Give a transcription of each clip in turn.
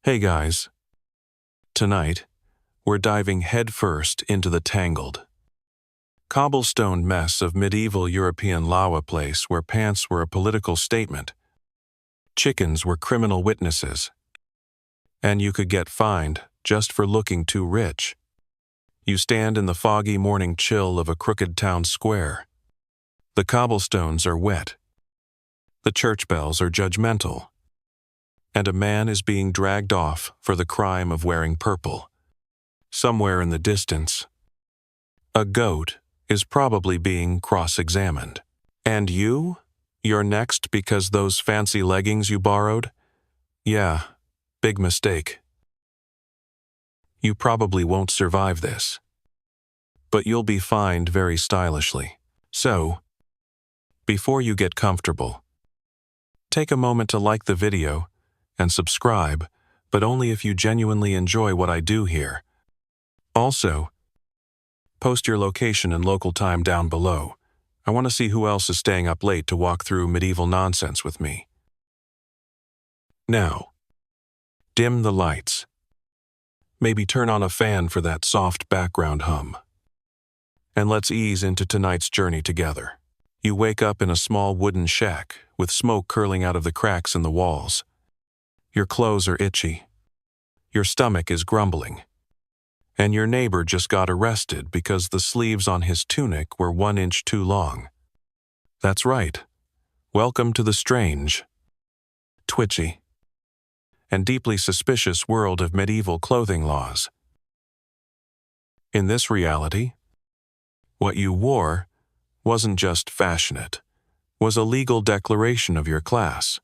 Hey guys, tonight we're diving headfirst into the tangled, cobblestone mess of medieval European lawa place where pants were a political statement, chickens were criminal witnesses, and you could get fined just for looking too rich. You stand in the foggy morning chill of a crooked town square. The cobblestones are wet. The church bells are judgmental. And a man is being dragged off for the crime of wearing purple. Somewhere in the distance, a goat is probably being cross-examined. And you're next because those fancy leggings you borrowed? Yeah, big mistake. You probably won't survive this. But you'll be fined very stylishly. So, before you get comfortable, take a moment to like the video and subscribe, but only if you genuinely enjoy what I do here. Also, post your location and local time down below. I want to see who else is staying up late to walk through medieval nonsense with me. Now, dim the lights. Maybe turn on a fan for that soft background hum. And let's ease into tonight's journey together. You wake up in a small wooden shack with smoke curling out of the cracks in the walls. Your clothes are itchy. Your stomach is grumbling. And your neighbor just got arrested because the sleeves on his tunic were 1 inch too long. That's right. Welcome to the strange, twitchy, and deeply suspicious world of medieval clothing laws. In this reality, what you wore wasn't just fashionate, was a legal declaration of your class,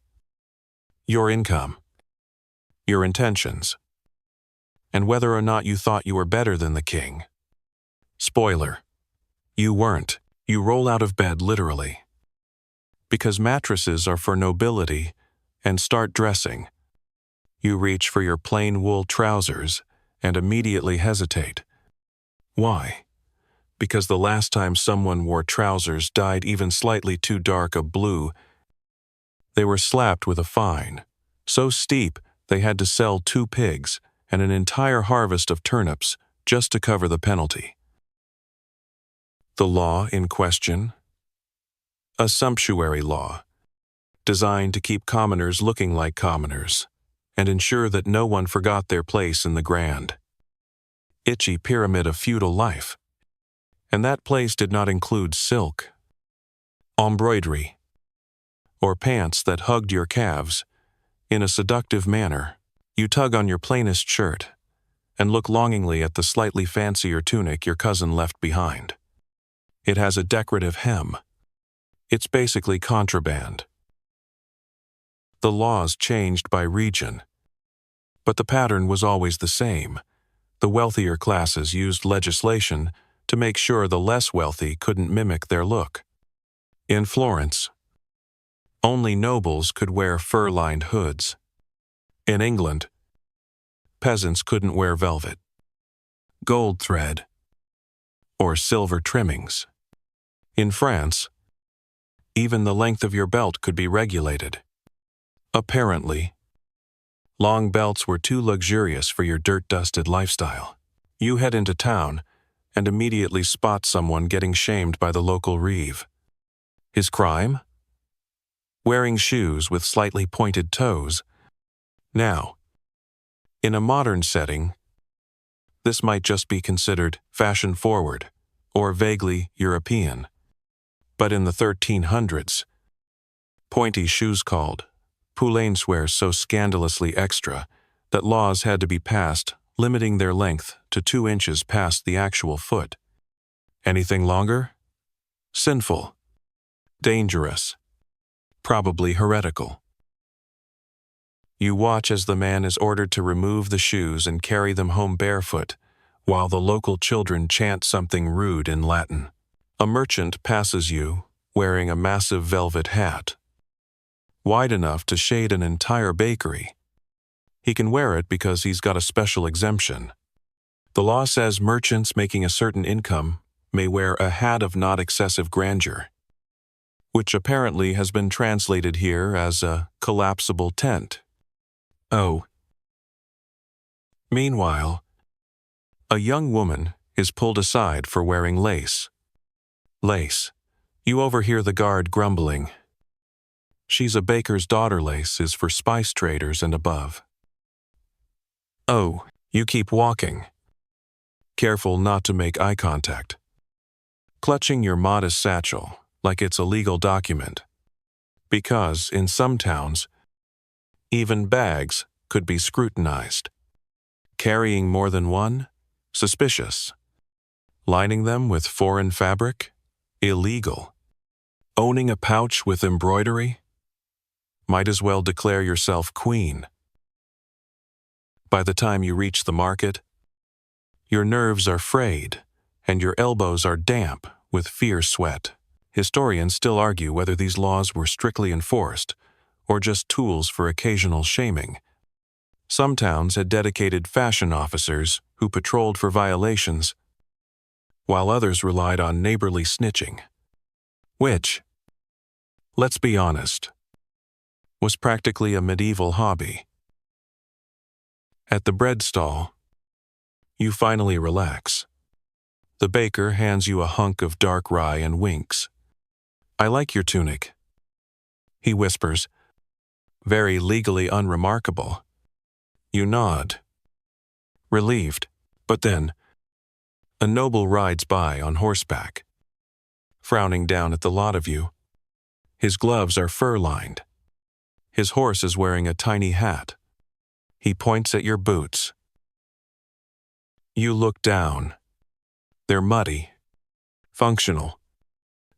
your income, your intentions, and whether or not you thought you were better than the king. Spoiler, you weren't. You roll out of bed literally. Because mattresses are for nobility and start dressing. You reach for your plain wool trousers and immediately hesitate. Why? Because the last time someone wore trousers dyed even slightly too dark a blue, they were slapped with a fine, so steep they had to sell 2 pigs and an entire harvest of turnips just to cover the penalty. The law in question? A sumptuary law, designed to keep commoners looking like commoners and ensure that no one forgot their place in the grand, itchy pyramid of feudal life. And that place did not include silk, embroidery, or pants that hugged your calves in a seductive manner. You tug on your plainest shirt and look longingly at the slightly fancier tunic your cousin left behind. It has a decorative hem. It's basically contraband. The laws changed by region, but the pattern was always the same. The wealthier classes used legislation to make sure the less wealthy couldn't mimic their look. In Florence, only nobles could wear fur-lined hoods. In England, peasants couldn't wear velvet, gold thread, or silver trimmings. In France, even the length of your belt could be regulated. Apparently, long belts were too luxurious for your dirt-dusted lifestyle. You head into town and immediately spot someone getting shamed by the local reeve. His crime? Wearing shoes with slightly pointed toes. Now, in a modern setting, this might just be considered fashion-forward or vaguely European. But in the 1300s, pointy shoes called poulains were so scandalously extra that laws had to be passed limiting their length to 2 inches past the actual foot. Anything longer? Sinful, dangerous, probably heretical. You watch as the man is ordered to remove the shoes and carry them home barefoot, while the local children chant something rude in Latin. A merchant passes you, wearing a massive velvet hat, wide enough to shade an entire bakery. He can wear it because he's got a special exemption. The law says merchants making a certain income may wear a hat of not excessive grandeur, which apparently has been translated here as a collapsible tent. Oh, Meanwhile, a young woman is pulled aside for wearing lace. Lace. You overhear the guard grumbling. She's a baker's daughter. Lace is for spice traders and above. Oh, you keep walking. Careful not to make eye contact. Clutching your modest satchel like it's a legal document. Because, in some towns, even bags could be scrutinized. Carrying more than one? Suspicious. Lining them with foreign fabric? Illegal. Owning a pouch with embroidery? Might as well declare yourself queen. By the time you reach the market, your nerves are frayed and your elbows are damp with fierce sweat. Historians still argue whether these laws were strictly enforced or just tools for occasional shaming. Some towns had dedicated fashion officers who patrolled for violations, while others relied on neighborly snitching, which, let's be honest, was practically a medieval hobby. At the bread stall, you finally relax. The baker hands you a hunk of dark rye and winks. "I like your tunic," he whispers, very legally unremarkable. You nod, relieved, but then a noble rides by on horseback, frowning down at the lot of you. His gloves are fur-lined. His horse is wearing a tiny hat. He points at your boots. You look down. They're muddy, functional,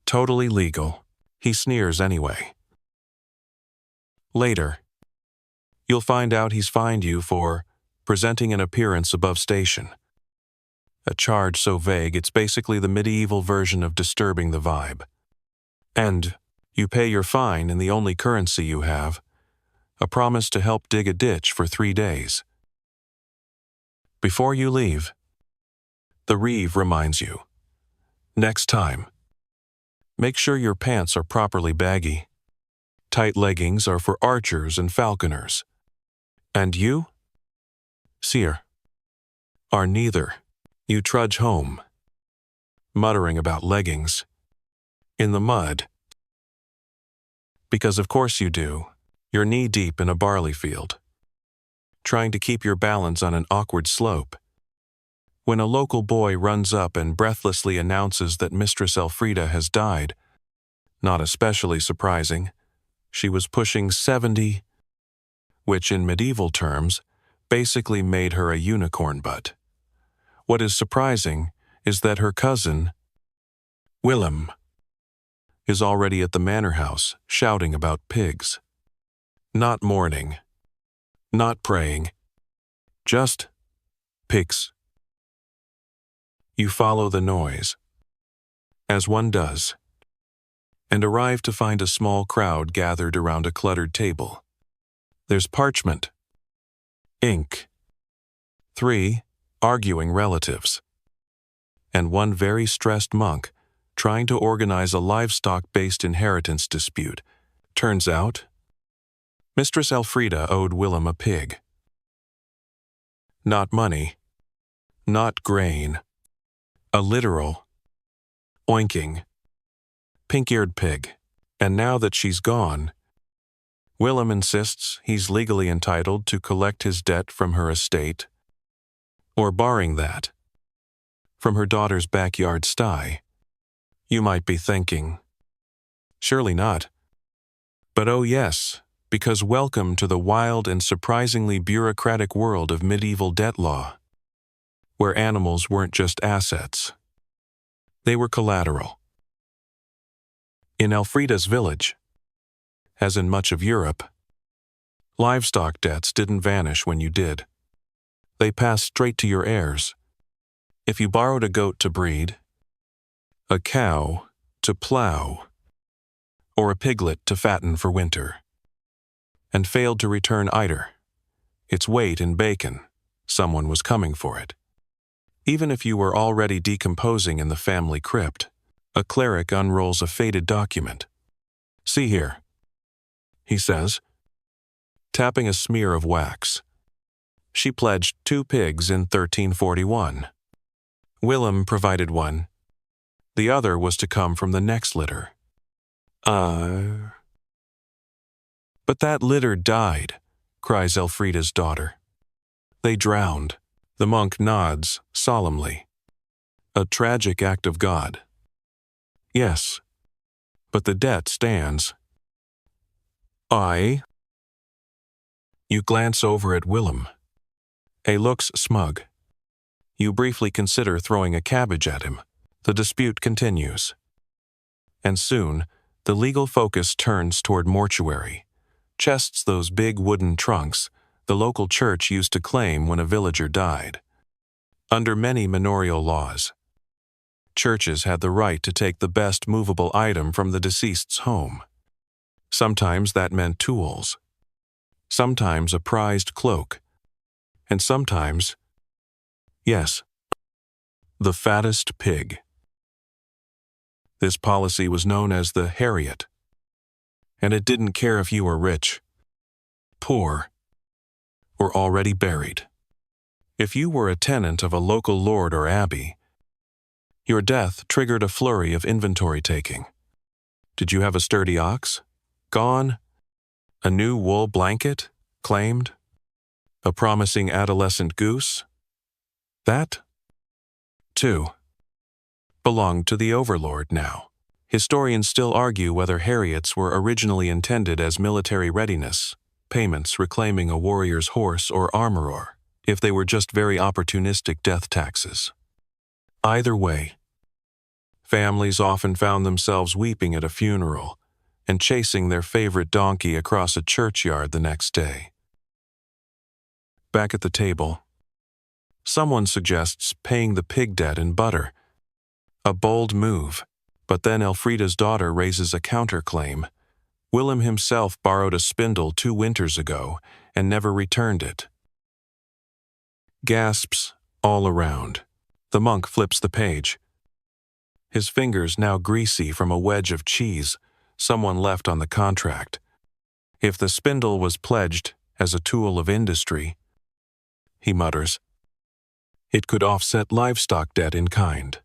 totally legal. He sneers anyway. Later, you'll find out he's fined you for presenting an appearance above station. A charge so vague it's basically the medieval version of disturbing the vibe. And you pay your fine in the only currency you have, a promise to help dig a ditch for 3 days. Before you leave, the Reeve reminds you, next time, make sure your pants are properly baggy. Tight leggings are for archers and falconers. And you, Seer, are neither. You trudge home, muttering about leggings, in the mud. Because of course you do. You're knee-deep in a barley field, trying to keep your balance on an awkward slope, when a local boy runs up and breathlessly announces that Mistress Elfrida has died. Not especially surprising. She was pushing 70, which in medieval terms basically made her a unicorn butt. What is surprising is that her cousin, Willem, is already at the manor house shouting about pigs. Not mourning, not praying, just pigs. You follow the noise, as one does, and arrive to find a small crowd gathered around a cluttered table. There's parchment, ink, 3 arguing relatives, and one very stressed monk trying to organize a livestock-based inheritance dispute. Turns out, Mistress Elfrida owed Willem a pig. Not money, not grain, a literal, oinking, pink-eared pig. And now that she's gone, Willem insists he's legally entitled to collect his debt from her estate, or barring that, from her daughter's backyard sty. You might be thinking, surely not. But oh yes, because welcome to the wild and surprisingly bureaucratic world of medieval debt law, where animals weren't just assets. They were collateral. In Elfrida's village, as in much of Europe, livestock debts didn't vanish when you did. They passed straight to your heirs. If you borrowed a goat to breed, a cow to plow, or a piglet to fatten for winter, and failed to return either, its weight in bacon, someone was coming for it. Even if you were already decomposing in the family crypt, a cleric unrolls a faded document. "See here," he says, tapping a smear of wax. She pledged 2 pigs in 1341. Willem provided one. The other was to come from the next litter. But that litter died, cries Elfrida's daughter. They drowned. The monk nods solemnly. A tragic act of God. Yes, but the debt stands. You glance over at Willem. He looks smug. You briefly consider throwing a cabbage at him. The dispute continues. And soon, the legal focus turns toward mortuary. Chests, those big wooden trunks the local church used to claim when a villager died. Under many manorial laws, churches had the right to take the best movable item from the deceased's home. Sometimes that meant tools, sometimes a prized cloak, and sometimes, yes, the fattest pig. This policy was known as the Harriet, and it didn't care if you were rich, poor, or already buried. If you were a tenant of a local lord or abbey, your death triggered a flurry of inventory taking. Did you have a sturdy ox? Gone. A new wool blanket? Claimed. A promising adolescent goose? That, too, belonged to the overlord now. Historians still argue whether Harriets were originally intended as military readiness, payments reclaiming a warrior's horse or armor, or if they were just very opportunistic death taxes. Either way, families often found themselves weeping at a funeral and chasing their favorite donkey across a churchyard the next day. Back at the table, someone suggests paying the pig debt in butter. A bold move, but then Elfrida's daughter raises a counterclaim. Willem himself borrowed a spindle 2 winters ago and never returned it. Gasps all around. The monk flips the page. His fingers now greasy from a wedge of cheese someone left on the contract. If the spindle was pledged as a tool of industry, he mutters, it could offset livestock debt in kind.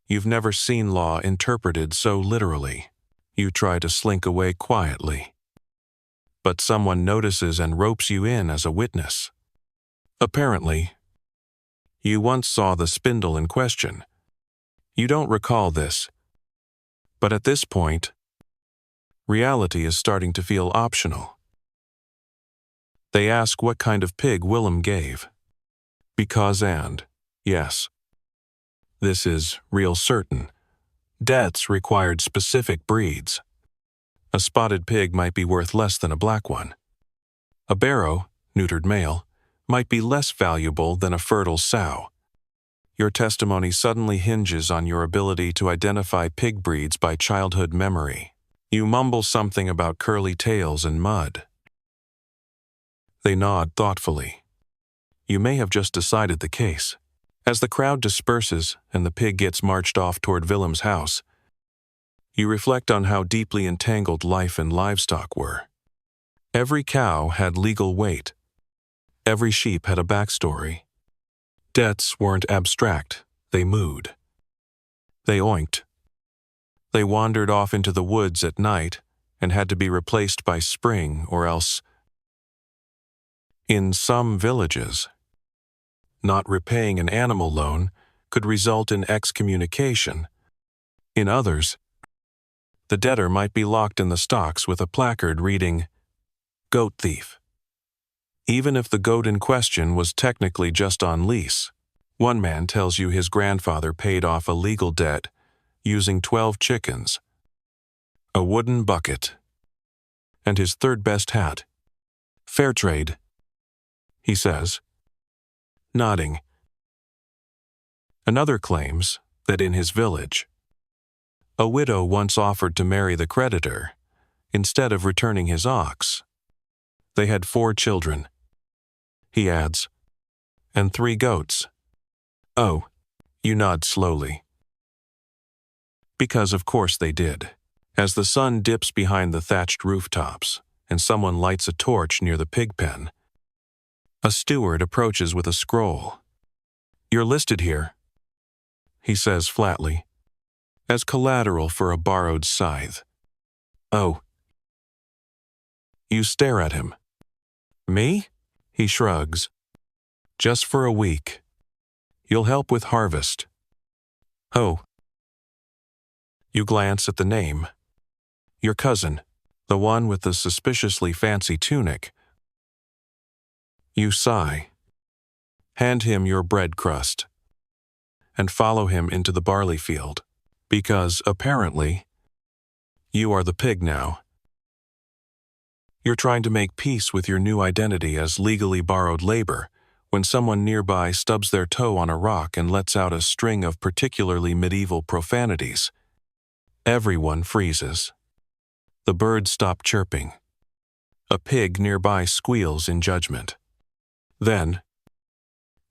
You've never seen law interpreted so literally. You try to slink away quietly. But someone notices and ropes you in as a witness. Apparently, you once saw the spindle in question. You don't recall this. But at this point, reality is starting to feel optional. They ask what kind of pig Willem gave. Yes, this is real certain. Debts required specific breeds. A spotted pig might be worth less than a black one. A barrow, neutered male, might be less valuable than a fertile sow. Your testimony suddenly hinges on your ability to identify pig breeds by childhood memory. You mumble something about curly tails and mud. They nod thoughtfully. You may have just decided the case. As the crowd disperses and the pig gets marched off toward Willem's house, you reflect on how deeply entangled life and livestock were. Every cow had legal weight. Every sheep had a backstory. Debts weren't abstract, they mooed. They oinked. They wandered off into the woods at night and had to be replaced by spring or else. In some villages, not repaying an animal loan could result in excommunication. In others, the debtor might be locked in the stocks with a placard reading, "Goat Thief," even if the goat in question was technically just on lease. One man tells you his grandfather paid off a legal debt using 12 chickens, a wooden bucket, and his third best hat. Fair trade, he says, nodding. Another claims that in his village, a widow once offered to marry the creditor instead of returning his ox. They had 4 children, he adds, and 3 goats. Oh, you nod slowly. Because of course they did. As the sun dips behind the thatched rooftops and someone lights a torch near the pig pen, A steward approaches with a scroll. "You're listed here," he says flatly, "as collateral for a borrowed scythe." "Oh." You stare at him. "Me?" He shrugs. "Just for a week. You'll help with harvest." "Oh." You glance at the name. Your cousin, the one with the suspiciously fancy tunic. You sigh. Hand him your bread crust. And follow him into the barley field. Because, apparently, you are the pig now. You're trying to make peace with your new identity as legally borrowed labor when someone nearby stubs their toe on a rock and lets out a string of particularly medieval profanities. Everyone freezes. The birds stop chirping. A pig nearby squeals in judgment. Then,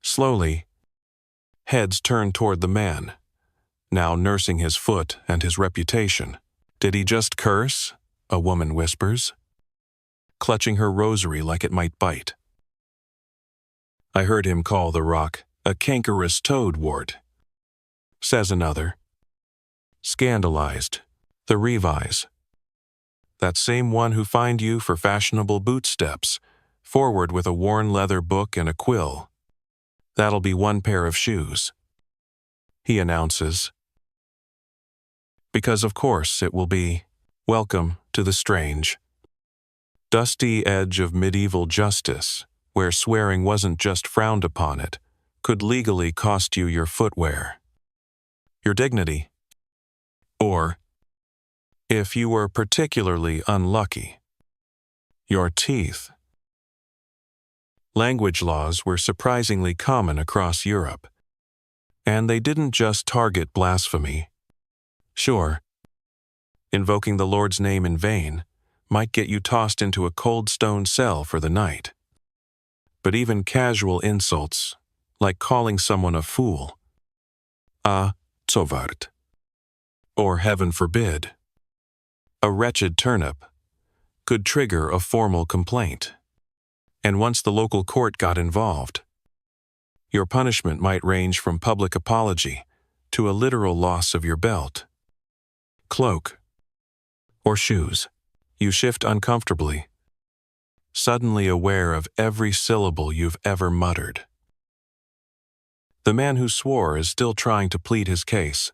slowly, heads turn toward the man, now nursing his foot and his reputation. "Did he just curse?" a woman whispers, clutching her rosary like it might bite. "I heard him call the rock a cankerous toadwort," says another. Scandalized, the revise. That same one who fined you for fashionable boot steps, forward with a worn leather book and a quill. "That'll be one pair of shoes," he announces. Because of course it will be. Welcome to the strange, dusty edge of medieval justice, where swearing wasn't just frowned upon, it could legally cost you your footwear, your dignity, or, if you were particularly unlucky, your teeth. Language laws were surprisingly common across Europe, and they didn't just target blasphemy. Sure, invoking the Lord's name in vain might get you tossed into a cold stone cell for the night. But even casual insults, like calling someone a fool, a tovart, or heaven forbid, a wretched turnip, could trigger a formal complaint. And once the local court got involved, your punishment might range from public apology to a literal loss of your belt, cloak, or shoes. You shift uncomfortably, suddenly aware of every syllable you've ever muttered. The man who swore is still trying to plead his case.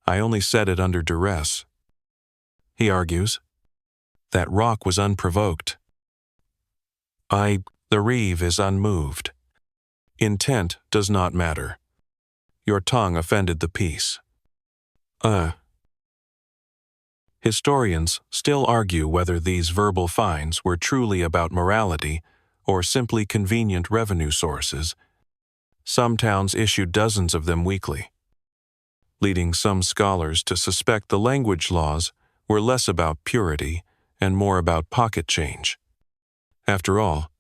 "I only said it under duress," he argues. "That rock was unprovoked. The reeve is unmoved. Intent does not matter. Your tongue offended the peace." Historians still argue whether these verbal fines were truly about morality or simply convenient revenue sources. Some towns issued dozens of them weekly, leading some scholars to suspect the language laws were less about purity and more about pocket change. After all,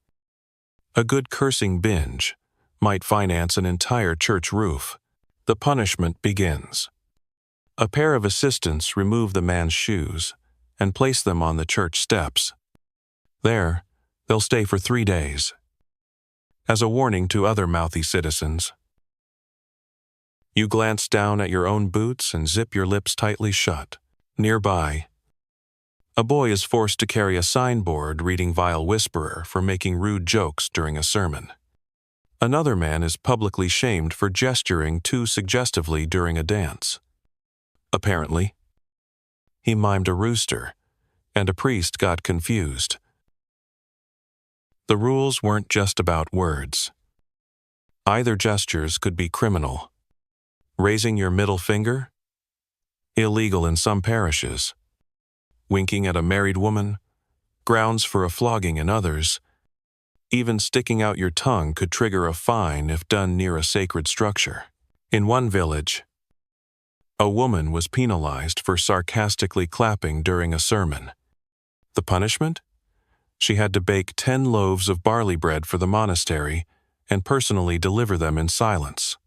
a good cursing binge might finance an entire church roof. The punishment begins. A pair of assistants remove the man's shoes and place them on the church steps. There, they'll stay for 3 days, as a warning to other mouthy citizens. You glance down at your own boots and zip your lips tightly shut. Nearby, a boy is forced to carry a signboard reading "Vile Whisperer" for making rude jokes during a sermon. Another man is publicly shamed for gesturing too suggestively during a dance. Apparently, he mimed a rooster, and a priest got confused. The rules weren't just about words. Either gestures could be criminal. Raising your middle finger? Illegal in some parishes. Winking at a married woman? Grounds for a flogging in others. Even sticking out your tongue could trigger a fine if done near a sacred structure. In one village, a woman was penalized for sarcastically clapping during a sermon. The punishment? She had to bake 10 loaves of barley bread for the monastery and personally deliver them in silence.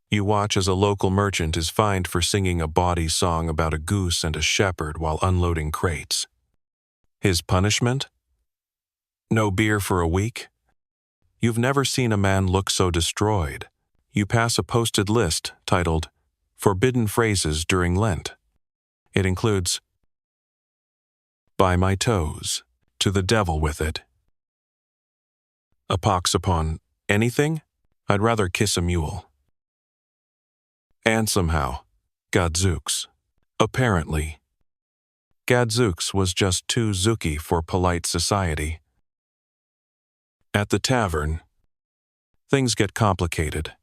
You watch as a local merchant is fined for singing a bawdy song about a goose and a shepherd while unloading crates. His punishment? No beer for a week? You've never seen a man look so destroyed. You pass a posted list titled, Forbidden Phrases During Lent. It includes, by my toes, to the devil with it. A pox upon anything? I'd rather kiss a mule. And somehow, gadzooks. Apparently, gadzooks was just too zooky for polite society. At the tavern, things get complicated.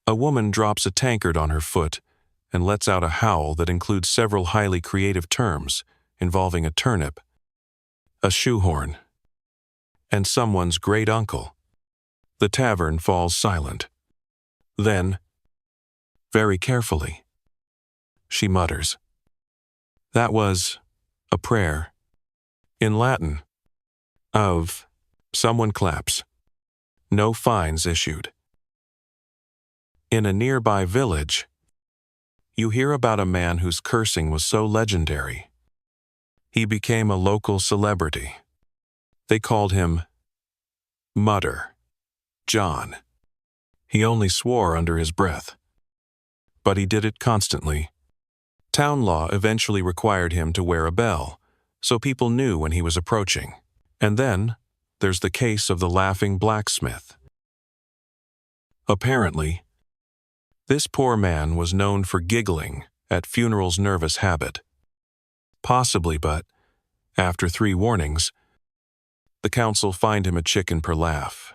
A woman drops a tankard on her foot and lets out a howl that includes several highly creative terms involving a turnip, a shoehorn, and someone's great uncle. The tavern falls silent. Then, very carefully, she mutters, "That was a prayer." In Latin. Of. Someone claps. No fines issued. In a nearby village, you hear about a man whose cursing was so legendary. He became a local celebrity. They called him Mutter John. He only swore under his breath, but he did it constantly. Town law eventually required him to wear a bell, so people knew when he was approaching. And then, there's the case of the laughing blacksmith. Apparently, this poor man was known for giggling at funerals' nervous habit. Possibly, but, after 3 warnings, the council fined him a chicken per laugh.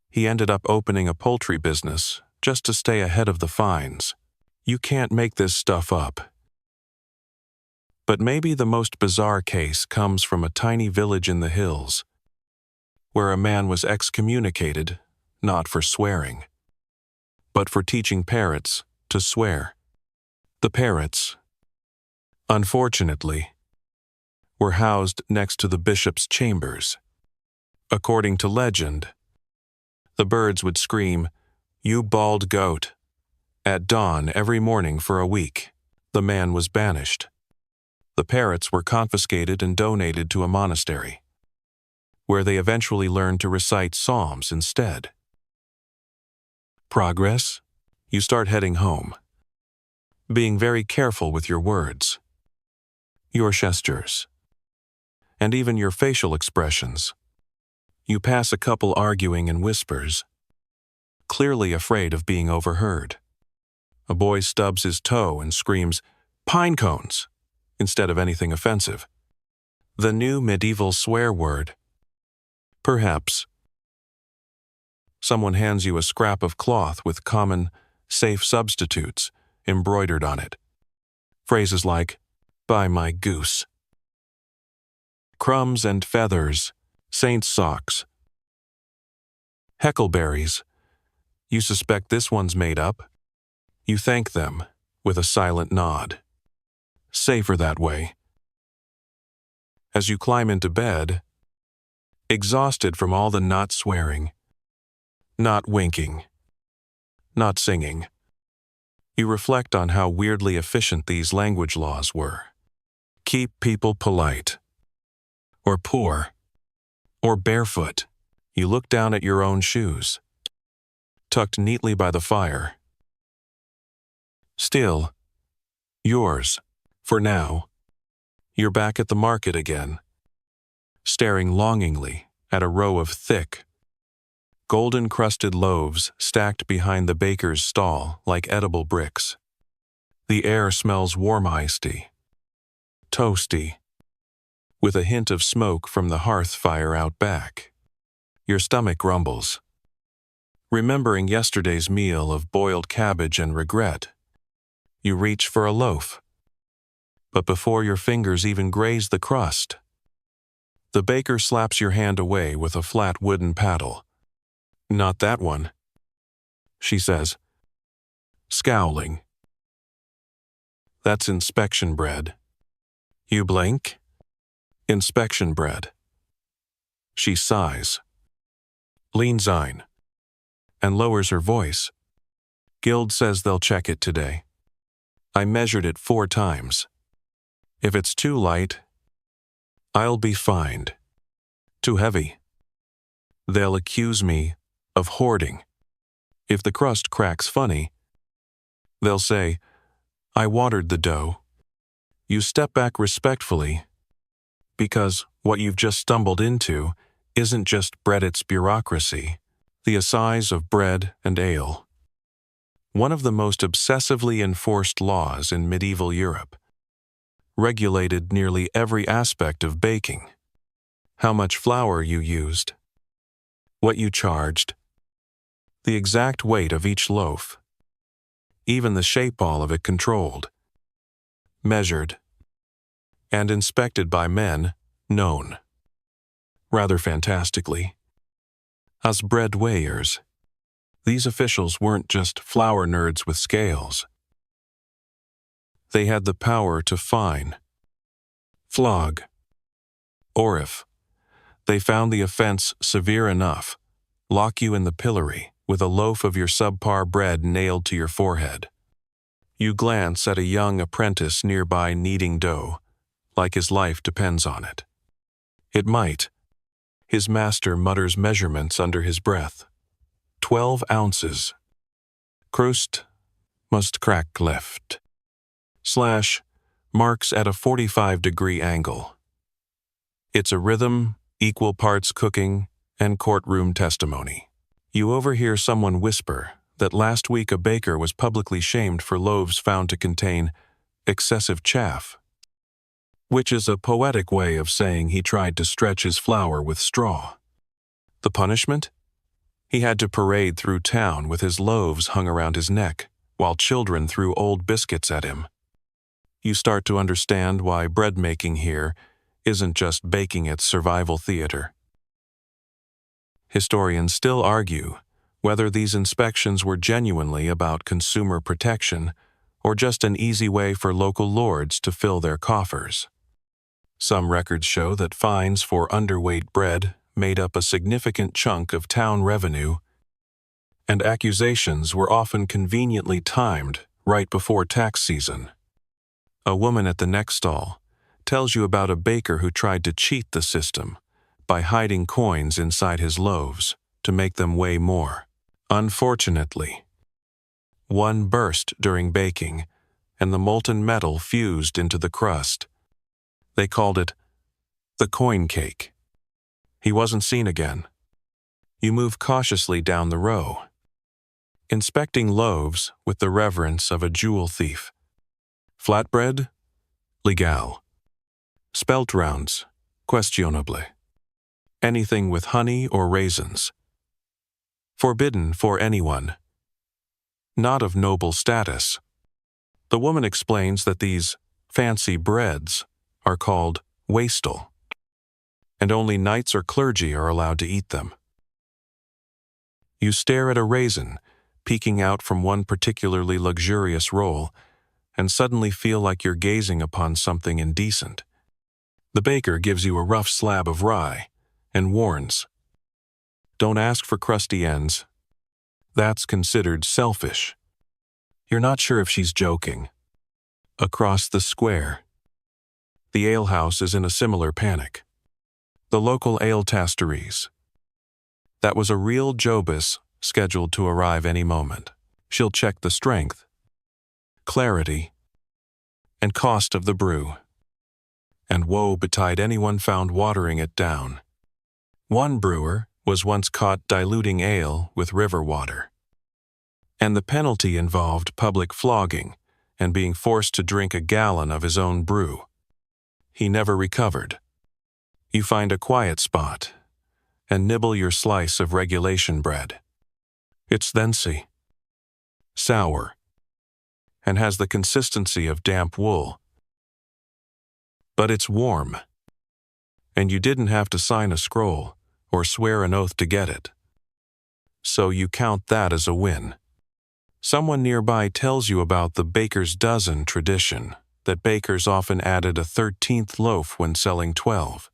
He ended up opening a poultry business just to stay ahead of the fines. You can't make this stuff up. But maybe the most bizarre case comes from a tiny village in the hills, where a man was excommunicated, not for swearing, but for teaching parrots to swear. The parrots, unfortunately, were housed next to the bishop's chambers. According to legend, the birds would scream, "You bald goat," at dawn every morning for a week. The man was banished. The parrots were confiscated and donated to a monastery, where they eventually learned to recite psalms instead. Progress? You start heading home, being very careful with your words, your gestures, and even your facial expressions. You pass a couple arguing in whispers, clearly afraid of being overheard. A boy stubs his toe and screams, "Pine cones," instead of anything offensive. The new medieval swear word. Perhaps. Someone hands you a scrap of cloth with common, safe substitutes embroidered on it. Phrases like, "By my goose," "Crumbs and feathers," "Saint's socks," "Heckleberries." You suspect this one's made up. You thank them with a silent nod. Safer that way. As you climb into bed, exhausted from all the not swearing, not winking, not singing, you reflect on how weirdly efficient these language laws were. Keep people polite, or poor, or barefoot. You look down at your own shoes, tucked neatly by the fire. Still, yours, for now. You're back at the market again, staring longingly at a row of thick, golden-crusted loaves stacked behind the baker's stall like edible bricks. The air smells warm icedy, toasty, with a hint of smoke from the hearth fire out back. Your stomach rumbles, remembering yesterday's meal of boiled cabbage and regret. You reach for a loaf, but before your fingers even graze the crust, the baker slaps your hand away with a flat wooden paddle. "Not that one," she says, scowling. "That's inspection bread." You blink. Inspection bread. She sighs, leans in, and lowers her voice. "Guild says they'll check it today. I measured it 4 times. If it's too light, I'll be fined. Too heavy, They'll accuse me of hoarding. If the crust cracks funny, they'll say, I watered the dough. You step back respectfully, because what you've just stumbled into isn't just bread, it's bureaucracy, the assize of bread and ale. One of the most obsessively enforced laws in medieval Europe regulated nearly every aspect of baking. How much flour you used, what you charged, the exact weight of each loaf, even the shape all of it controlled, measured, and inspected by men known, rather fantastically, as bread weighers. These officials weren't just flour nerds with scales. They had the power to fine, flog, or if they found the offense severe enough, lock you in the pillory with a loaf of your subpar bread nailed to your forehead. You glance at a young apprentice nearby kneading dough, like his life depends on it. It might. His master mutters measurements under his breath. 12 ounces. Krust must crack left. / marks at a 45-degree angle. It's a rhythm, equal parts cooking, and courtroom testimony. You overhear someone whisper that last week a baker was publicly shamed for loaves found to contain excessive chaff, which is a poetic way of saying he tried to stretch his flour with straw. The punishment? He had to parade through town with his loaves hung around his neck, while children threw old biscuits at him. You start to understand why bread making here isn't just baking, it's survival theater. Historians still argue whether these inspections were genuinely about consumer protection or just an easy way for local lords to fill their coffers. Some records show that fines for underweight bread made up a significant chunk of town revenue, and accusations were often conveniently timed right before tax season. A woman at the next stall tells you about a baker who tried to cheat the system by hiding coins inside his loaves to make them weigh more. Unfortunately, one burst during baking, and the molten metal fused into the crust. They called it the coin cake. He wasn't seen again. You move cautiously down the row, inspecting loaves with the reverence of a jewel thief. Flatbread? Legal. Spelt rounds? Questionable. Anything with honey or raisins? Forbidden for anyone not of noble status. The woman explains that these fancy breads are called wastel, and only knights or clergy are allowed to eat them. You stare at a raisin peeking out from one particularly luxurious roll, and suddenly feel like you're gazing upon something indecent. The baker gives you a rough slab of rye and warns, don't ask for crusty ends. That's considered selfish. You're not sure if she's joking. Across the square, the alehouse is in a similar panic. The local ale tasteries. That was a real Jobus scheduled to arrive any moment. She'll check the strength, clarity, and cost of the brew. And woe betide anyone found watering it down. One brewer was once caught diluting ale with river water, and the penalty involved public flogging and being forced to drink a gallon of his own brew. He never recovered. You find a quiet spot and nibble your slice of regulation bread. It's thency, sour, and has the consistency of damp wool. But it's warm, and you didn't have to sign a scroll or swear an oath to get it. So you count that as a win. Someone nearby tells you about the baker's dozen tradition, that bakers often added a 13th loaf when selling 12,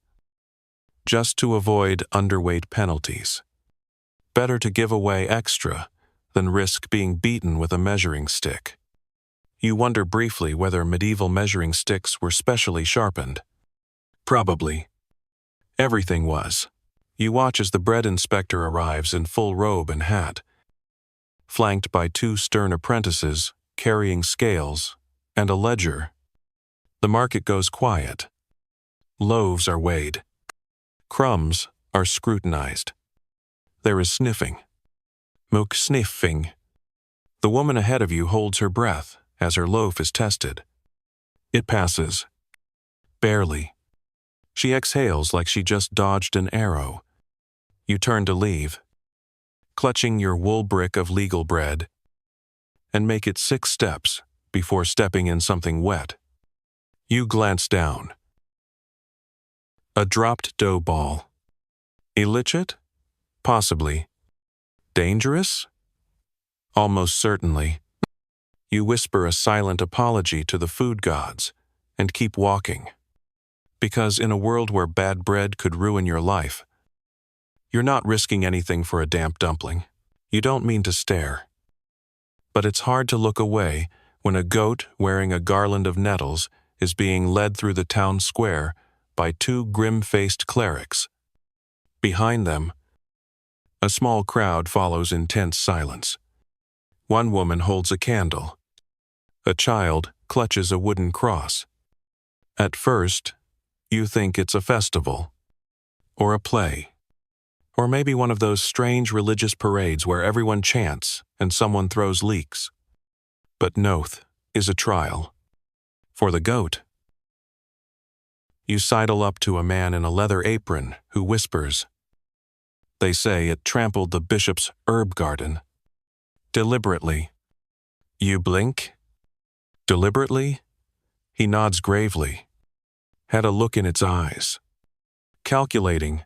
just to avoid underweight penalties. Better to give away extra than risk being beaten with a measuring stick. You wonder briefly whether medieval measuring sticks were specially sharpened. Probably. Everything was. You watch as the bread inspector arrives in full robe and hat, flanked by 2 stern apprentices carrying scales and a ledger. The market goes quiet. Loaves are weighed. Crumbs are scrutinized. There is sniffing. Mook sniffing. The woman ahead of you holds her breath as her loaf is tested. It passes. Barely. She exhales like she just dodged an arrow. You turn to leave, clutching your wool brick of legal bread, and make it 6 steps before stepping in something wet. You glance down. A dropped dough ball. Illicit? Possibly. Dangerous? Almost certainly. You whisper a silent apology to the food gods and keep walking. Because in a world where bad bread could ruin your life, you're not risking anything for a damp dumpling. You don't mean to stare. But it's hard to look away when a goat wearing a garland of nettles is being led through the town square by 2 grim-faced clerics. Behind them, a small crowd follows in tense silence. One woman holds a candle. A child clutches a wooden cross. At first, you think it's a festival, or a play, or maybe one of those strange religious parades where everyone chants and someone throws leeks. But Noth is a trial. For the goat. You sidle up to a man in a leather apron who whispers. They say it trampled the bishop's herb garden. Deliberately. You blink. Deliberately? He nods gravely. Had a look in its eyes. Calculating.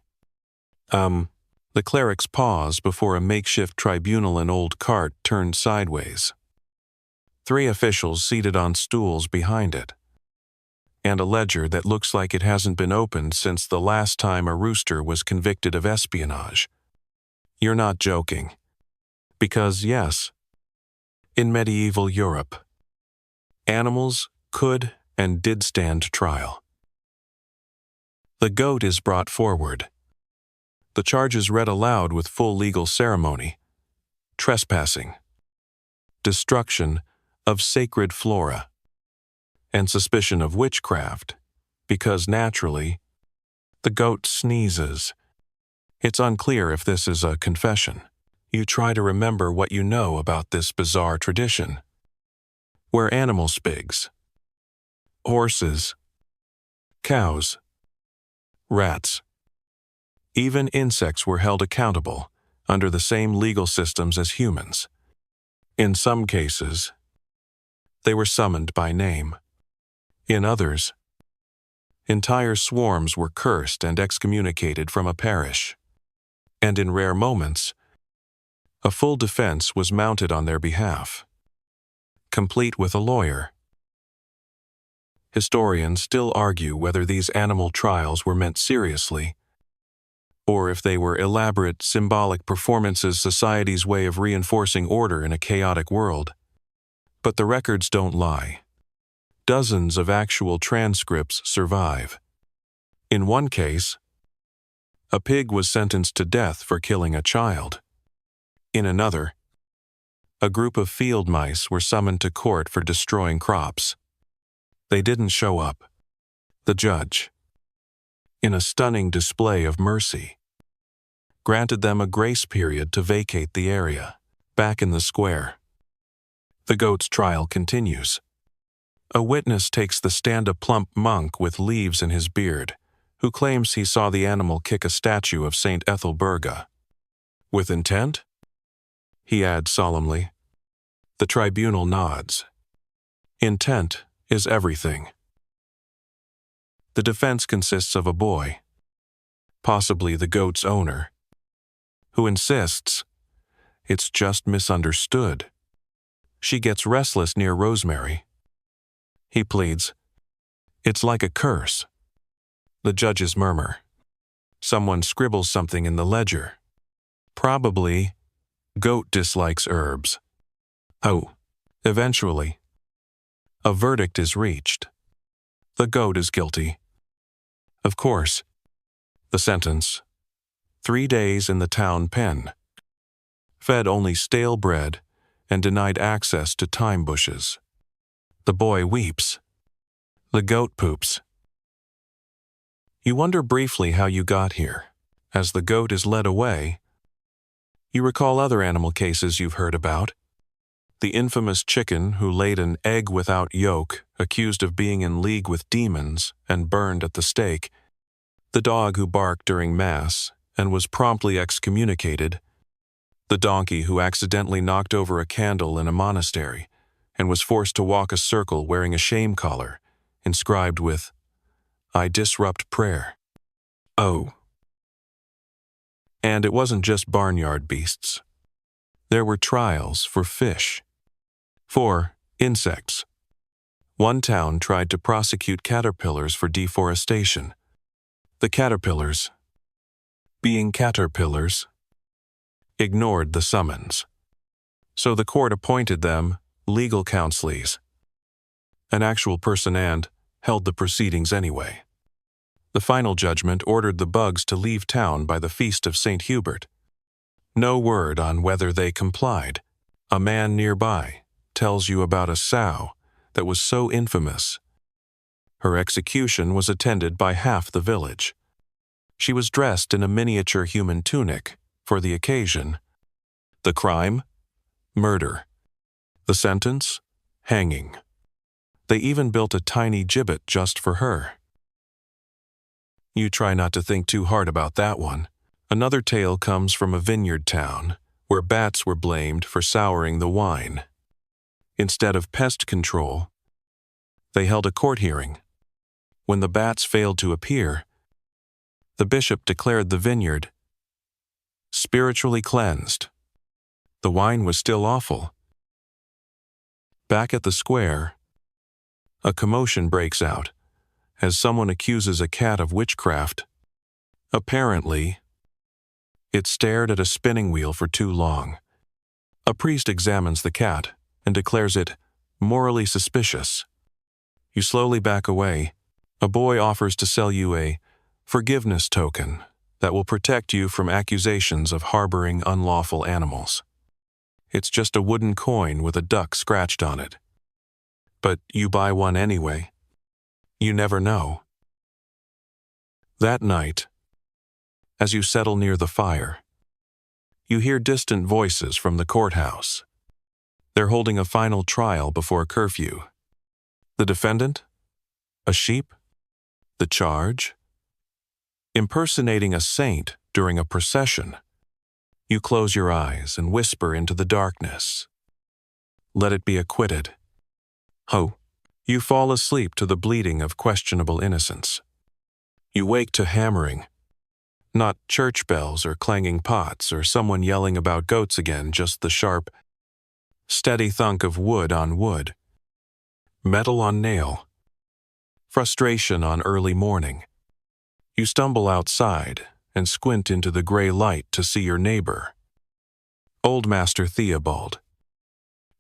The clerics pause before a makeshift tribunal and old cart turned sideways. 3 officials seated on stools behind it. And a ledger that looks like it hasn't been opened since the last time a rooster was convicted of espionage. You're not joking. Because yes, in medieval Europe, animals could and did stand trial. The goat is brought forward. The charge is read aloud with full legal ceremony. Trespassing. Destruction of sacred flora. And suspicion of witchcraft, because naturally, the goat sneezes. It's unclear if this is a confession. You try to remember what you know about this bizarre tradition. Where animals pigs, horses, cows, rats, even insects were held accountable under the same legal systems as humans. In some cases, they were summoned by name. In others, entire swarms were cursed and excommunicated from a parish. And in rare moments, a full defense was mounted on their behalf, complete with a lawyer. Historians still argue whether these animal trials were meant seriously, or if they were elaborate, symbolic performances, society's way of reinforcing order in a chaotic world. But the records don't lie. Dozens of actual transcripts survive. In one case, a pig was sentenced to death for killing a child. In another, a group of field mice were summoned to court for destroying crops. They didn't show up. The judge, in a stunning display of mercy, granted them a grace period to vacate the area. Back in the square, the goat's trial continues. A witness takes the stand, a plump monk with leaves in his beard, who claims he saw the animal kick a statue of St. Ethelburga. With intent? He adds solemnly. The tribunal nods. Intent is everything. The defense consists of a boy, possibly the goat's owner, who insists it's just misunderstood. She gets restless near Rosemary. He pleads, it's like a curse. The judges murmur. Someone scribbles something in the ledger. Probably, goat dislikes herbs. Oh, eventually, a verdict is reached. The goat is guilty. Of course, the sentence, 3 days in the town pen, fed only stale bread and denied access to thyme bushes. The boy weeps. The goat poops. You wonder briefly how you got here. As the goat is led away, you recall other animal cases you've heard about. The infamous chicken who laid an egg without yolk, accused of being in league with demons and burned at the stake. The dog who barked during Mass and was promptly excommunicated. The donkey who accidentally knocked over a candle in a monastery and was forced to walk a circle wearing a shame collar, inscribed with, "I disrupt prayer." Oh. And it wasn't just barnyard beasts. There were trials for fish. For insects. One town tried to prosecute caterpillars for deforestation. The caterpillars, being caterpillars, ignored the summons. So the court appointed them legal counselees, an actual person, and held the proceedings anyway. The final judgment ordered the bugs to leave town by the feast of St. Hubert. No word on whether they complied. A man nearby tells you about a sow that was so infamous. Her execution was attended by half the village. She was dressed in a miniature human tunic for the occasion. The crime? Murder. The sentence? Hanging. They even built a tiny gibbet just for her. You try not to think too hard about that one. Another tale comes from a vineyard town where bats were blamed for souring the wine. Instead of pest control, they held a court hearing. When the bats failed to appear, the bishop declared the vineyard spiritually cleansed. The wine was still awful. Back at the square, a commotion breaks out as someone accuses a cat of witchcraft. Apparently, it stared at a spinning wheel for too long. A priest examines the cat and declares it morally suspicious. You slowly back away. A boy offers to sell you a forgiveness token that will protect you from accusations of harboring unlawful animals. It's just a wooden coin with a duck scratched on it. But you buy one anyway. You never know. That night, as you settle near the fire, you hear distant voices from the courthouse. They're holding a final trial before curfew. The defendant? A sheep? The charge? Impersonating a saint during a procession. You close your eyes and whisper into the darkness. Let it be acquitted. Ho! You fall asleep to the bleating of questionable innocence. You wake to hammering. Not church bells or clanging pots or someone yelling about goats again, just the sharp, steady thunk of wood on wood. Metal on nail. Frustration on early morning. You stumble outside and squint into the gray light to see your neighbor, Old Master Theobald,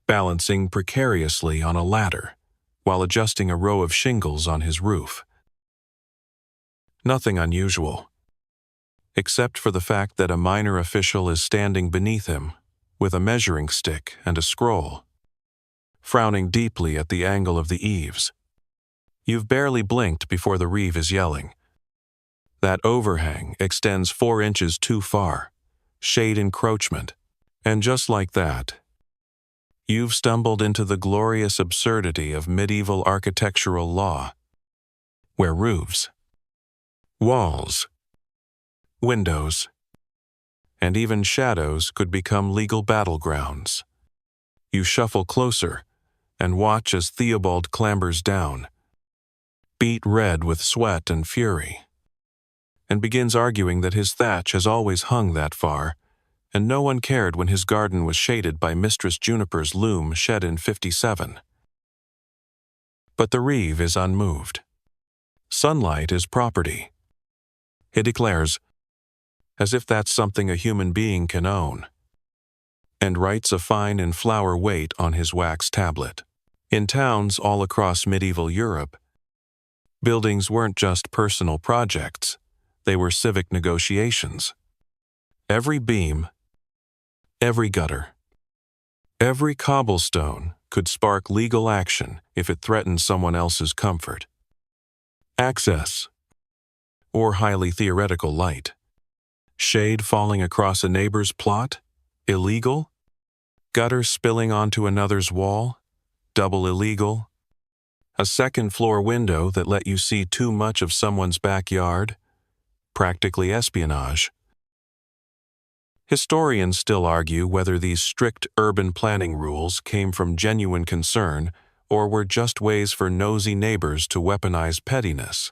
balancing precariously on a ladder while adjusting a row of shingles on his roof. Nothing unusual, except for the fact that a minor official is standing beneath him with a measuring stick and a scroll, frowning deeply at the angle of the eaves. You've barely blinked before the reeve is yelling. That overhang extends 4 inches too far, shade encroachment, and just like that, you've stumbled into the glorious absurdity of medieval architectural law, where roofs, walls, windows, and even shadows could become legal battlegrounds. You shuffle closer and watch as Theobald clambers down, beat red with sweat and fury, and begins arguing that his thatch has always hung that far, and no one cared when his garden was shaded by Mistress Juniper's loom shed in '57. But the reeve is unmoved. Sunlight is property, he declares, as if that's something a human being can own, and writes a fine and flower weight on his wax tablet. In towns all across medieval Europe, buildings weren't just personal projects, they were civic negotiations. Every beam, every gutter, every cobblestone could spark legal action if it threatened someone else's comfort. Access, or highly theoretical light. Shade falling across a neighbor's plot? Illegal? Gutter spilling onto another's wall? Double illegal? A second-floor window that let you see too much of someone's backyard? Practically espionage. Historians still argue whether these strict urban planning rules came from genuine concern or were just ways for nosy neighbors to weaponize pettiness.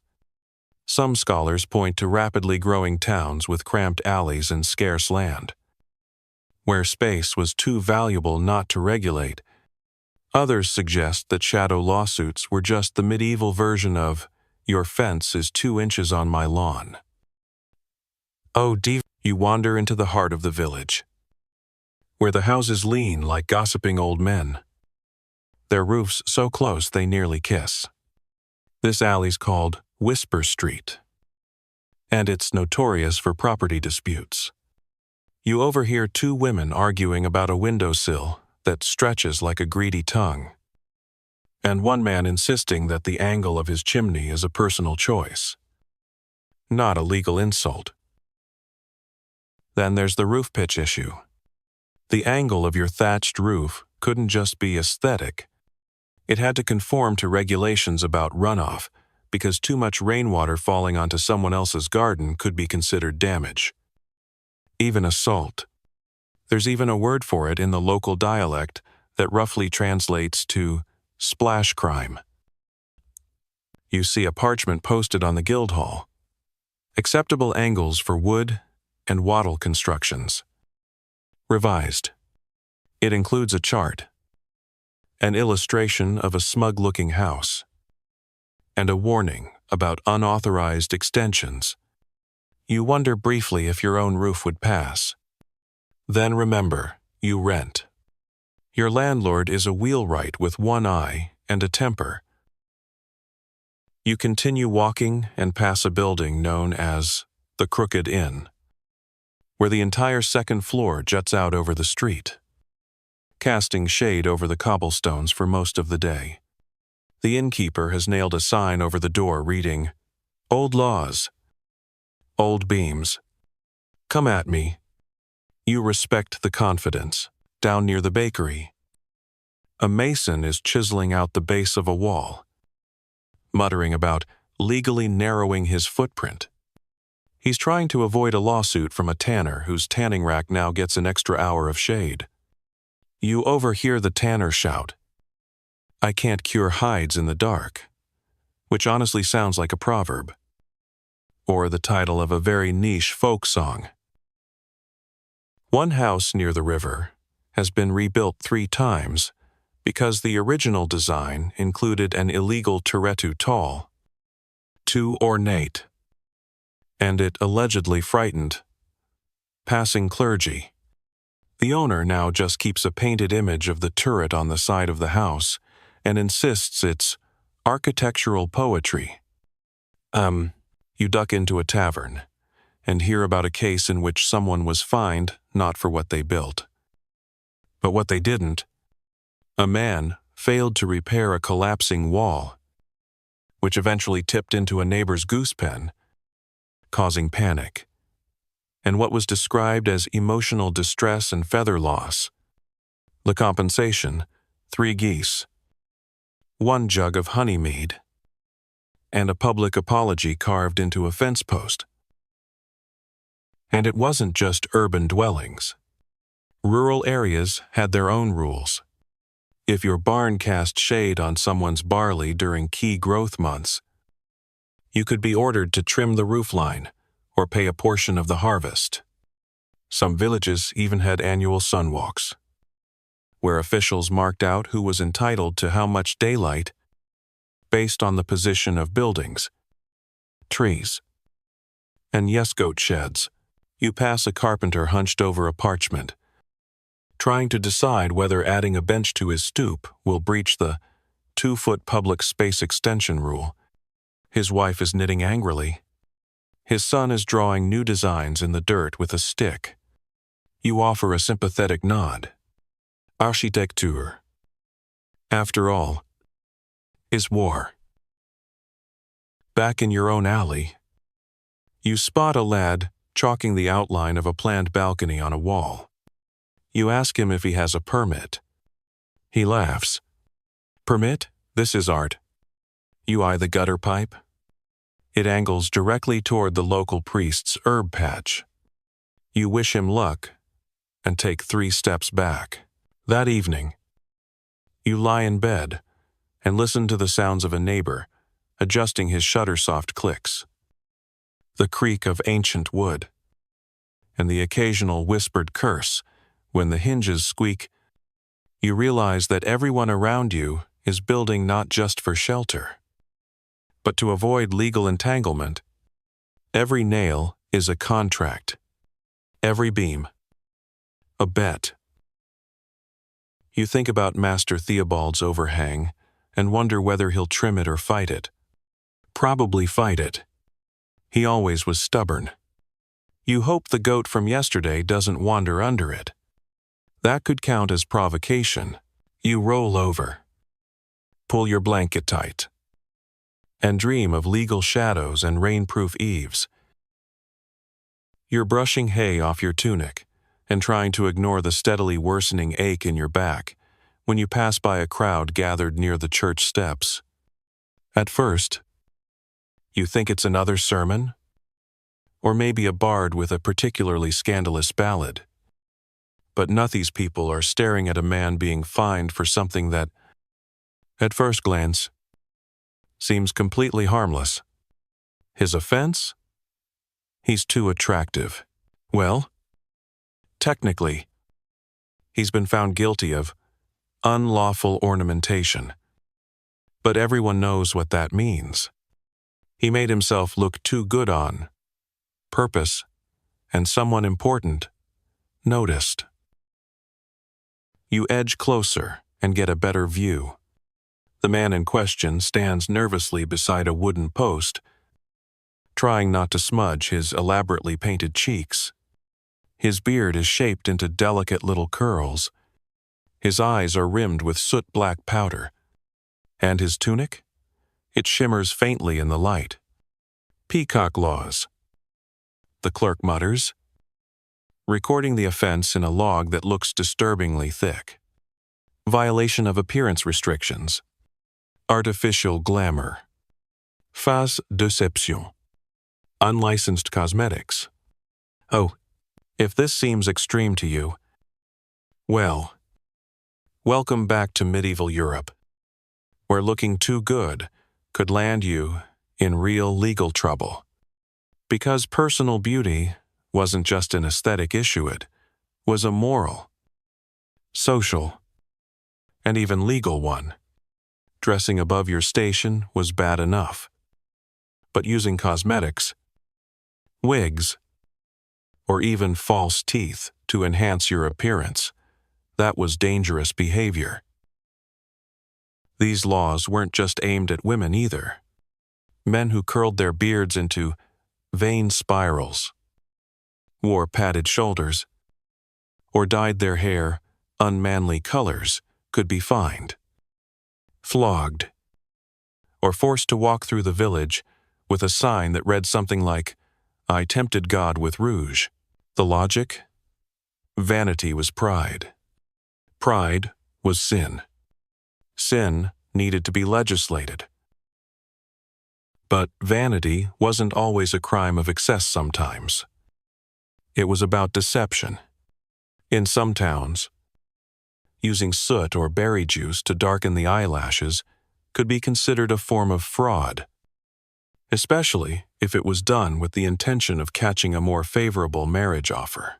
Some scholars point to rapidly growing towns with cramped alleys and scarce land, where space was too valuable not to regulate. Others suggest that shadow lawsuits were just the medieval version of, "Your fence is 2 inches on my lawn." Oh, you wander into the heart of the village, where the houses lean like gossiping old men, their roofs so close they nearly kiss. This alley's called Whisper Street, and it's notorious for property disputes. You overhear 2 women arguing about a windowsill that stretches like a greedy tongue, and one man insisting that the angle of his chimney is a personal choice, not a legal insult. Then there's the roof pitch issue. The angle of your thatched roof couldn't just be aesthetic. It had to conform to regulations about runoff, because too much rainwater falling onto someone else's garden could be considered damage. Even assault. There's even a word for it in the local dialect that roughly translates to splash crime. You see a parchment posted on the Guildhall. Acceptable angles for wood and wattle constructions. Revised. It includes a chart, an illustration of a smug-looking house, and a warning about unauthorized extensions. You wonder briefly if your own roof would pass. Then remember, you rent. Your landlord is a wheelwright with one eye and a temper. You continue walking and pass a building known as the Crooked Inn, where the entire second floor juts out over the street, casting shade over the cobblestones for most of the day. The innkeeper has nailed a sign over the door reading, "Old laws, old beams. Come at me." You respect the confidence. Down near the bakery, a mason is chiseling out the base of a wall, muttering about legally narrowing his footprint. He's trying to avoid a lawsuit from a tanner whose tanning rack now gets an extra hour of shade. You overhear the tanner shout, "I can't cure hides in the dark," which honestly sounds like a proverb, or the title of a very niche folk song. One house near the river has been rebuilt 3 times because the original design included an illegal turret too tall, too ornate, and it allegedly frightened passing clergy. The owner now just keeps a painted image of the turret on the side of the house and insists it's architectural poetry. You duck into a tavern and hear about a case in which someone was fined not for what they built, but what they didn't. A man failed to repair a collapsing wall, which eventually tipped into a neighbor's goose pen, causing panic, and what was described as emotional distress and feather loss. The compensation, 3 geese, 1 jug of honey mead, and a public apology carved into a fence post. And it wasn't just urban dwellings. Rural areas had their own rules. If your barn cast shade on someone's barley during key growth months, you could be ordered to trim the roofline or pay a portion of the harvest. Some villages even had annual sunwalks, where officials marked out who was entitled to how much daylight based on the position of buildings, trees, and goat sheds. You pass a carpenter hunched over a parchment, trying to decide whether adding a bench to his stoop will breach the 2-foot public space extension rule. His wife is knitting angrily. His son is drawing new designs in the dirt with a stick, You offer a sympathetic nod. Architecture, after all, is war. Back in your own alley, you spot a lad chalking the outline of a planned balcony on a wall. You ask him if he has a permit. He laughs. Permit? This is art. You eye the gutter pipe. It angles directly toward the local priest's herb patch. You wish him luck and take 3 steps back. That evening, you lie in bed and listen to the sounds of a neighbor adjusting his shutter soft clicks, the creak of ancient wood, and the occasional whispered curse when the hinges squeak. You realize that everyone around you is building not just for shelter, but to avoid legal entanglement. Every nail is a contract, every beam a bet. You think about Master Theobald's overhang and wonder whether he'll trim it or fight it. Probably fight it. He always was stubborn. You hope the goat from yesterday doesn't wander under it. That could count as provocation. You roll over, pull your blanket tight, and dream of legal shadows and rainproof eaves. You're brushing hay off your tunic and trying to ignore the steadily worsening ache in your back when you pass by a crowd gathered near the church steps. At first, you think it's another sermon, or maybe a bard with a particularly scandalous ballad. But these people are staring at a man being fined for something that, at first glance, seems completely harmless. His offense? He's too attractive. Well, technically, he's been found guilty of unlawful ornamentation. But everyone knows what that means. He made himself look too good on purpose, and someone important noticed. You edge closer and get a better view. The man in question stands nervously beside a wooden post, trying not to smudge his elaborately painted cheeks. His beard is shaped into delicate little curls. His eyes are rimmed with soot-black powder. And his tunic? It shimmers faintly in the light. Peacock laws, the clerk mutters, recording the offense in a log that looks disturbingly thick. Violation of appearance restrictions. Artificial glamour. Fausse déception. Unlicensed cosmetics. Oh, if this seems extreme to you, well, welcome back to medieval Europe, where looking too good could land you in real legal trouble. Because personal beauty wasn't just an aesthetic issue, it was a moral, social, and even legal one. Dressing above your station was bad enough. But using cosmetics, wigs, or even false teeth to enhance your appearance, that was dangerous behavior. These laws weren't just aimed at women either. Men who curled their beards into vain spirals, wore padded shoulders, or dyed their hair unmanly colors could be fined, flogged, or forced to walk through the village with a sign that read something like, "I tempted God with rouge." The logic? Vanity was pride. Pride was sin. Sin needed to be legislated. But vanity wasn't always a crime of excess sometimes. It was about deception. In some towns, using soot or berry juice to darken the eyelashes could be considered a form of fraud, especially if it was done with the intention of catching a more favorable marriage offer.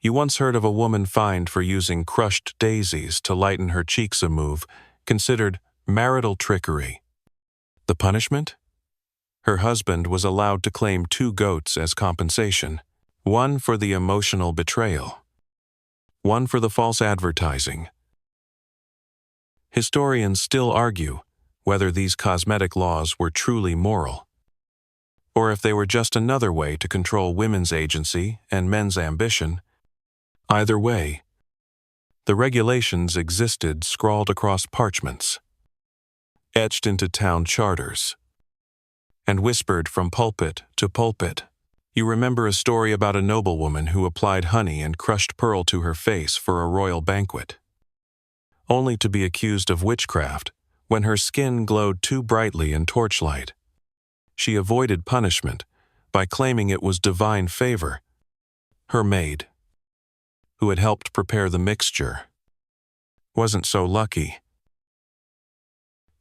You once heard of a woman fined for using crushed daisies to lighten her cheeks a move considered marital trickery. The punishment? Her husband was allowed to claim 2 goats as compensation, one for the emotional betrayal, one for the false advertising. Historians still argue whether these cosmetic laws were truly moral, or if they were just another way to control women's agency and men's ambition Either way, the regulations existed scrawled across parchments, etched into town charters, and whispered from pulpit to pulpit. You remember a story about a noblewoman who applied honey and crushed pearl to her face for a royal banquet, only to be accused of witchcraft when her skin glowed too brightly in torchlight. She avoided punishment by claiming it was divine favor. Her maid, who had helped prepare the mixture, wasn't so lucky.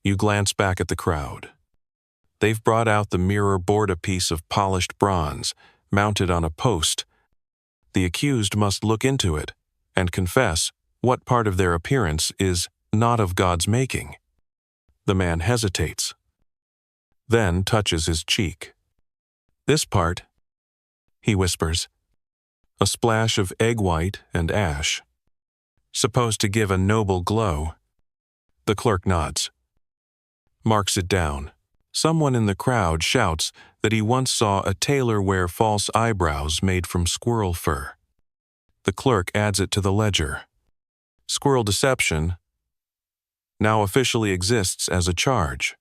You glance back at the crowd. They've brought out the mirror board, a piece of polished bronze, mounted on a post. The accused must look into it and confess what part of their appearance is not of God's making. The man hesitates, then touches his cheek. This part, he whispers, a splash of egg white and ash, supposed to give a noble glow. The clerk nods, marks it down. Someone in the crowd shouts that he once saw a tailor wear false eyebrows made from squirrel fur. The clerk adds it to the ledger. Squirrel deception now officially exists as a charge.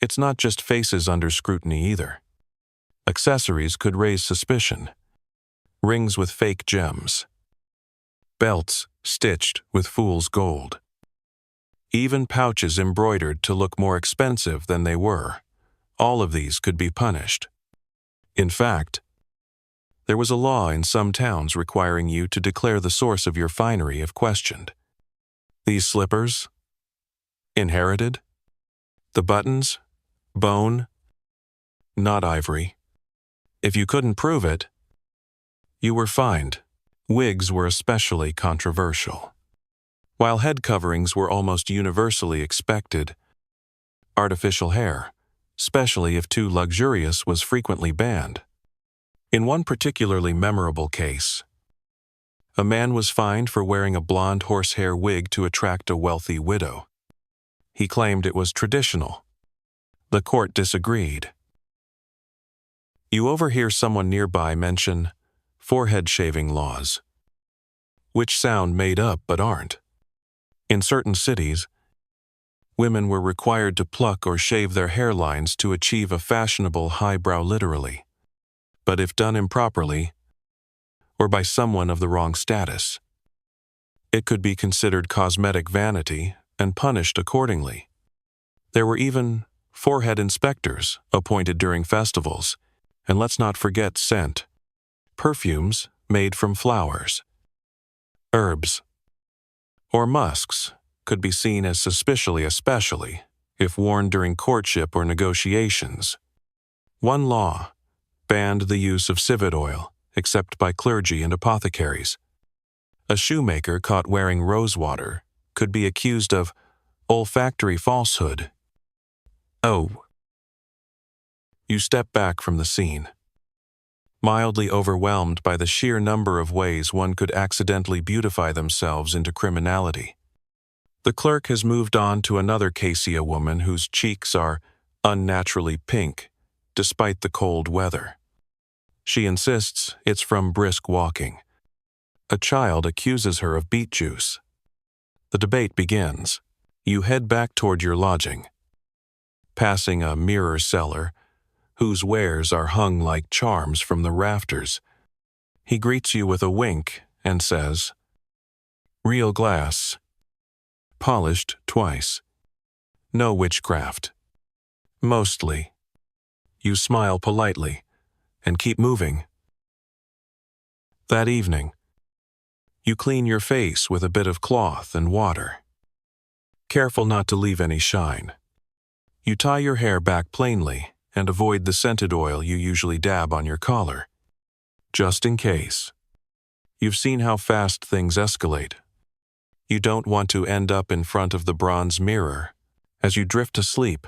It's not just faces under scrutiny either. Accessories could raise suspicion. Rings with fake gems. Belts stitched with fool's gold. Even pouches embroidered to look more expensive than they were. All of these could be punished. In fact, there was a law in some towns requiring you to declare the source of your finery if questioned. These slippers? Inherited? The buttons? Bone? Not ivory. If you couldn't prove it, you were fined. Wigs were especially controversial. While head coverings were almost universally expected, artificial hair, especially if too luxurious, was frequently banned. In one particularly memorable case, a man was fined for wearing a blonde horsehair wig to attract a wealthy widow. He claimed it was traditional. The court disagreed. You overhear someone nearby mention forehead shaving laws, which sound made up but aren't. In certain cities, women were required to pluck or shave their hairlines to achieve a fashionable highbrow literally. But if done improperly, or by someone of the wrong status, it could be considered cosmetic vanity and punished accordingly. There were even forehead inspectors appointed during festivals, and let's not forget scent. Perfumes made from flowers, herbs, or musks could be seen as suspiciously, especially if worn during courtship or negotiations. One law banned the use of civet oil, except by clergy and apothecaries. A shoemaker caught wearing rosewater could be accused of olfactory falsehood. Oh. You step back from the scene, mildly overwhelmed by the sheer number of ways one could accidentally beautify themselves into criminality. The clerk has moved on to another case, a woman whose cheeks are unnaturally pink, despite the cold weather. She insists it's from brisk walking. A child accuses her of beet juice. The debate begins. You head back toward your lodging, passing a mirror seller whose wares are hung like charms from the rafters. He greets you with a wink and says, "Real glass. Polished twice. No witchcraft. Mostly." You smile politely and keep moving. That evening, you clean your face with a bit of cloth and water, careful not to leave any shine. You tie your hair back plainly and avoid the scented oil you usually dab on your collar, just in case. You've seen how fast things escalate. You don't want to end up in front of the bronze mirror as you drift to sleep.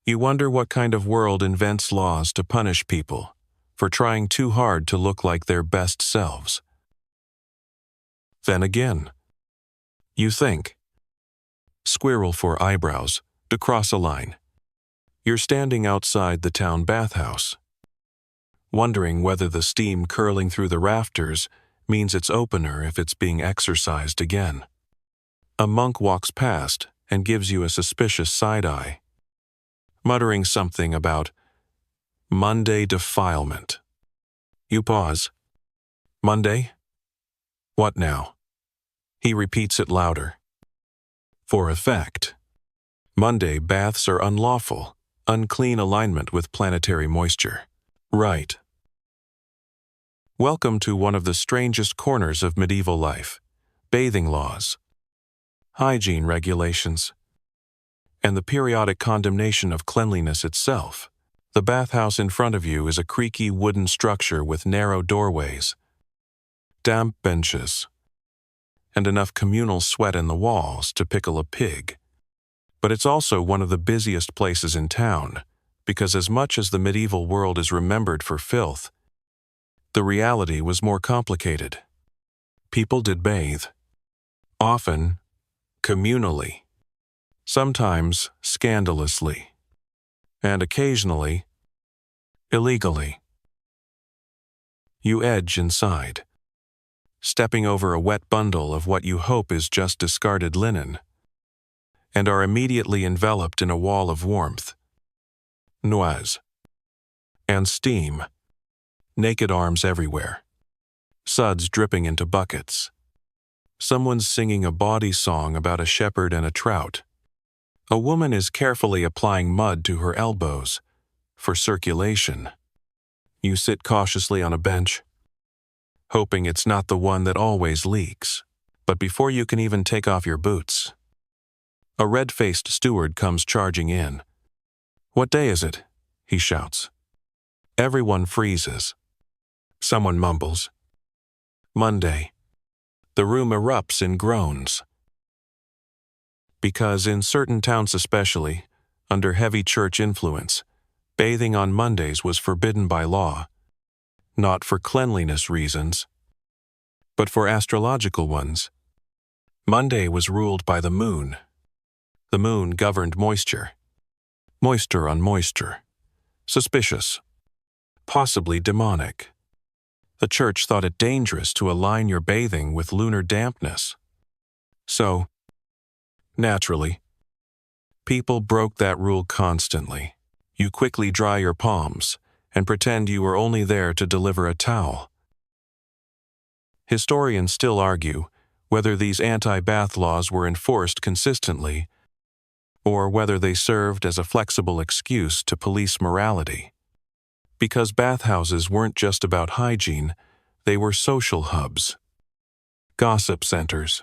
You wonder what kind of world invents laws to punish people for trying too hard to look like their best selves. Then again, you think, squirrel for eyebrows, to cross a line. You're standing outside the town bathhouse. wondering whether the steam curling through the rafters means it's opener if it's being exercised again. A monk walks past and gives you a suspicious side-eye, muttering something about Monday defilement. You pause. Monday? What now? He repeats it louder. For effect. Monday baths are unlawful, unclean alignment with planetary moisture. Right. Welcome to one of the strangest corners of medieval life. Bathing laws, hygiene regulations, and the periodic condemnation of cleanliness itself. The bathhouse in front of you is a creaky wooden structure with narrow doorways, damp benches, and enough communal sweat in the walls to pickle a pig. But it's also one of the busiest places in town, because as much as the medieval world is remembered for filth, the reality was more complicated. People did bathe, often communally, sometimes scandalously, and occasionally illegally. You edge inside, stepping over a wet bundle of what you hope is just discarded linen, and are immediately enveloped in a wall of warmth, noise, and steam, naked arms everywhere, suds dripping into buckets. Someone's singing a bawdy song about a shepherd and a trout. A woman is carefully applying mud to her elbows for circulation. You sit cautiously on a bench, hoping it's not the one that always leaks. But before you can even take off your boots, a red-faced steward comes charging in. What day is it? He shouts. Everyone freezes. Someone mumbles, Monday. The room erupts in groans. Because in certain towns especially, under heavy church influence, bathing on Mondays was forbidden by law, not for cleanliness reasons, but for astrological ones. Monday was ruled by the moon. The moon governed moisture. Moisture on moisture. Suspicious. Possibly demonic. The church thought it dangerous to align your bathing with lunar dampness. So, naturally, people broke that rule constantly. You quickly dry your palms and pretend you were only there to deliver a towel. Historians still argue whether these anti-bath laws were enforced consistently or whether they served as a flexible excuse to police morality. Because bathhouses weren't just about hygiene, they were social hubs, gossip centers,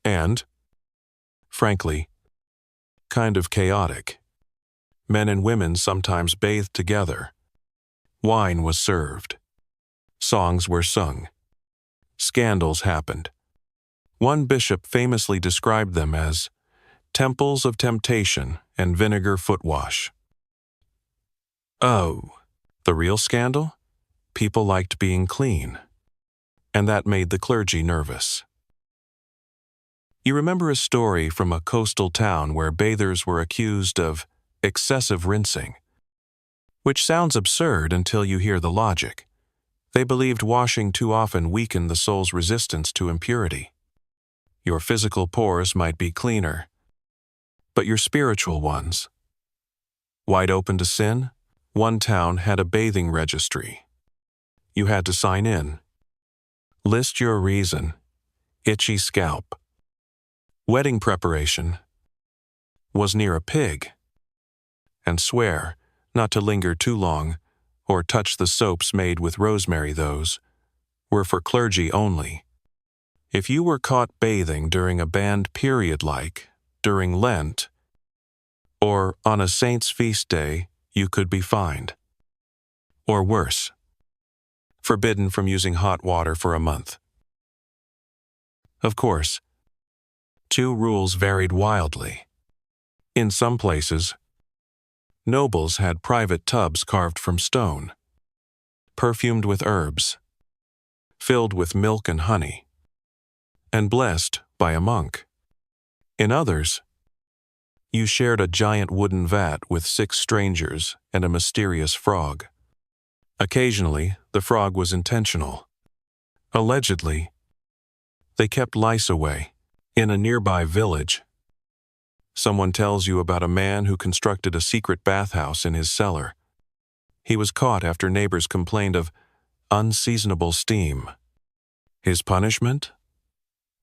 and, frankly, kind of chaotic. Men and women sometimes bathed together. Wine was served. Songs were sung. Scandals happened. One bishop famously described them as temples of temptation and vinegar foot wash. Oh, the real scandal? People liked being clean, and that made the clergy nervous. You remember a story from a coastal town where bathers were accused of excessive rinsing, which sounds absurd until you hear the logic. They believed washing too often weakened the soul's resistance to impurity. Your physical pores might be cleaner, but your spiritual ones, wide open to sin? One town had a bathing registry. You had to sign in. List your reason. Itchy scalp. Wedding preparation. Was near a pig. And swear not to linger too long or touch the soaps made with rosemary. Those were for clergy only. If you were caught bathing during a banned period like during Lent or on a saint's feast day, you could be fined. Or worse, forbidden from using hot water for a month. Of course, two rules varied wildly. In some places, nobles had private tubs carved from stone, perfumed with herbs, filled with milk and honey, and blessed by a monk. In others, you shared a giant wooden vat with 6 strangers and a mysterious frog. Occasionally, the frog was intentional. Allegedly, they kept lice away. In a nearby village, someone tells you about a man who constructed a secret bathhouse in his cellar. He was caught after neighbors complained of unseasonable steam. His punishment?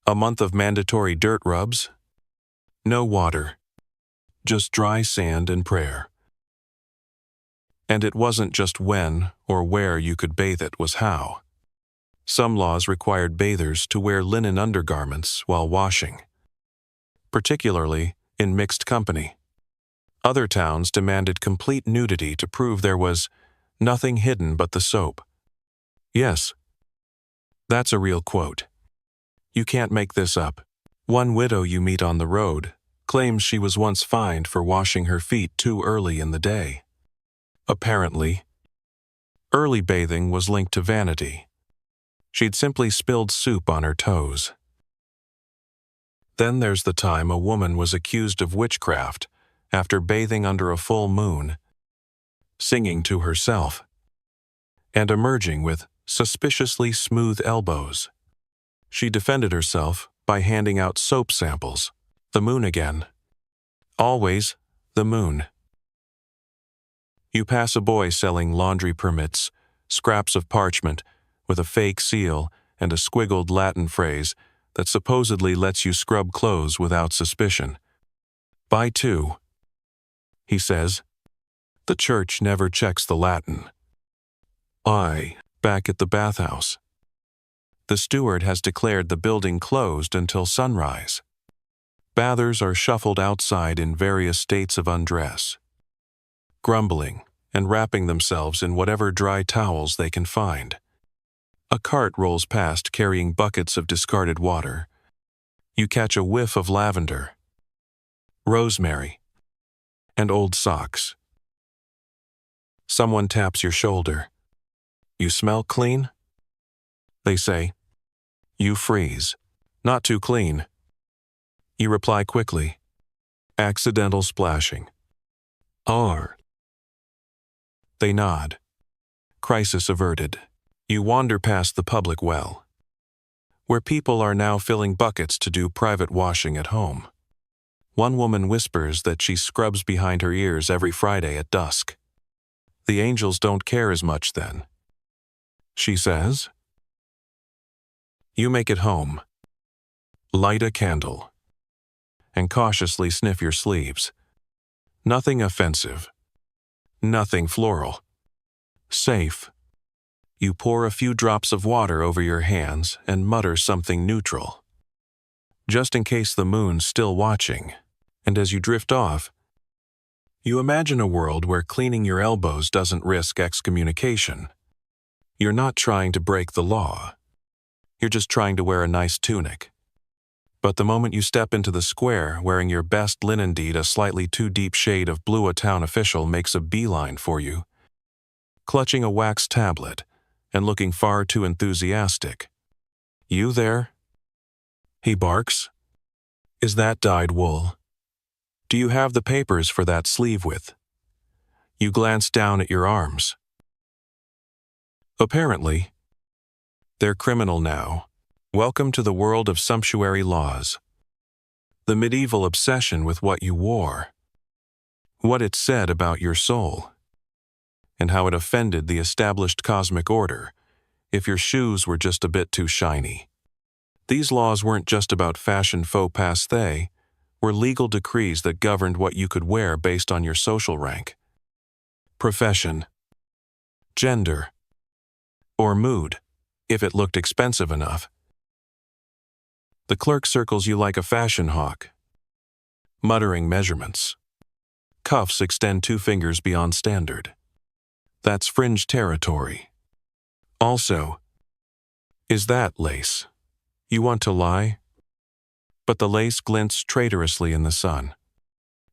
A month of mandatory dirt rubs? No water, just dry sand and prayer. And it wasn't just when or where you could bathe, it was how. Some laws required bathers to wear linen undergarments while washing, particularly in mixed company. Other towns demanded complete nudity to prove there was nothing hidden but the soap. Yes, that's a real quote. You can't make this up. One widow you meet on the road claims she was once fined for washing her feet too early in the day. Apparently, early bathing was linked to vanity. She'd simply spilled soup on her toes. Then there's the time a woman was accused of witchcraft after bathing under a full moon, singing to herself, and emerging with suspiciously smooth elbows. She defended herself by handing out soap samples. The moon again. Always the moon. You pass a boy selling laundry permits, scraps of parchment, with a fake seal and a squiggled Latin phrase that supposedly lets you scrub clothes without suspicion. Buy two, he says. The church never checks the Latin. Back at the bathhouse. The steward has declared the building closed until sunrise. Bathers are shuffled outside in various states of undress, grumbling and wrapping themselves in whatever dry towels they can find. A cart rolls past carrying buckets of discarded water. You catch a whiff of lavender, rosemary, and old socks. Someone taps your shoulder. You smell clean? They say. You freeze. Not too clean. You reply quickly. Accidental splashing. They nod. Crisis averted. You wander past the public well, where people are now filling buckets to do private washing at home. One woman whispers that she scrubs behind her ears every Friday at dusk. The angels don't care as much then, she says. You make it home, light a candle, and cautiously sniff your sleeves. Nothing offensive, nothing floral. Safe. You pour a few drops of water over your hands and mutter something neutral, just in case the moon's still watching. And as you drift off, you imagine a world where cleaning your elbows doesn't risk excommunication. You're not trying to break the law. You're just trying to wear a nice tunic. But the moment you step into the square wearing your best linen deed, a slightly too deep shade of blue, a town official makes a beeline for you, clutching a wax tablet and looking far too enthusiastic. You there? He barks. Is that dyed wool? Do you have the papers for that sleeve width? You glance down at your arms. Apparently, they're criminal now. Welcome to the world of sumptuary laws. The medieval obsession with what you wore, what it said about your soul, and how it offended the established cosmic order if your shoes were just a bit too shiny. These laws weren't just about fashion faux pas, they were legal decrees that governed what you could wear based on your social rank, profession, gender, or mood, if it looked expensive enough. The clerk circles you like a fashion hawk, muttering measurements. Cuffs extend 2 fingers beyond standard. That's fringe territory. Also, is that lace? You want to lie? But the lace glints traitorously in the sun.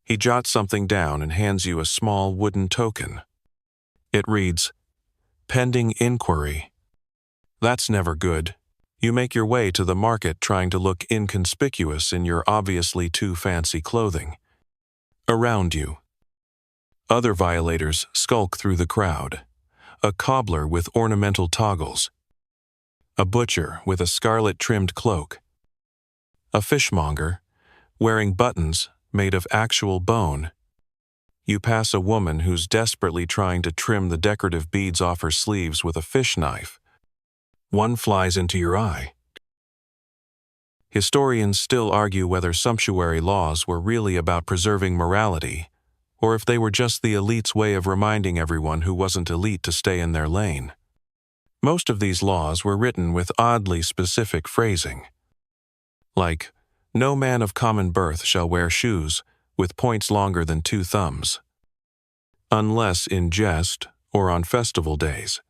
He jots something down and hands you a small wooden token. It reads, "Pending inquiry." That's never good. You make your way to the market trying to look inconspicuous in your obviously too fancy clothing. Around you, other violators skulk through the crowd, a cobbler with ornamental toggles, a butcher with a scarlet-trimmed cloak, a fishmonger wearing buttons made of actual bone. You pass a woman who's desperately trying to trim the decorative beads off her sleeves with a fish knife. One flies into your eye. Historians still argue whether sumptuary laws were really about preserving morality, or if they were just the elite's way of reminding everyone who wasn't elite to stay in their lane. Most of these laws were written with oddly specific phrasing, like, "No man of common birth shall wear shoes with points longer than 2 thumbs, unless in jest or on festival days."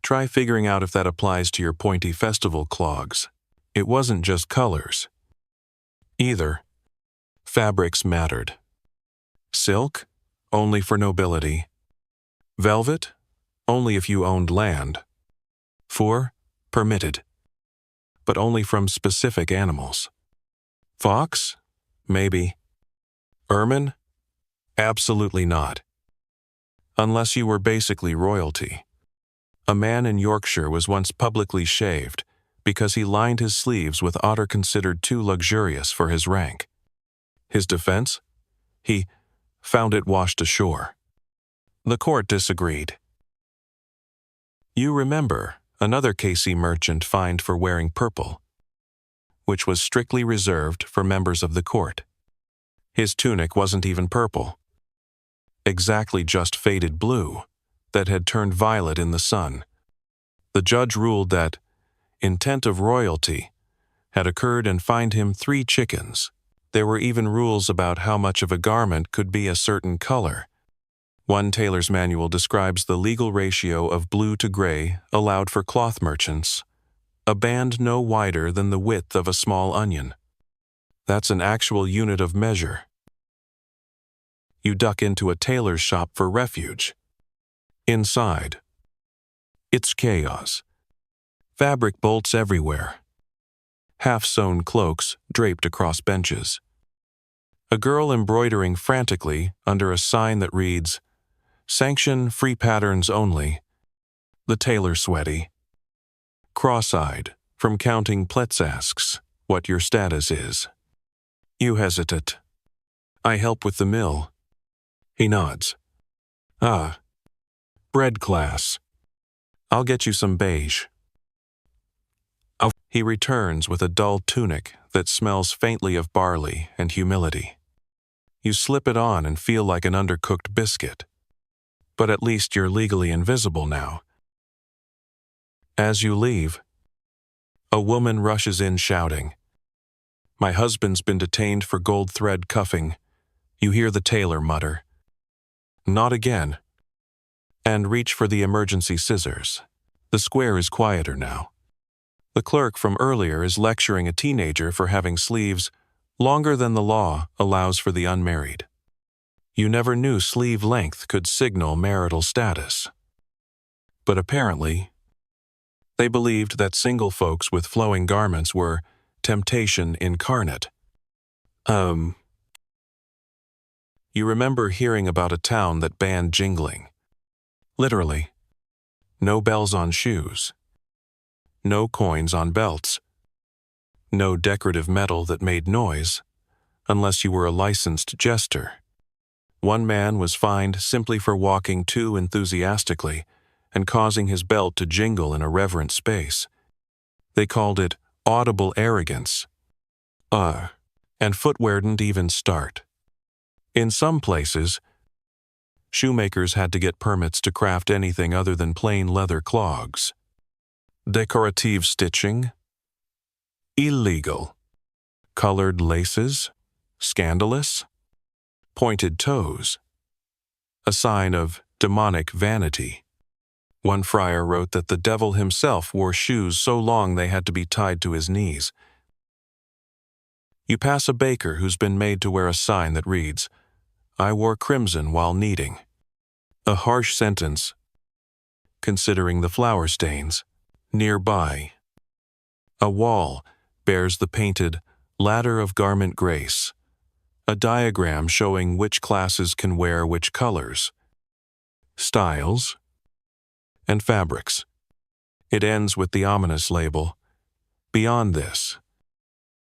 Try figuring out if that applies to your pointy festival clogs. It wasn't just colors, either. Fabrics mattered. Silk, only for nobility. Velvet, only if you owned land. Fur, permitted, but only from specific animals. Fox, maybe. Ermine, absolutely not. Unless you were basically royalty. A man in Yorkshire was once publicly shaved because he lined his sleeves with otter considered too luxurious for his rank. His defense? He found it washed ashore. The court disagreed. You remember another KC merchant fined for wearing purple, which was strictly reserved for members of the court. His tunic wasn't even purple, exactly just faded blue that had turned violet in the sun. The judge ruled that intent of royalty had occurred and fined him 3 chickens. There were even rules about how much of a garment could be a certain color. One tailor's manual describes the legal ratio of blue to gray allowed for cloth merchants, a band no wider than the width of a small onion. That's an actual unit of measure. You duck into a tailor's shop for refuge. Inside, it's chaos. Fabric bolts everywhere. Half-sewn cloaks draped across benches. A girl embroidering frantically under a sign that reads, "Sanction free patterns only." The tailor sweaty. Cross-eyed from counting plets asks what your status is. You hesitate. "I help with the mill." He nods. "Ah, bread class. I'll get you some beige." He returns with a dull tunic that smells faintly of barley and humility. You slip it on and feel like an undercooked biscuit. But at least you're legally invisible now. As you leave, a woman rushes in shouting, "My husband's been detained for gold thread cuffing." You hear the tailor mutter, "Not again," and reach for the emergency scissors. The square is quieter now. The clerk from earlier is lecturing a teenager for having sleeves longer than the law allows for the unmarried. You never knew sleeve length could signal marital status. But apparently, they believed that single folks with flowing garments were temptation incarnate. You remember hearing about a town that banned jingling. Literally, no bells on shoes. No coins on belts. No decorative metal that made noise, unless you were a licensed jester. One man was fined simply for walking too enthusiastically and causing his belt to jingle in a reverent space. They called it audible arrogance. And footwear didn't even start. In some places, shoemakers had to get permits to craft anything other than plain leather clogs. Decorative stitching? Illegal. Colored laces? Scandalous. Pointed toes? A sign of demonic vanity. One friar wrote that the devil himself wore shoes so long they had to be tied to his knees. You pass a baker who's been made to wear a sign that reads, "I wore crimson while kneading." A harsh sentence, considering the flour stains. Nearby, a wall bears the painted Ladder of Garment Grace, a diagram showing which classes can wear which colors. Styles, and fabrics. It ends with the ominous label, "Beyond this."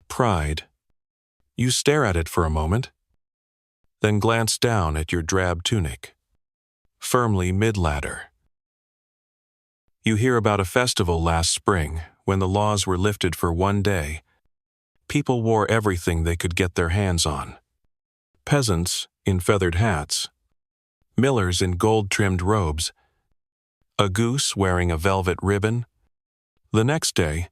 Pride. You stare at it for a moment, then glance down at your drab tunic, firmly mid-ladder. You hear about a festival last spring when the laws were lifted for one day. People wore everything they could get their hands on. Peasants in feathered hats, millers in gold-trimmed robes, a goose wearing a velvet ribbon. The next day,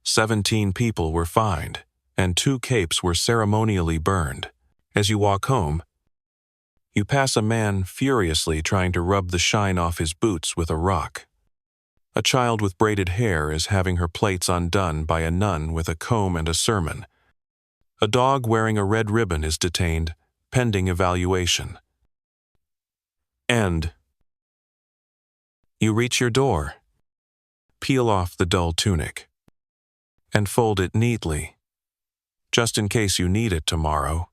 17 people were fined, and 2 capes were ceremonially burned. As you walk home, you pass a man furiously trying to rub the shine off his boots with a rock. A child with braided hair is having her plaits undone by a nun with a comb and a sermon. A dog wearing a red ribbon is detained, pending evaluation. End. You reach your door, peel off the dull tunic, and fold it neatly, just in case you need it tomorrow.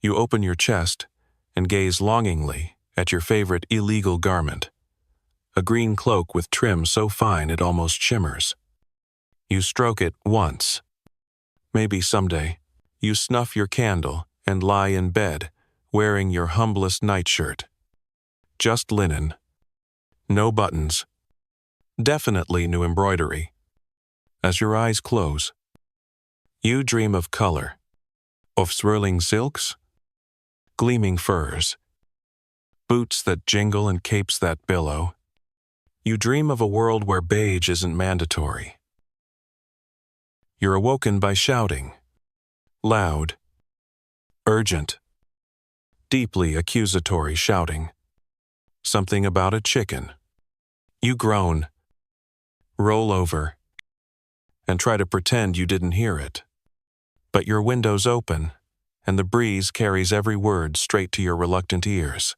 You open your chest and gaze longingly at your favorite illegal garment, a green cloak with trim so fine it almost shimmers. You stroke it once. Maybe someday, you snuff your candle and lie in bed, wearing your humblest nightshirt. Just linen. No buttons. Definitely new embroidery. As your eyes close, you dream of color, of swirling silks, gleaming furs, boots that jingle and capes that billow. You dream of a world where beige isn't mandatory. You're awoken by shouting, loud, urgent, deeply accusatory shouting. Something about a chicken. You groan, roll over, and try to pretend you didn't hear it. But your window's open, and the breeze carries every word straight to your reluctant ears.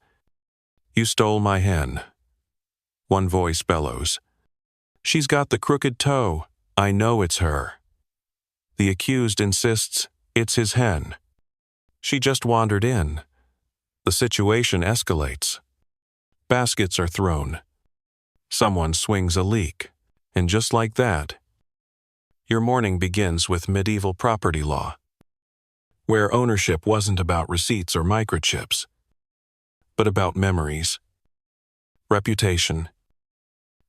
"You stole my hen." One voice bellows. "She's got the crooked toe. I know it's her." The accused insists it's his hen. She just wandered in. The situation escalates. Baskets are thrown. Someone swings a leak. And just like that, your morning begins with medieval property law, where ownership wasn't about receipts or microchips, but about memories, reputation,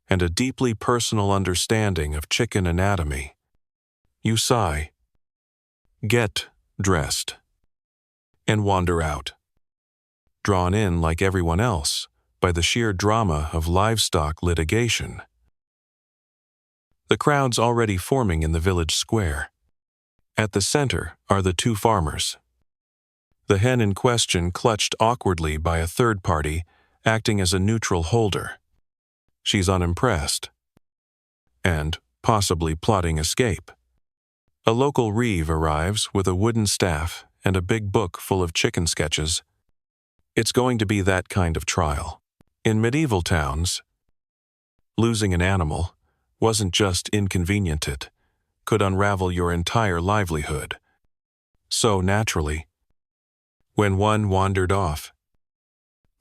and a deeply personal understanding of chicken anatomy. You sigh, get dressed, and wander out, drawn in like everyone else by the sheer drama of livestock litigation. The crowd's already forming in the village square. At the center are the 2 farmers. The hen in question clutched awkwardly by a third party, acting as a neutral holder. She's unimpressed, and possibly plotting escape. A local reeve arrives with a wooden staff and a big book full of chicken sketches. It's going to be that kind of trial. In medieval towns, losing an animal wasn't just inconvenient, it could unravel your entire livelihood. So naturally, when one wandered off,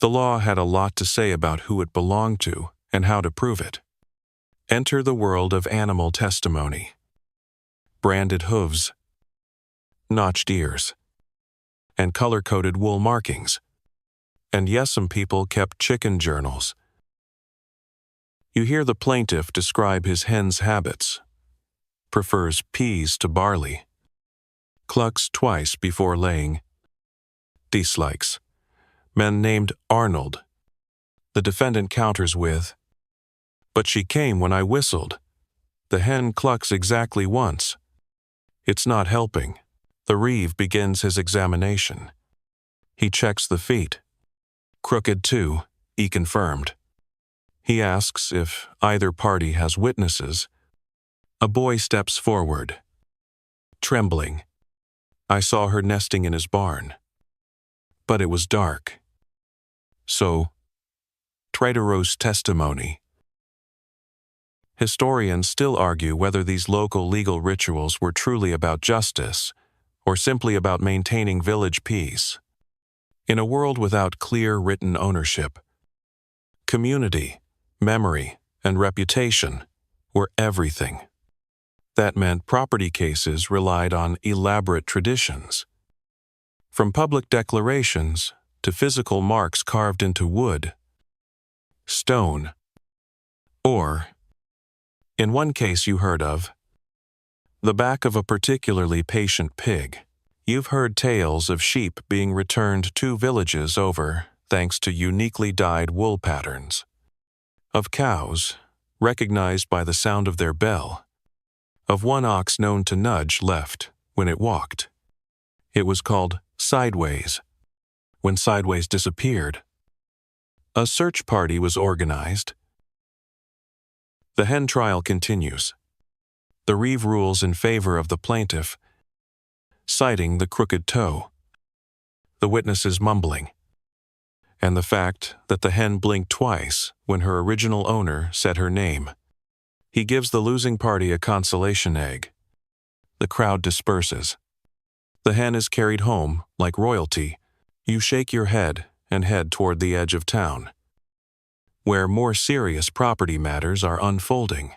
the law had a lot to say about who it belonged to and how to prove it. Enter the world of animal testimony. Branded hooves, notched ears, and color-coded wool markings. And yes, some people kept chicken journals. You hear the plaintiff describe his hen's habits. Prefers peas to barley. Clucks twice before laying. Dislikes men named Arnold. The defendant counters with, "But she came when I whistled." The hen clucks exactly once. It's not helping. The reeve begins his examination. He checks the feet. Crooked too, he confirmed. He asks if either party has witnesses. A boy steps forward, trembling. "I saw her nesting in his barn. But it was dark." So, traitorous testimony. Historians still argue whether these local legal rituals were truly about justice or simply about maintaining village peace. In a world without clear written ownership, community memory, and reputation were everything. That meant property cases relied on elaborate traditions. From public declarations to physical marks carved into wood, stone, or, in one case you heard of, the back of a particularly patient pig. You've heard tales of sheep being returned 2 villages over thanks to uniquely dyed wool patterns, of cows recognized by the sound of their bell, of one ox known to nudge left when it walked. It was called sideways. When sideways disappeared, a search party was organized. The hen trial continues. The reeve rules in favor of the plaintiff, citing the crooked toe, the witnesses mumbling, and the fact that the hen blinked twice when her original owner said her name. He gives the losing party a consolation egg. The crowd disperses. The hen is carried home like royalty. You shake your head and head toward the edge of town, where more serious property matters are unfolding.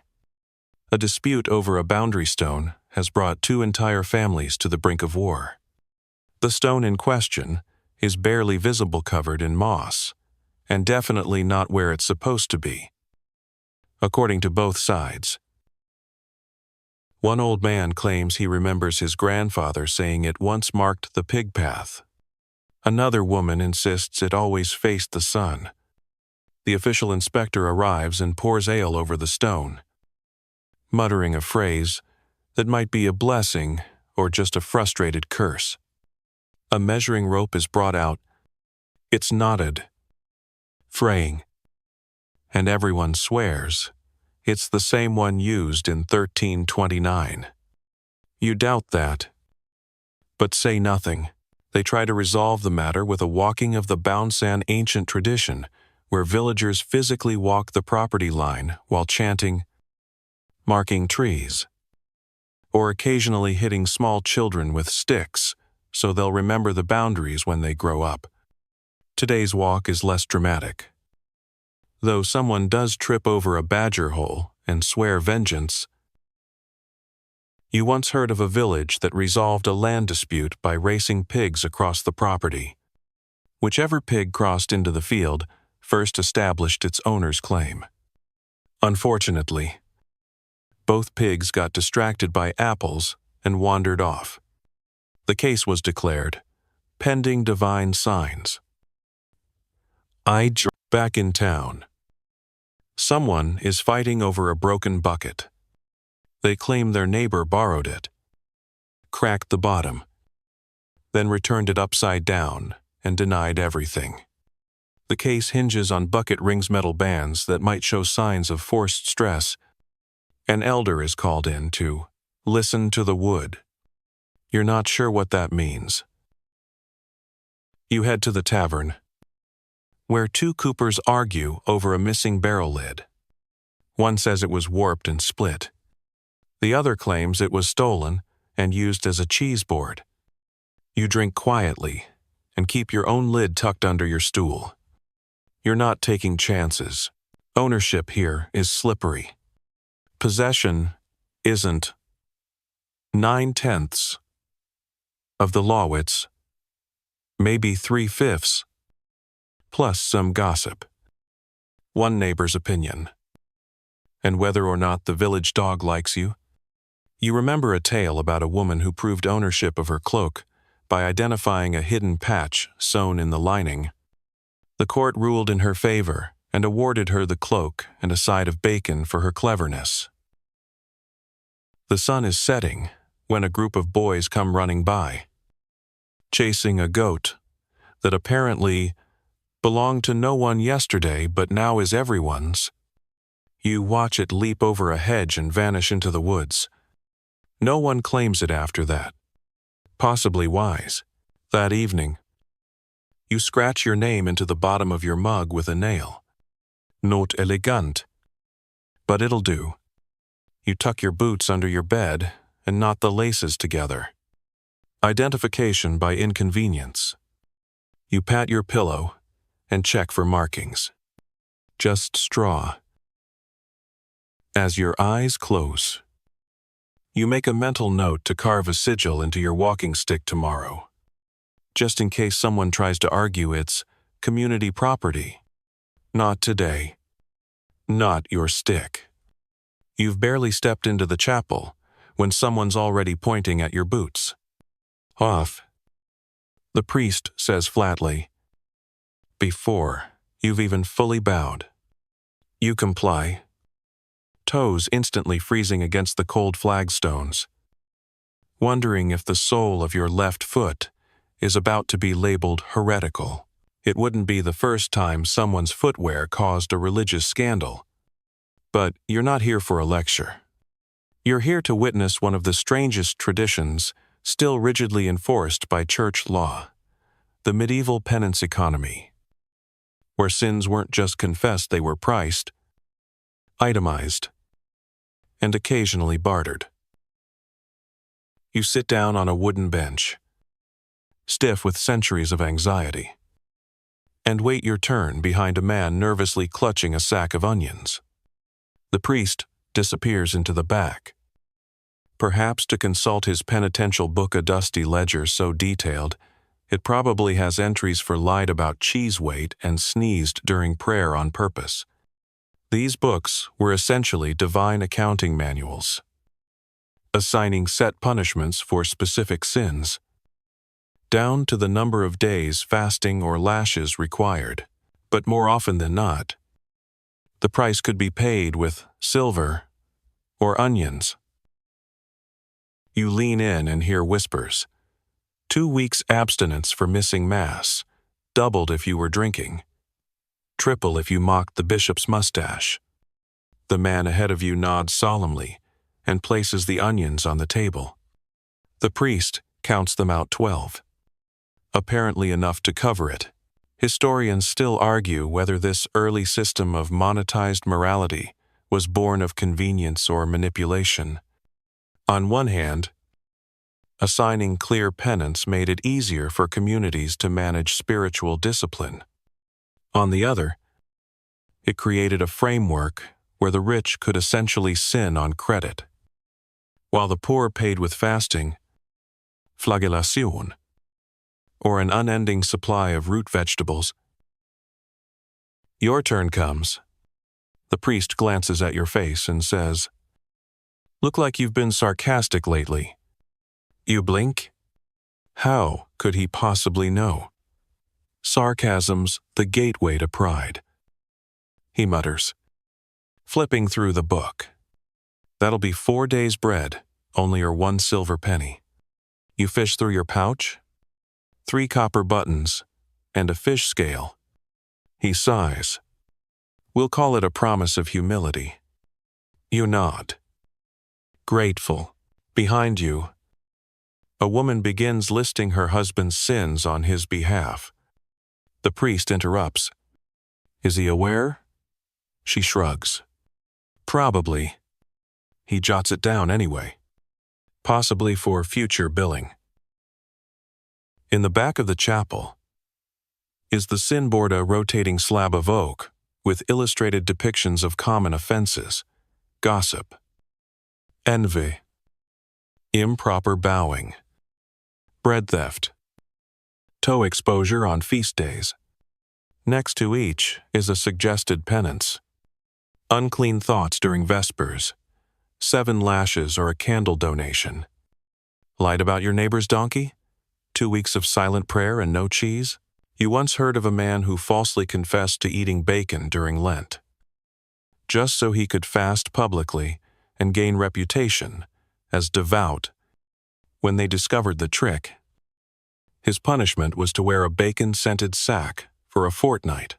A dispute over a boundary stone has brought 2 entire families to the brink of war. The stone in question is barely visible, covered in moss, and definitely not where it's supposed to be, according to both sides. One old man claims he remembers his grandfather saying it once marked the pig path. Another woman insists it always faced the sun. The official inspector arrives and pours ale over the stone, muttering a phrase that might be a blessing or just a frustrated curse. A measuring rope is brought out. It's knotted, fraying, and everyone swears it's the same one used in 1329. You doubt that, but say nothing. They try to resolve the matter with a walking of the bounce, an ancient tradition where villagers physically walk the property line while chanting, marking trees, or occasionally hitting small children with sticks so they'll remember the boundaries when they grow up. Today's walk is less dramatic. Though someone does trip over a badger hole and swear vengeance. You once heard of a village that resolved a land dispute by racing pigs across the property. Whichever pig crossed into the field first established its owner's claim. Unfortunately, both pigs got distracted by apples and wandered off. The case was declared, pending divine signs. Back in town. Someone is fighting over a broken bucket. They claim their neighbor borrowed it, cracked the bottom, then returned it upside down and denied everything. The case hinges on bucket rings metal bands that might show signs of forced stress. An elder is called in to listen to the wood. You're not sure what that means. You head to the tavern, where 2 coopers argue over a missing barrel lid. One says it was warped and split. The other claims it was stolen and used as a cheese board. You drink quietly and keep your own lid tucked under your stool. You're not taking chances. Ownership here is slippery. Possession isn't 9/10 of the law, it's maybe 3/5, plus some gossip. One neighbor's opinion, and whether or not the village dog likes you. You remember a tale about a woman who proved ownership of her cloak by identifying a hidden patch sewn in the lining. The court ruled in her favor and awarded her the cloak and a side of bacon for her cleverness. The sun is setting when a group of boys come running by, chasing a goat that apparently belonged to no one yesterday but now is everyone's. You watch it leap over a hedge and vanish into the woods. No one claims it after that. Possibly wise. That evening, you scratch your name into the bottom of your mug with a nail. Not elegant, but it'll do. You tuck your boots under your bed and knot the laces together. Identification by inconvenience. You pat your pillow and check for markings. Just straw. As your eyes close, you make a mental note to carve a sigil into your walking stick tomorrow, just in case someone tries to argue it's community property. Not today. Not your stick. You've barely stepped into the chapel when someone's already pointing at your boots. Off, the priest says flatly, before you've even fully bowed. You comply, toes instantly freezing against the cold flagstones, wondering if the sole of your left foot is about to be labeled heretical. It wouldn't be the first time someone's footwear caused a religious scandal. But you're not here for a lecture. You're here to witness one of the strangest traditions still rigidly enforced by church law, the medieval penance economy, where sins weren't just confessed, they were priced, itemized, and occasionally bartered. You sit down on a wooden bench, stiff with centuries of anxiety, and wait your turn behind a man nervously clutching a sack of onions. The priest disappears into the back, perhaps to consult his penitential book, a dusty ledger so detailed it probably has entries for lied about cheese weight and sneezed during prayer on purpose. These books were essentially divine accounting manuals, assigning set punishments for specific sins, down to the number of days fasting or lashes required. But more often than not, the price could be paid with silver or onions. You lean in and hear whispers. 2 weeks abstinence for missing Mass, doubled if you were drinking, triple if you mocked the bishop's mustache. The man ahead of you nods solemnly and places the onions on the table. The priest counts them out 12, apparently enough to cover it. Historians still argue whether this early system of monetized morality was born of convenience or manipulation. On one hand, assigning clear penance made it easier for communities to manage spiritual discipline. On the other, it created a framework where the rich could essentially sin on credit, while the poor paid with fasting, flagellation, or an unending supply of root vegetables. Your turn comes. The priest glances at your face and says, "Look like you've been sarcastic lately." You blink. How could he possibly know? Sarcasm's the gateway to pride. He mutters, flipping through the book. That'll be 4 days' bread, only your 1 silver penny. You fish through your pouch, 3 copper buttons, and a fish scale. He sighs. We'll call it a promise of humility. You nod. Grateful. Behind you, a woman begins listing her husband's sins on his behalf. The priest interrupts. Is he aware? She shrugs. Probably. He jots it down anyway. Possibly for future billing. In the back of the chapel is the sin board, a rotating slab of oak with illustrated depictions of common offenses: gossip, envy, improper bowing, bread theft, toe exposure on feast days. Next to each is a suggested penance: unclean thoughts during Vespers, 7 lashes or a candle donation. Lied about your neighbor's donkey? 2 weeks of silent prayer and no cheese? You once heard of a man who falsely confessed to eating bacon during Lent, just so he could fast publicly and gain reputation as devout. When they discovered the trick, his punishment was to wear a bacon-scented sack for a fortnight.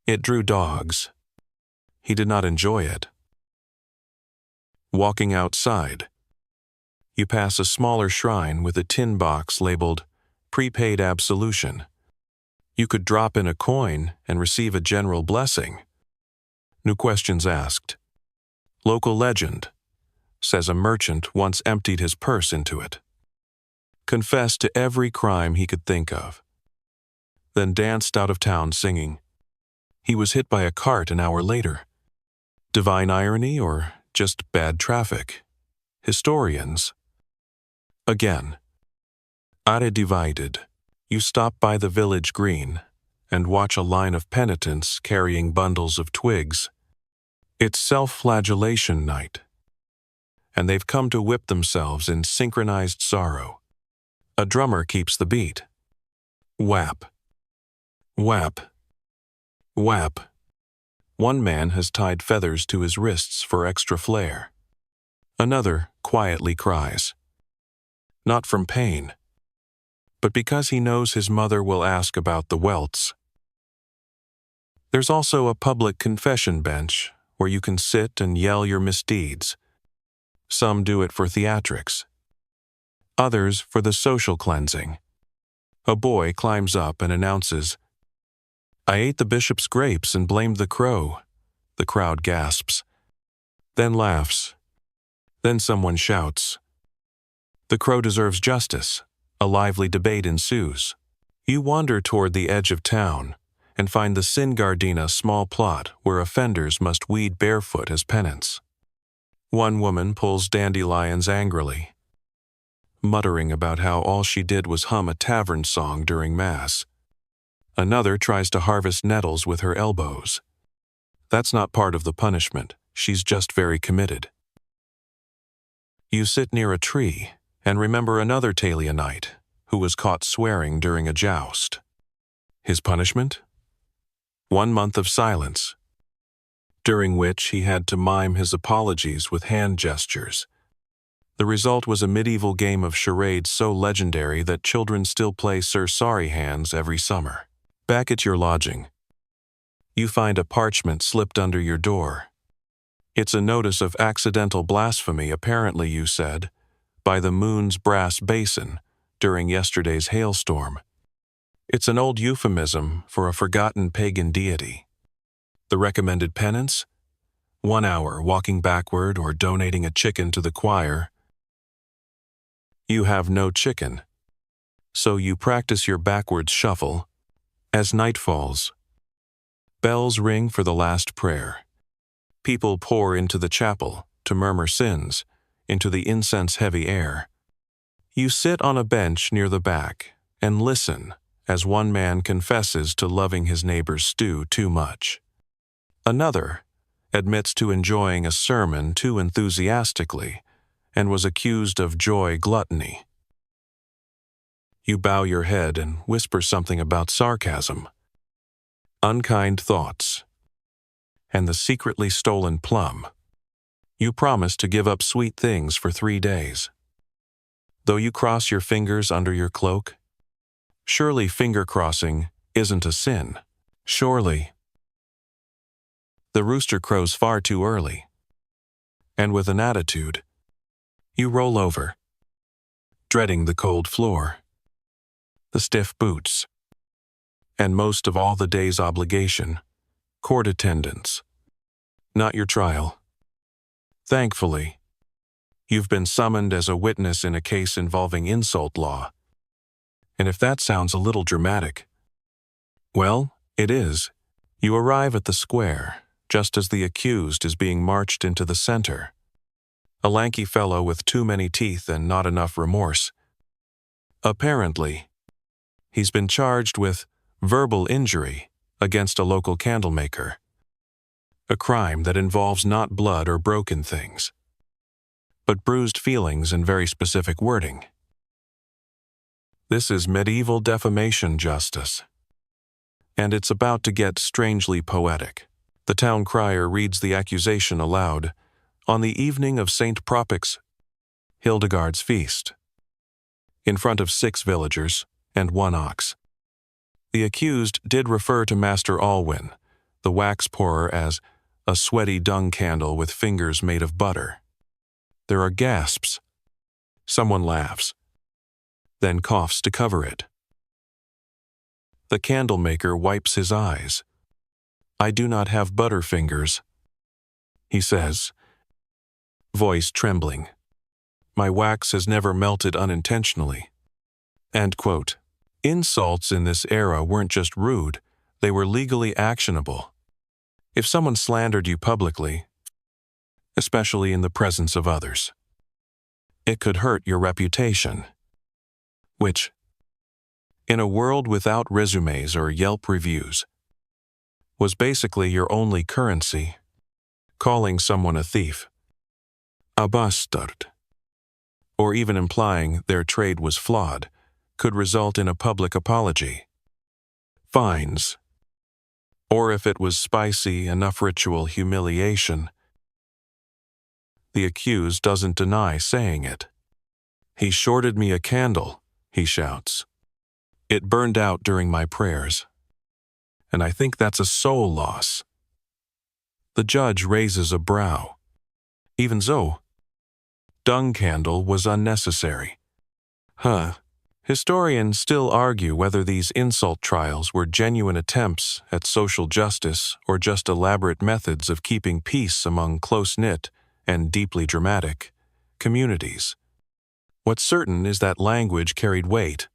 It drew dogs. He did not enjoy it. Walking outside, you pass a smaller shrine with a tin box labeled Prepaid Absolution. You could drop in a coin and receive a general blessing. No questions asked. Local legend says a merchant once emptied his purse into it, confessed to every crime he could think of, then danced out of town singing. He was hit by a cart an hour later, Divine irony or just bad traffic? Historians. Again, are divided. You stop by the village green and watch a line of penitents carrying bundles of twigs. It's self-flagellation night, and they've come to whip themselves in synchronized sorrow. A drummer keeps the beat. Whap, whap, whap. One man has tied feathers to his wrists for extra flair. Another quietly cries. Not from pain, but because he knows his mother will ask about the welts. There's also a public confession bench where you can sit and yell your misdeeds. Some do it for theatrics, others for the social cleansing. A boy climbs up and announces, "I ate the bishop's grapes and blamed the crow." The crowd gasps, then laughs. Then someone shouts, "The crow deserves justice." A lively debate ensues. You wander toward the edge of town and find the Singardina small plot where offenders must weed barefoot as penance. One woman pulls dandelions angrily, muttering about how all she did was hum a tavern song during Mass. Another tries to harvest nettles with her elbows. That's not part of the punishment. She's just very committed. You sit near a tree and remember another Talianite who was caught swearing during a joust. His punishment? 1 month of silence, during which he had to mime his apologies with hand gestures. The result was a medieval game of charades so legendary that children still play Sir Sorry Hands every summer. Back at your lodging, you find a parchment slipped under your door. It's a notice of accidental blasphemy, apparently, you said, by the moon's brass basin during yesterday's hailstorm. It's an old euphemism for a forgotten pagan deity. The recommended penance? 1 hour walking backward or donating a chicken to the choir. You have no chicken, so you practice your backwards shuffle. As night falls, bells ring for the last prayer. People pour into the chapel to murmur sins into the incense-heavy air. You sit on a bench near the back and listen as one man confesses to loving his neighbor's stew too much. Another admits to enjoying a sermon too enthusiastically and was accused of joy gluttony. You bow your head and whisper something about sarcasm, unkind thoughts, and the secretly stolen plum. You promise to give up sweet things for 3 days. Though you cross your fingers under your cloak, surely finger crossing isn't a sin. Surely. The rooster crows far too early, and with an attitude, you roll over, dreading the cold floor, the stiff boots, and most of all the day's obligation, court attendance. Not your trial. Thankfully, you've been summoned as a witness in a case involving insult law. And if that sounds a little dramatic, well, it is. You arrive at the square just as the accused is being marched into the center. A lanky fellow with too many teeth and not enough remorse. Apparently, he's been charged with verbal injury against a local candlemaker, a crime that involves not blood or broken things, but bruised feelings and very specific wording. This is medieval defamation justice, and it's about to get strangely poetic. The town crier reads the accusation aloud on the evening of St. Propic's, Hildegard's feast, in front of 6 villagers and 1 ox. The accused did refer to Master Alwyn, the wax pourer, as a sweaty dung candle with fingers made of butter. There are gasps. Someone laughs, then coughs to cover it. The candlemaker wipes his eyes. "I do not have butterfingers," he says, voice trembling. "My wax has never melted unintentionally." End quote. Insults in this era weren't just rude, they were legally actionable. If someone slandered you publicly, especially in the presence of others. It could hurt your reputation, which, in a world without resumes or Yelp reviews, was basically your only currency. Calling someone a thief, a bastard, or even implying their trade was flawed, could result in a public apology, fines, or if it was spicy enough, ritual humiliation. The accused doesn't deny saying it. "He shorted me a candle," he shouts. "It burned out during my prayers. And I think that's a soul loss." The judge raises a brow. Even so, dung candle was unnecessary. Historians still argue whether these insult trials were genuine attempts at social justice or just elaborate methods of keeping peace among close-knit and deeply dramatic communities. What's certain is that language carried weight.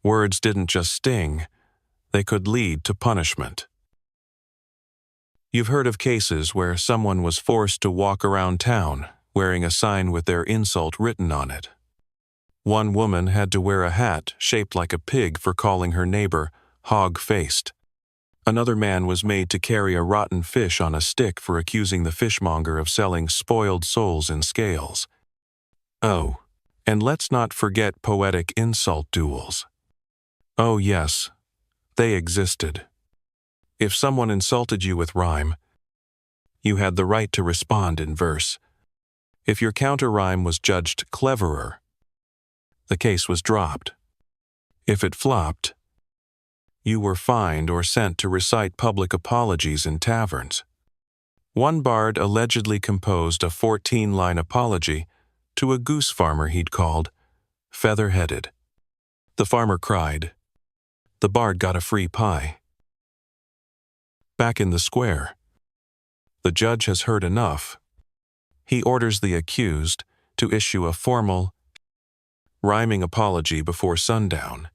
Words didn't just sting, they could lead to punishment. You've heard of cases where someone was forced to walk around town wearing a sign with their insult written on it. One woman had to wear a hat shaped like a pig for calling her neighbor hog-faced. Another man was made to carry a rotten fish on a stick for accusing the fishmonger of selling spoiled souls in scales. Oh, and let's not forget poetic insult duels. Oh yes, they existed. If someone insulted you with rhyme, you had the right to respond in verse. If your counter-rhyme was judged cleverer, the case was dropped. If it flopped, you were fined or sent to recite public apologies in taverns. One bard allegedly composed a 14-line apology to a goose farmer he'd called feather-headed. The farmer cried. The bard got a free pie. Back in the square, the judge has heard enough. He orders the accused to issue a formal, rhyming apology before sundown.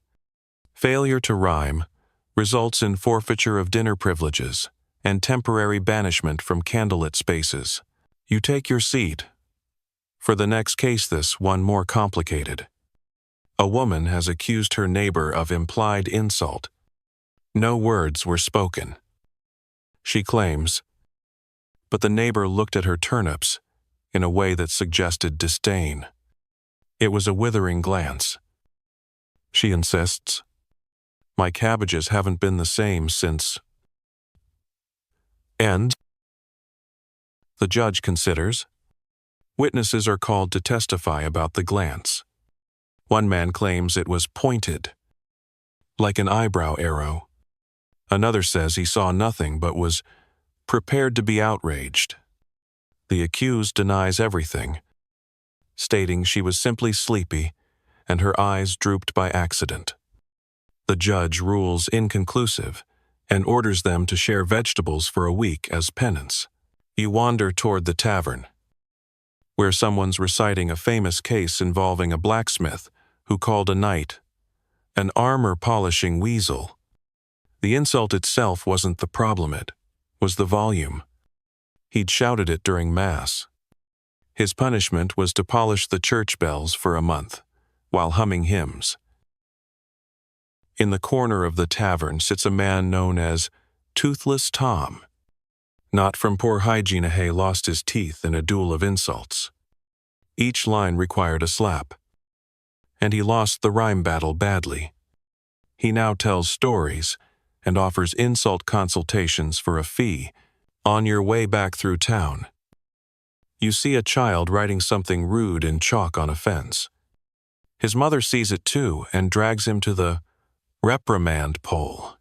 Failure to rhyme results in forfeiture of dinner privileges and temporary banishment from candlelit spaces. You take your seat. For the next case, this one more complicated. A woman has accused her neighbor of implied insult. No words were spoken, she claims, but the neighbor looked at her turnips in a way that suggested disdain. It was a withering glance. She insists, "My cabbages haven't been the same since." And the judge considers. Witnesses are called to testify about the glance. One man claims it was pointed, like an eyebrow arrow. Another says he saw nothing but was prepared to be outraged. The accused denies everything, stating she was simply sleepy and her eyes drooped by accident. The judge rules inconclusive and orders them to share vegetables for a week as penance. You wander toward the tavern, where someone's reciting a famous case involving a blacksmith who called a knight an armor-polishing weasel. The insult itself wasn't the problem, it was the volume. He'd shouted it during Mass. His punishment was to polish the church bells for a month, while humming hymns. In the corner of the tavern sits a man known as Toothless Tom. Not from poor hygiene, he lost his teeth in a duel of insults. Each line required a slap, and he lost the rhyme battle badly. He now tells stories and offers insult consultations for a fee. On your way back through town, you see a child writing something rude in chalk on a fence. His mother sees it too and drags him to the reprimand pole,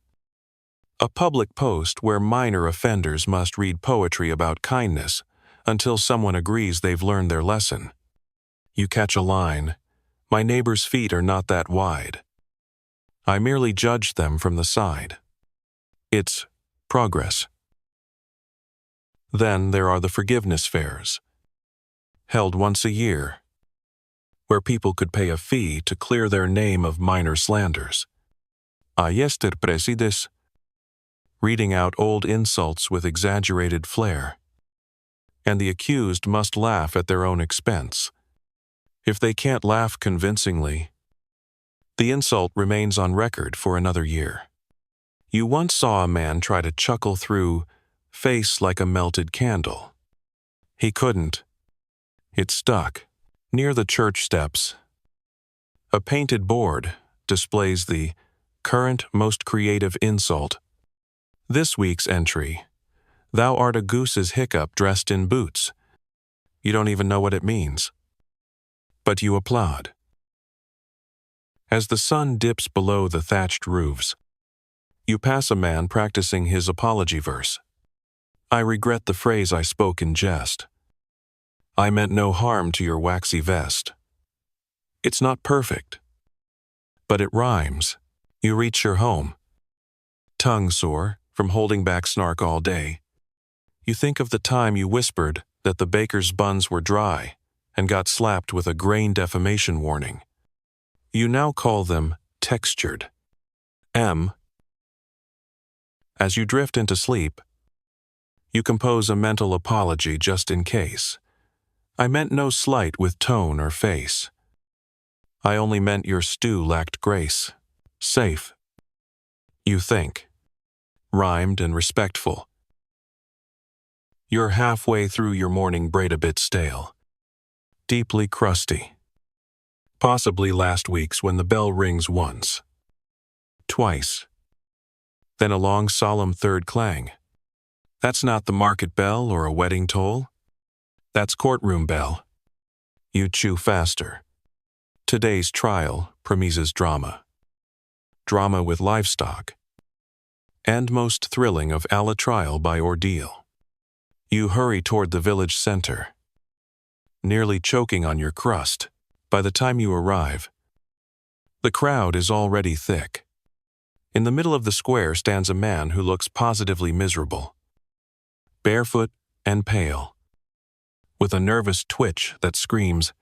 a public post where minor offenders must read poetry about kindness until someone agrees they've learned their lesson. You catch a line, "My neighbor's feet are not that wide. I merely judged them from the side." It's progress. Then there are the forgiveness fairs, held once a year, where people could pay a fee to clear their name of minor slanders. Ayester presides, reading out old insults with exaggerated flair. and the accused must laugh at their own expense. If they can't laugh convincingly, the insult remains on record for another year. You once saw a man try to chuckle through "face like a melted candle." He couldn't. It stuck. Near the church steps, a painted board displays the current most creative insult. This week's entry: "Thou art a goose's hiccup dressed in boots." You don't even know what it means, but you applaud. As the sun dips below the thatched roofs, you pass a man practicing his apology verse. "I regret the phrase I spoke in jest. I meant no harm to your waxy vest." It's not perfect, but it rhymes. You reach your home, tongue sore from holding back snark all day. You think of the time you whispered that the baker's buns were dry and got slapped with a grain defamation warning. You now call them textured. As you drift into sleep, you compose a mental apology just in case. "I meant no slight with tone or face. I only meant your stew lacked grace." Safe, you think. Rhymed and respectful. You're halfway through your morning braid, a bit stale, deeply crusty. Possibly last week's, when the bell rings once, twice, then a long solemn third clang. That's not the market bell or a wedding toll. That's courtroom bell. You chew faster. Today's trial promises drama. Drama with livestock. And most thrilling of alla trial by ordeal. You hurry toward the village center, nearly choking on your crust. By the time you arrive, the crowd is already thick. In the middle of the square stands a man who looks positively miserable, barefoot and pale, with a nervous twitch that screams,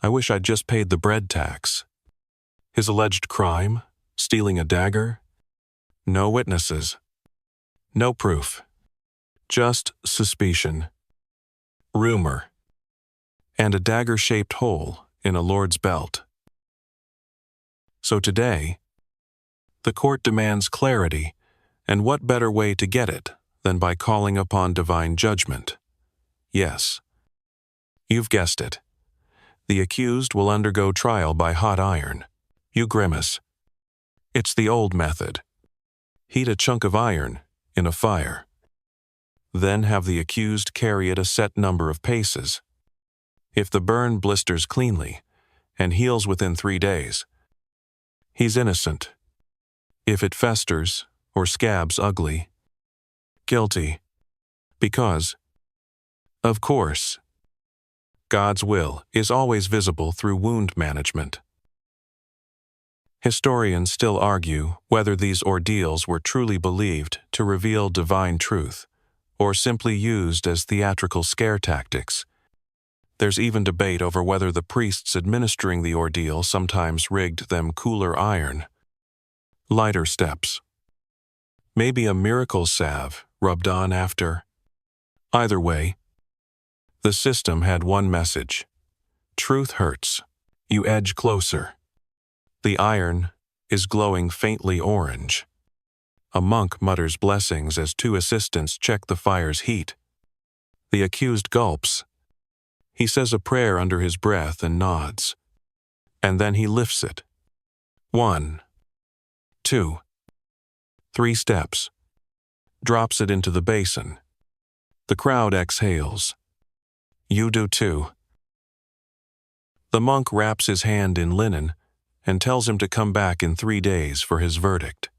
"I wish I'd just paid the bread tax." His alleged crime, stealing a dagger? No witnesses. No proof. Just suspicion, rumor, and a dagger-shaped hole in a lord's belt. So today, the court demands clarity, and what better way to get it than by calling upon divine judgment? Yes, you've guessed it. The accused will undergo trial by hot iron. You grimace. It's the old method. Heat a chunk of iron in a fire. Then have the accused carry it a set number of paces. If the burn blisters cleanly and heals within 3 days, he's innocent. If it festers or scabs ugly, guilty. Because, of course, God's will is always visible through wound management. Historians still argue whether these ordeals were truly believed to reveal divine truth, or simply used as theatrical scare tactics. There's even debate over whether the priests administering the ordeal sometimes rigged them cooler iron, lighter steps, maybe a miracle salve rubbed on after. Either way, the system had one message: truth hurts. You edge closer. The iron is glowing faintly orange. A monk mutters blessings as 2 assistants check the fire's heat. The accused gulps. He says a prayer under his breath and nods. And then he lifts it. 1, 2, 3 steps. Drops it into the basin. The crowd exhales. You do too. The monk wraps his hand in linen and tells him to come back in 3 days for his verdict.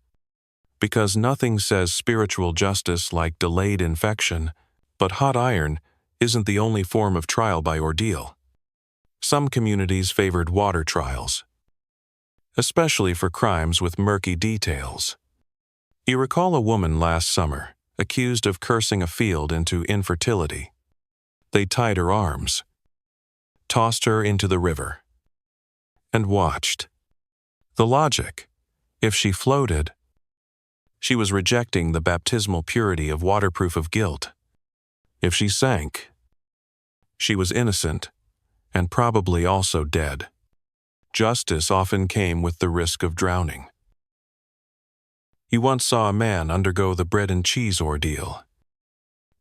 Because nothing says spiritual justice like delayed infection, but hot iron isn't the only form of trial by ordeal. Some communities favored water trials, especially for crimes with murky details. You recall a woman last summer accused of cursing a field into infertility. They tied her arms, tossed her into the river, and watched. The logic: if she floated, she was rejecting the baptismal purity of waterproof of guilt. If she sank, she was innocent and probably also dead. Justice often came with the risk of drowning. You once saw a man undergo the bread and cheese ordeal,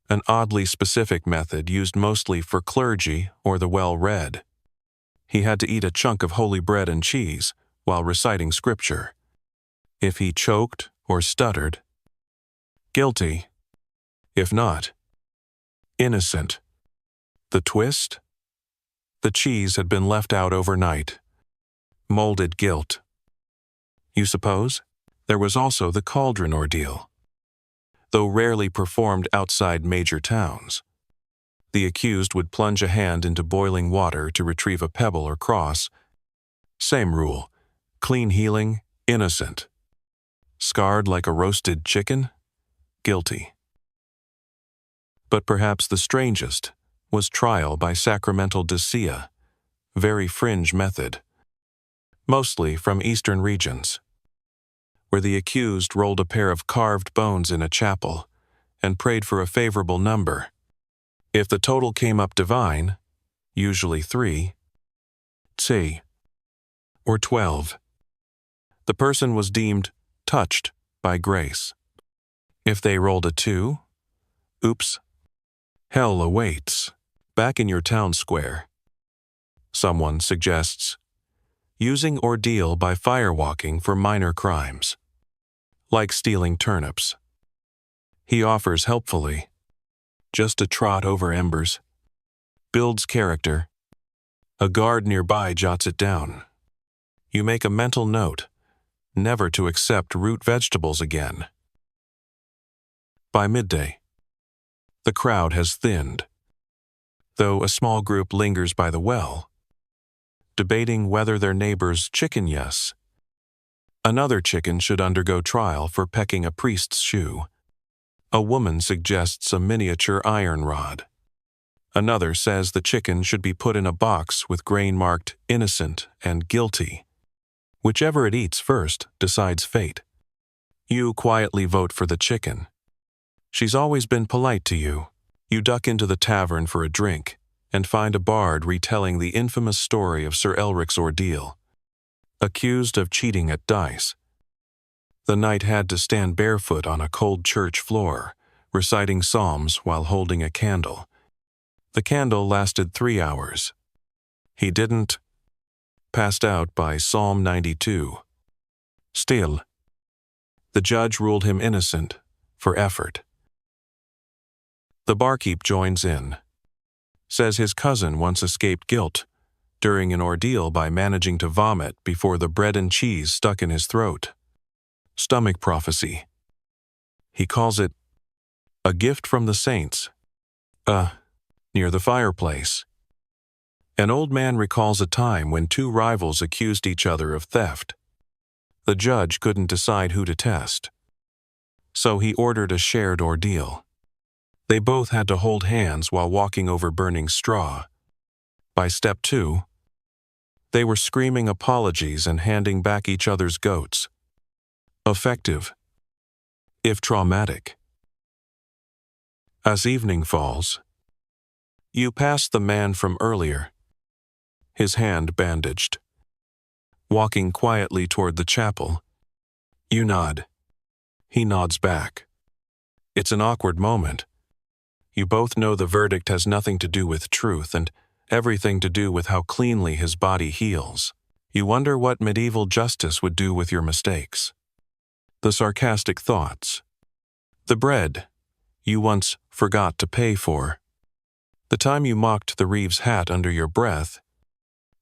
an oddly specific method used mostly for clergy or the well-read. He had to eat a chunk of holy bread and cheese while reciting scripture. If he choked or stuttered, guilty. If not, innocent. The twist? The cheese had been left out overnight. Molded guilt. You suppose? There was also the cauldron ordeal. Though rarely performed outside major towns, the accused would plunge a hand into boiling water to retrieve a pebble or cross. Same rule. Clean healing, innocent. Scarred like a roasted chicken, guilty. But perhaps the strangest was trial by sacramental decea, very fringe method, mostly from eastern regions, where the accused rolled a pair of carved bones in a chapel and prayed for a favorable number. If the total came up divine, usually 3, or 12, the person was deemed touched by grace. If they rolled a 2, oops, hell awaits. Back in your town square, someone suggests using ordeal by firewalking for minor crimes, like stealing turnips. He offers helpfully, just a trot over embers, builds character. A guard nearby jots it down. You make a mental note, never to accept root vegetables again. By midday, the crowd has thinned, though a small group lingers by the well, debating whether their neighbor's chicken Another chicken should undergo trial for pecking a priest's shoe. A woman suggests a miniature iron rod. Another says the chicken should be put in a box with grain marked innocent and guilty. Whichever it eats first decides fate. You quietly vote for the chicken. She's always been polite to you. You duck into the tavern for a drink and find a bard retelling the infamous story of Sir Elric's ordeal. Accused of cheating at dice, the knight had to stand barefoot on a cold church floor, reciting psalms while holding a candle. The candle lasted 3 hours. He didn't. Passed out by Psalm 92. Still, the judge ruled him innocent for effort. The barkeep joins in. Says his cousin once escaped guilt during an ordeal by managing to vomit before the bread and cheese stuck in his throat. Stomach prophecy. He calls it a gift from the saints. Near the fireplace. An old man recalls a time when 2 rivals accused each other of theft. The judge couldn't decide who to test, so he ordered a shared ordeal. They both had to hold hands while walking over burning straw. By step 2, they were screaming apologies and handing back each other's goats. Effective, if traumatic. As evening falls, you pass the man from earlier, his hand bandaged. Walking quietly toward the chapel, you nod. He nods back. It's an awkward moment. You both know the verdict has nothing to do with truth and everything to do with how cleanly his body heals. You wonder what medieval justice would do with your mistakes. The sarcastic thoughts. The bread you once forgot to pay for. The time you mocked the Reeves hat under your breath.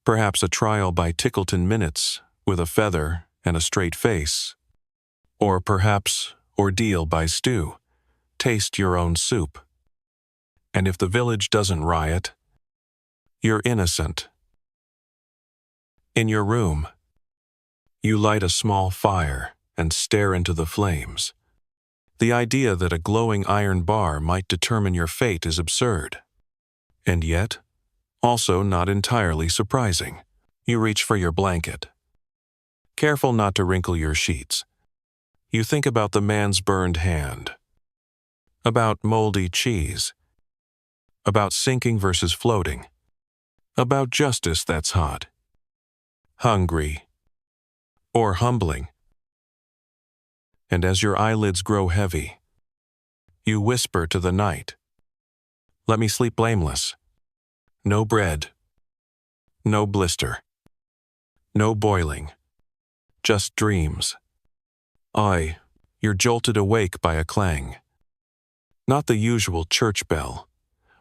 Perhaps a trial by Tickleton Minutes with a feather and a straight face. Or perhaps ordeal by stew. Taste your own soup. And if the village doesn't riot, you're innocent. In your room, you light a small fire and stare into the flames. The idea that a glowing iron bar might determine your fate is absurd. And yet, also not entirely surprising. You reach for your blanket. Careful not to wrinkle your sheets. You think about the man's burned hand. About moldy cheese. about sinking versus floating, about justice that's hot, hungry, or humbling. And as your eyelids grow heavy, you whisper to the night, "Let me sleep blameless. No bread, no blister, no boiling, just dreams." You're jolted awake by a clang. Not the usual church bell,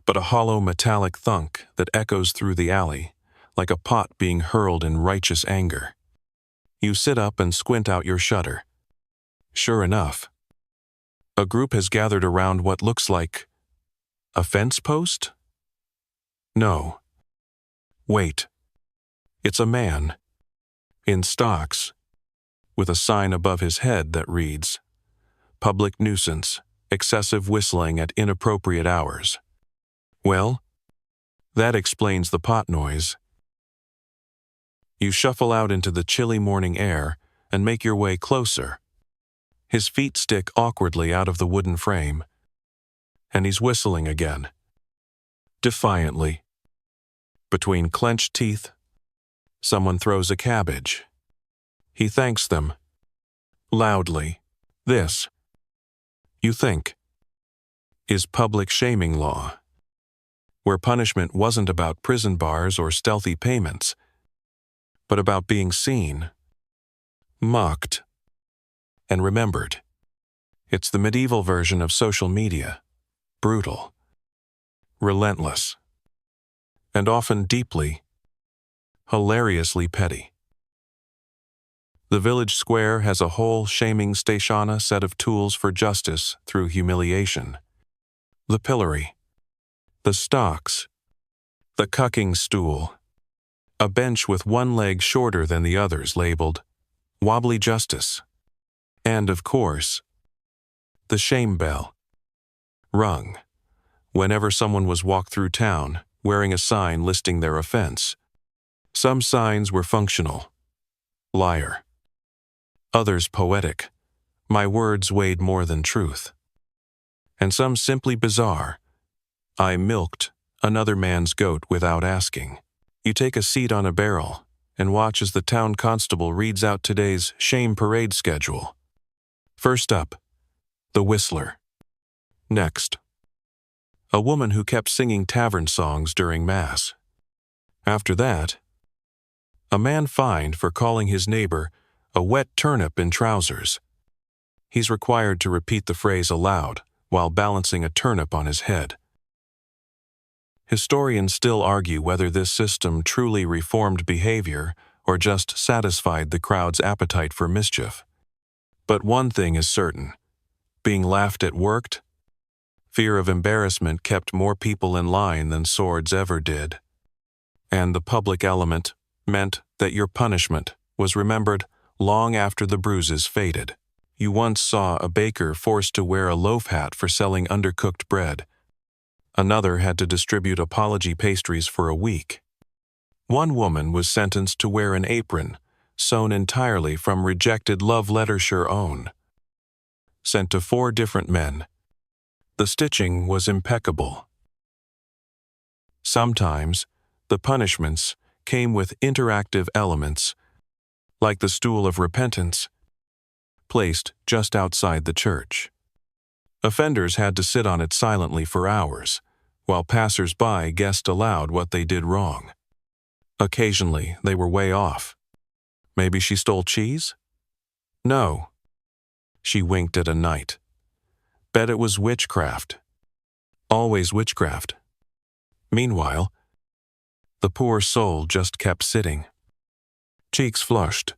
but a hollow metallic thunk that echoes through the alley, like a pot being hurled in righteous anger. You sit up and squint out your shutter. Sure enough, a group has gathered around what looks like a fence post? No. Wait. It's a man, in stocks, with a sign above his head that reads, "Public nuisance, excessive whistling at inappropriate hours." Well, that explains the pot noise. You shuffle out into the chilly morning air and make your way closer. His feet stick awkwardly out of the wooden frame, and he's whistling again. Defiantly. Between clenched teeth, someone throws a cabbage. He thanks them. Loudly. This, you think, is public shaming law, where punishment wasn't about prison bars or stealthy payments, but about being seen, mocked, and remembered. It's the medieval version of social media, brutal, relentless, and often deeply, hilariously petty. The village square has a whole shaming stationa set of tools for justice through humiliation. The pillory, the stocks, the cucking stool, a bench with one leg shorter than the others labeled wobbly justice, and, of course, the shame bell, rung whenever someone was walked through town wearing a sign listing their offense. Some signs were functional, liar. Others poetic, my words weighed more than truth. And some simply bizarre, I milked another man's goat without asking. You take a seat on a barrel and watch as the town constable reads out today's shame parade schedule. First up, the whistler. Next, a woman who kept singing tavern songs during Mass. After that, a man fined for calling his neighbor a wet turnip in trousers. He's required to repeat the phrase aloud while balancing a turnip on his head. Historians still argue whether this system truly reformed behavior or just satisfied the crowd's appetite for mischief. But one thing is certain: being laughed at worked. Fear of embarrassment kept more people in line than swords ever did. And the public element meant that your punishment was remembered long after the bruises faded. You once saw a baker forced to wear a loaf hat for selling undercooked bread. Another had to distribute apology pastries for a week. One woman was sentenced to wear an apron sewn entirely from rejected love letters her own. Sent to 4 different men. The stitching was impeccable. Sometimes, the punishments came with interactive elements, like the stool of repentance, placed just outside the church. Offenders had to sit on it silently for hours, while passers-by guessed aloud what they did wrong. Occasionally, they were way off. Maybe she stole cheese? No. She winked at a knight. Bet it was witchcraft. Always witchcraft. Meanwhile, the poor soul just kept sitting. Cheeks flushed.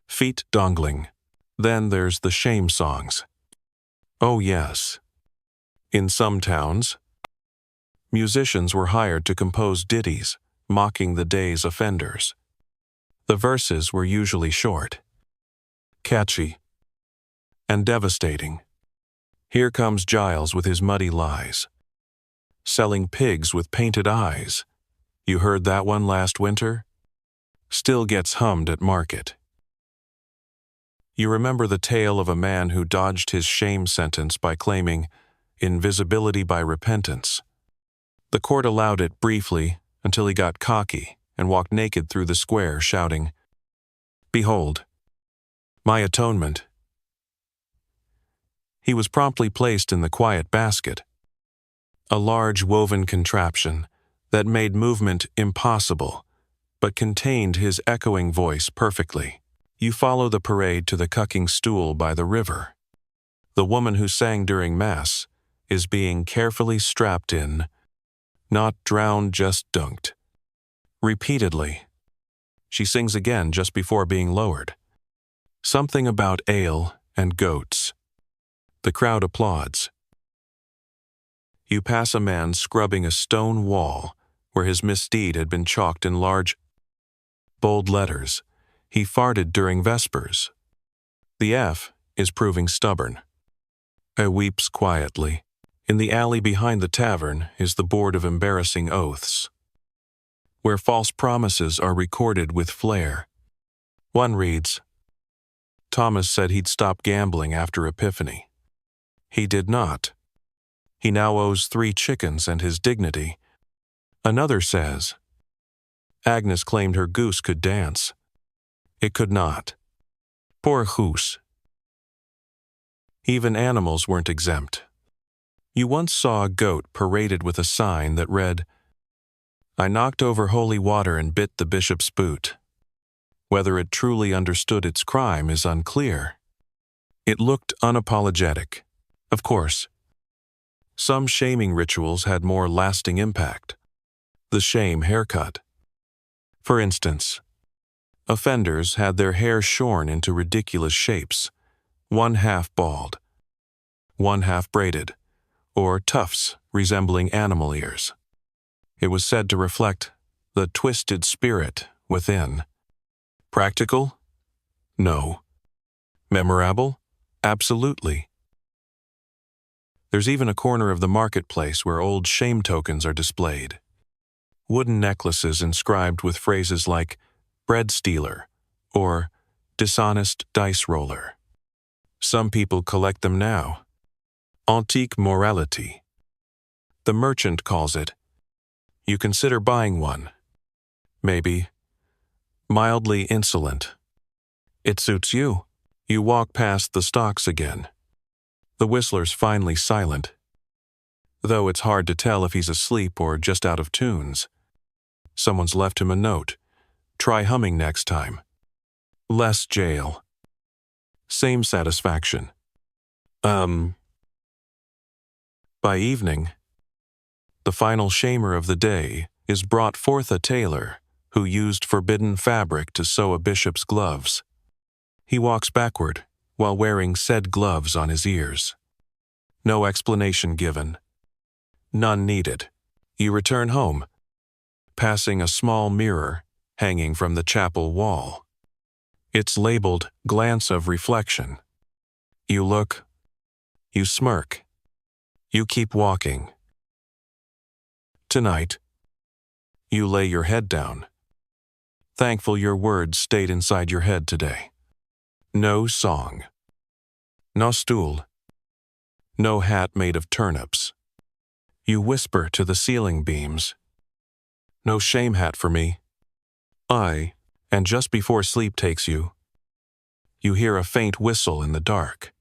Feet dangling. Then there's the shame songs. Oh yes. In some towns, musicians were hired to compose ditties, mocking the day's offenders. The verses were usually short, catchy, and devastating. Here comes Giles with his muddy lies. Selling pigs with painted eyes. You heard that one last winter? Still gets hummed at market. You remember the tale of a man who dodged his shame sentence by claiming invisibility by repentance. The court allowed it briefly until he got cocky and walked naked through the square, shouting, "Behold, my atonement." He was promptly placed in the quiet basket, a large woven contraption that made movement impossible, but contained his echoing voice perfectly. You follow the parade to the cucking stool by the river. The woman who sang during Mass is being carefully strapped in, not drowned, just dunked. Repeatedly, she sings again just before being lowered. Something about ale and goats. The crowd applauds. You pass a man scrubbing a stone wall where his misdeed had been chalked in large, bold letters. He farted during Vespers. The F is proving stubborn. I weeps quietly. In the alley behind the tavern is the board of embarrassing oaths, where false promises are recorded with flair. One reads, "Thomas said he'd stop gambling after Epiphany. He did not. He now owes 3 chickens and his dignity." Another says, "Agnes claimed her goose could dance. It could not. Poor goose." Even animals weren't exempt. You once saw a goat paraded with a sign that read, "I knocked over holy water and bit the bishop's boot." Whether it truly understood its crime is unclear. It looked unapologetic. Of course, some shaming rituals had more lasting impact. The shame haircut. For instance, offenders had their hair shorn into ridiculous shapes, one half bald, one half braided, or tufts resembling animal ears. It was said to reflect the twisted spirit within. Practical? No. Memorable? Absolutely. There's even a corner of the marketplace where old shame tokens are displayed. Wooden necklaces inscribed with phrases like "bread stealer" or "dishonest dice roller." Some people collect them now. Antique morality. The merchant calls it. You consider buying one. Maybe. Mildly insolent. It suits you. You walk past the stocks again. The whistler's finally silent, though it's hard to tell if he's asleep or just out of tunes. Someone's left him a note. Try humming next time. Less jail. Same satisfaction. By evening, the final shamer of the day is brought forth a tailor who used forbidden fabric to sew a bishop's gloves. He walks backward while wearing said gloves on his ears. No explanation given. None needed. You return home, passing a small mirror hanging from the chapel wall. It's labeled "Glance of Reflection." You look. You smirk. You keep walking. Tonight, you lay your head down, thankful your words stayed inside your head today. No song. No stool. No hat made of turnips. You whisper to the ceiling beams. No shame hat for me. And just before sleep takes you, you hear a faint whistle in the dark.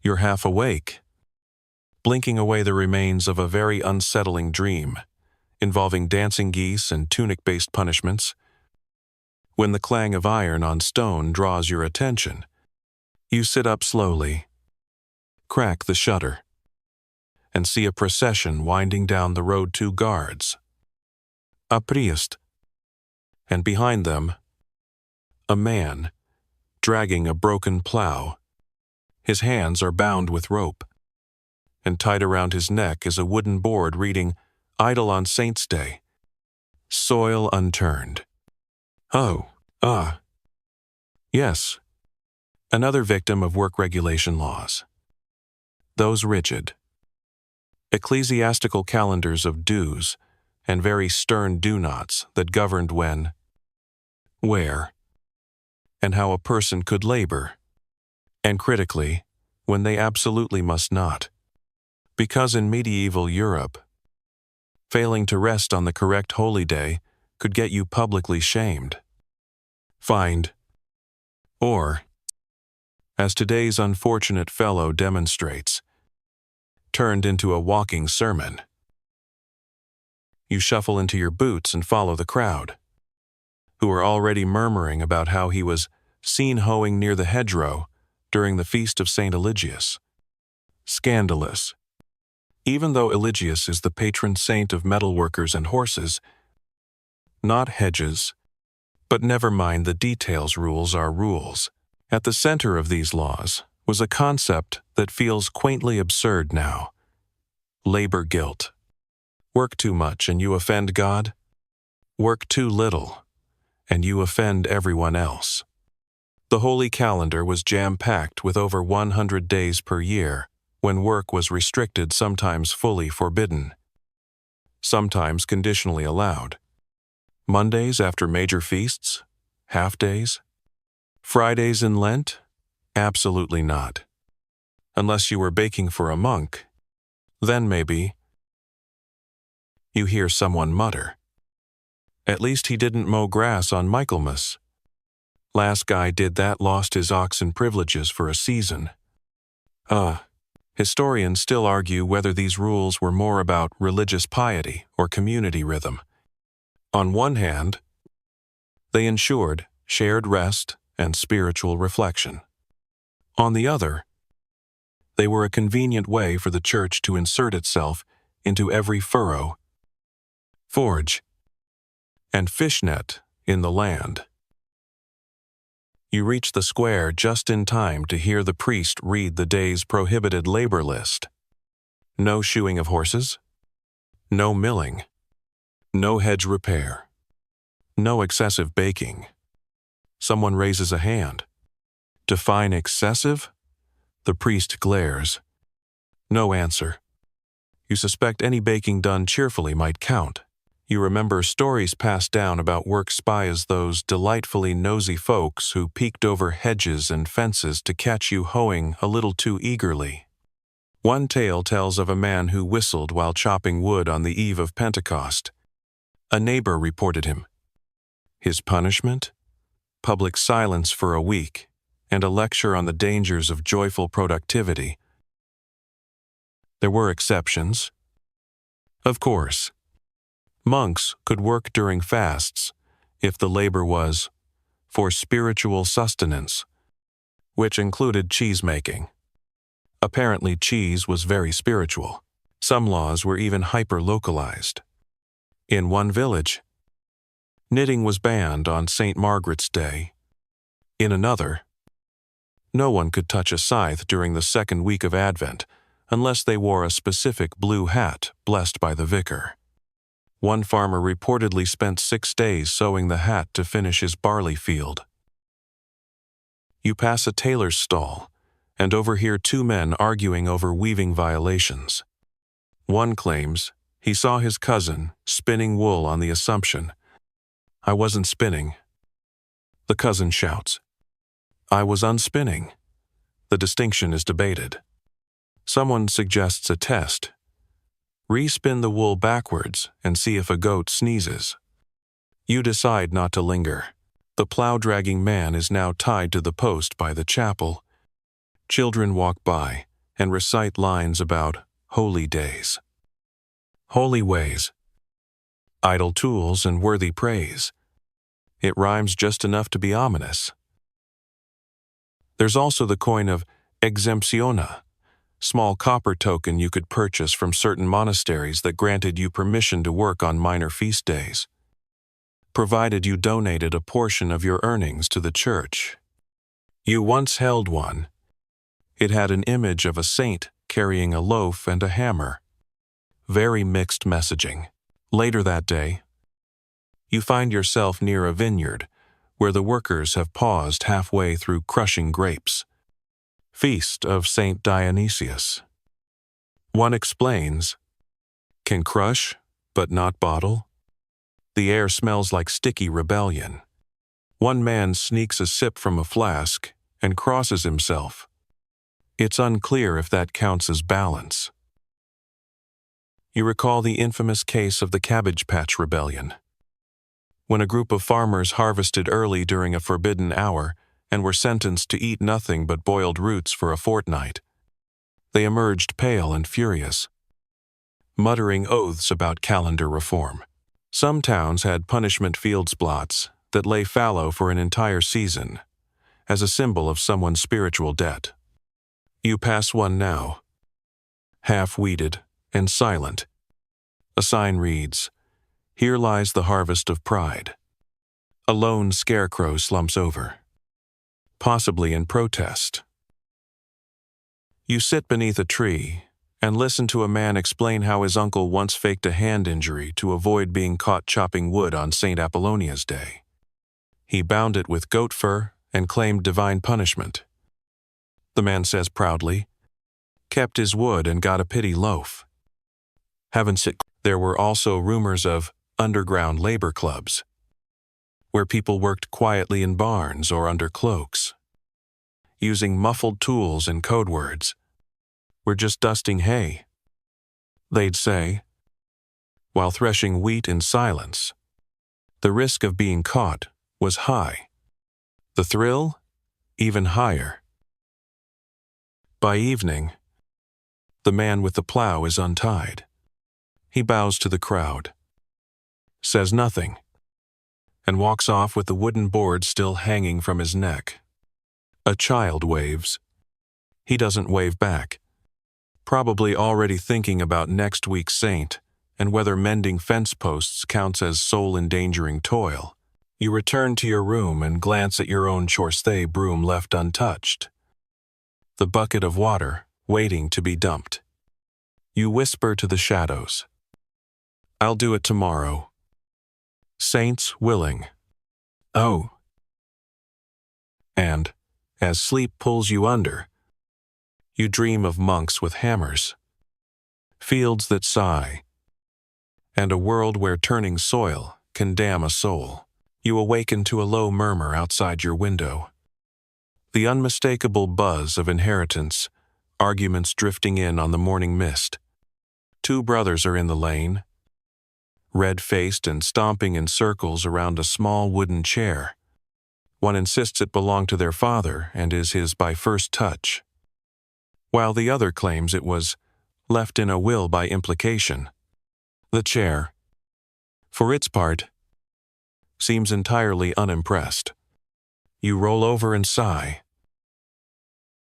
You're half awake, blinking away the remains of a very unsettling dream, involving dancing geese and tunic-based punishments. When the clang of iron on stone draws your attention, you sit up slowly, crack the shutter, and see a procession winding down the road. 2 guards, a priest, and behind them, a man dragging a broken plow. His hands are bound with rope, and tied around his neck is a wooden board reading, "Idle on Saint's Day. Soil unturned." Oh, yes. Another victim of work regulation laws. Those rigid, ecclesiastical calendars of do's and very stern do-nots that governed when, where, and how a person could labor, and critically, when they absolutely must not. Because in medieval Europe, failing to rest on the correct holy day could get you publicly shamed, fined, or, as today's unfortunate fellow demonstrates, turned into a walking sermon. You shuffle into your boots and follow the crowd, who are already murmuring about how he was seen hoeing near the hedgerow during the feast of St. Eligius. Scandalous. Even though Eligius is the patron saint of metalworkers and horses, not hedges, but never mind the details, rules are rules. At the center of these laws was a concept that feels quaintly absurd now: labor guilt. Work too much and you offend God. Work too little and you offend everyone else. The holy calendar was jam-packed with over 100 days per year, when work was restricted, sometimes fully forbidden, sometimes conditionally allowed. Mondays after major feasts? Half-days? Fridays in Lent? Absolutely not. Unless you were baking for a monk. Then maybe you hear someone mutter, "At least he didn't mow grass on Michaelmas. Last guy did that, lost his oxen privileges for a season." Historians still argue whether these rules were more about religious piety or community rhythm. On one hand, they ensured shared rest and spiritual reflection. On the other, they were a convenient way for the church to insert itself into every furrow, forge, and fishnet in the land. You reach the square just in time to hear the priest read the day's prohibited labor list. No shoeing of horses, no milling, no hedge repair, no excessive baking. Someone raises a hand. Define excessive? The priest glares. No answer. You suspect any baking done cheerfully might count. You remember stories passed down about work spies, those delightfully nosy folks who peeked over hedges and fences to catch you hoeing a little too eagerly. One tale tells of a man who whistled while chopping wood on the eve of Pentecost. A neighbor reported him. His punishment? Public silence for a week, and a lecture on the dangers of joyful productivity. There were exceptions. Of course. Monks could work during fasts if the labor was for spiritual sustenance, which included cheese-making. Apparently, cheese was very spiritual. Some laws were even hyper-localized. In one village, knitting was banned on St. Margaret's Day. In another, no one could touch a scythe during the second week of Advent unless they wore a specific blue hat blessed by the vicar. One farmer reportedly spent 6 days sewing the hat to finish his barley field. You pass a tailor's stall and overhear 2 men arguing over weaving violations. One claims he saw his cousin spinning wool on the assumption, "I wasn't spinning." The cousin shouts, "I was unspinning." The distinction is debated. Someone suggests a test. Respin the wool backwards and see if a goat sneezes. You decide not to linger. The plow-dragging man is now tied to the post by the chapel. Children walk by and recite lines about holy days, holy ways, idle tools, and worthy praise. It rhymes just enough to be ominous. There's also the coin of exemptiona, small copper token you could purchase from certain monasteries that granted you permission to work on minor feast days, provided you donated a portion of your earnings to the church. You once held one. It had an image of a saint carrying a loaf and a hammer. Very mixed messaging. Later that day, you find yourself near a vineyard where the workers have paused halfway through crushing grapes. Feast of St. Dionysius. One explains, can crush, but not bottle. The air smells like sticky rebellion. One man sneaks a sip from a flask and crosses himself. It's unclear if that counts as balance. You recall the infamous case of the Cabbage Patch Rebellion, when a group of farmers harvested early during a forbidden hour and were sentenced to eat nothing but boiled roots for a fortnight. They emerged pale and furious, muttering oaths about calendar reform. Some towns had punishment fields blots that lay fallow for an entire season, as a symbol of someone's spiritual debt. You pass one now, half-weeded and silent. A sign reads, "Here lies the harvest of pride." A lone scarecrow slumps over, possibly in protest. You sit beneath a tree and listen to a man explain how his uncle once faked a hand injury to avoid being caught chopping wood on St. Apollonia's Day. He bound it with goat fur and claimed divine punishment. The man says proudly, "Kept his wood and got a pity loaf." Haven't it? There were also rumors of underground labor clubs, where people worked quietly in barns or under cloaks, using muffled tools and code words. "We're just dusting hay," they'd say, while threshing wheat in silence. The risk of being caught was high. The thrill, even higher. By evening, the man with the plow is untied. He bows to the crowd, says nothing, and walks off with the wooden board still hanging from his neck. A child waves. He doesn't wave back, probably already thinking about next week's saint and whether mending fence posts counts as soul-endangering toil. You return to your room and glance at your own Chorstay broom left untouched, the bucket of water waiting to be dumped. You whisper to the shadows, "I'll do it tomorrow. Saints willing." Oh. And, as sleep pulls you under, you dream of monks with hammers, fields that sigh, and a world where turning soil can damn a soul. You awaken to a low murmur outside your window. The unmistakable buzz of inheritance, arguments drifting in on the morning mist. Two brothers are in the lane, red-faced and stomping in circles around a small wooden chair. One insists it belonged to their father and is his by first touch, while the other claims it was left in a will by implication. The chair, for its part, seems entirely unimpressed. You roll over and sigh.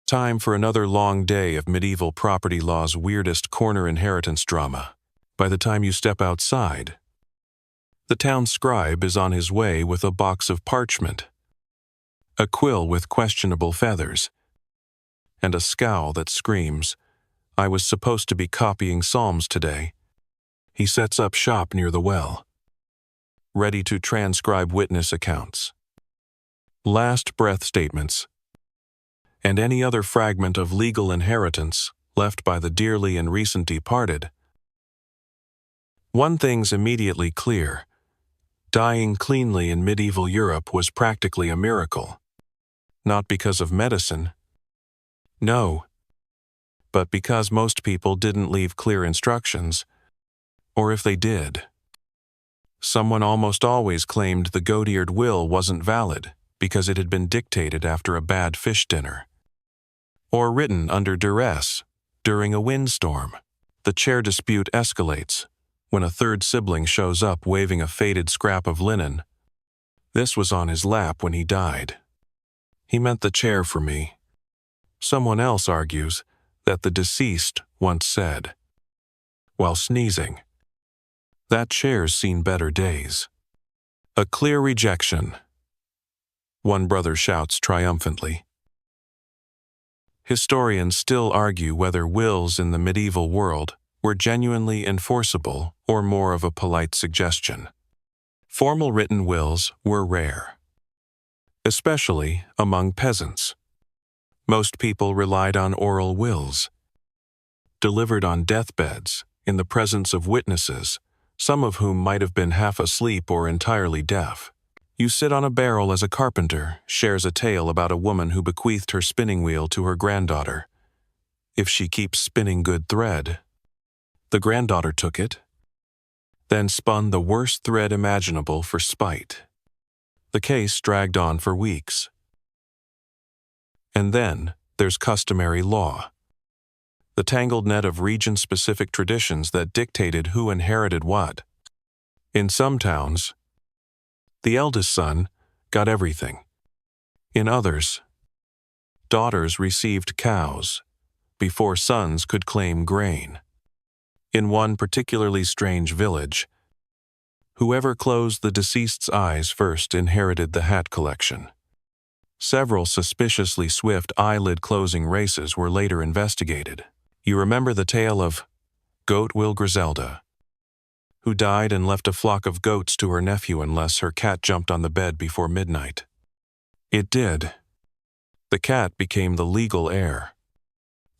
Time for another long day of medieval property law's weirdest corner inheritance drama. By the time you step outside, the town scribe is on his way with a box of parchment, a quill with questionable feathers, and a scowl that screams, "I was supposed to be copying Psalms today." He sets up shop near the well, ready to transcribe witness accounts, last breath statements, and any other fragment of legal inheritance left by the dearly and recent departed. One thing's immediately clear. Dying cleanly in medieval Europe was practically a miracle. Not because of medicine. No. But because most people didn't leave clear instructions, or if they did, someone almost always claimed the goat-eared will wasn't valid because it had been dictated after a bad fish dinner, or written under duress during a windstorm. The chair dispute escalates when a third sibling shows up waving a faded scrap of linen. This was on his lap when he died. He meant the chair for me. Someone else argues that the deceased once said, while sneezing, "That chair's seen better days." A clear rejection, one brother shouts triumphantly. Historians still argue whether wills in the medieval world were genuinely enforceable or more of a polite suggestion. Formal written wills were rare, especially among peasants. Most people relied on oral wills, delivered on deathbeds in the presence of witnesses, some of whom might have been half asleep or entirely deaf. You sit on a barrel as a carpenter shares a tale about a woman who bequeathed her spinning wheel to her granddaughter, if she keeps spinning good thread. The granddaughter took it, then spun the worst thread imaginable for spite. The case dragged on for weeks. And then there's customary law, the tangled net of region-specific traditions that dictated who inherited what. In some towns, the eldest son got everything. In others, daughters received cows before sons could claim grain. In one particularly strange village, whoever closed the deceased's eyes first inherited the hat collection. Several suspiciously swift eyelid-closing races were later investigated. You remember the tale of Goat Will Griselda, who died and left a flock of goats to her nephew unless her cat jumped on the bed before midnight. It did. The cat became the legal heir.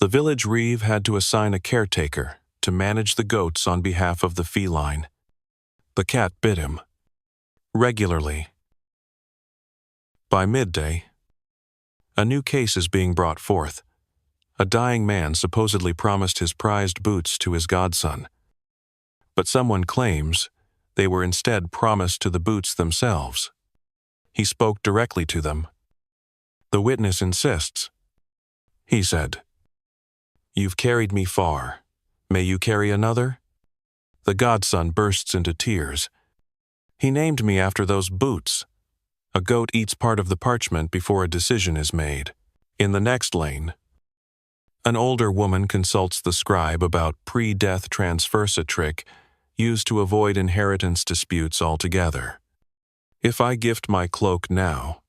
The village reeve had to assign a caretaker to manage the goats on behalf of the feline. The cat bit him regularly. By midday, a new case is being brought forth. A dying man supposedly promised his prized boots to his godson, but someone claims they were instead promised to the boots themselves. He spoke directly to them. The witness insists. He said, "You've carried me far. May you carry another?" The godson bursts into tears. "He named me after those boots." A goat eats part of the parchment before a decision is made. In the next lane, an older woman consults the scribe about pre-death transversa trick used to avoid inheritance disputes altogether. "If I gift my cloak now,"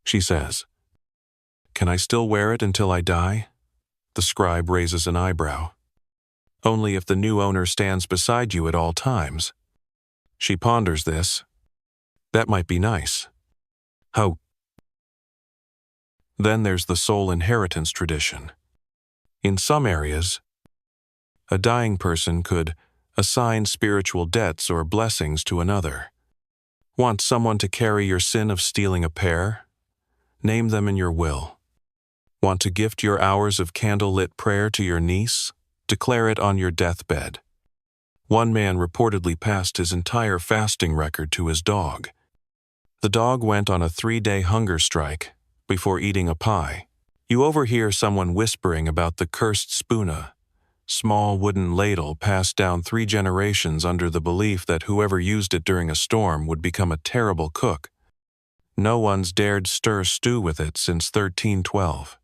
she says, "can I still wear it until I die?" The scribe raises an eyebrow. "Only if the new owner stands beside you at all times." She ponders this. That might be nice. How? Then there's the sole inheritance tradition. In some areas, a dying person could assign spiritual debts or blessings to another. Want someone to carry your sin of stealing a pear? Name them in your will. Want to gift your hours of candle-lit prayer to your niece? Declare it on your deathbed. One man reportedly passed his entire fasting record to his dog. The dog went on a 3-day hunger strike before eating a pie. You overhear someone whispering about the cursed spoona, small wooden ladle passed down 3 generations under the belief that whoever used it during a storm would become a terrible cook. No one's dared stir stew with it since 1312.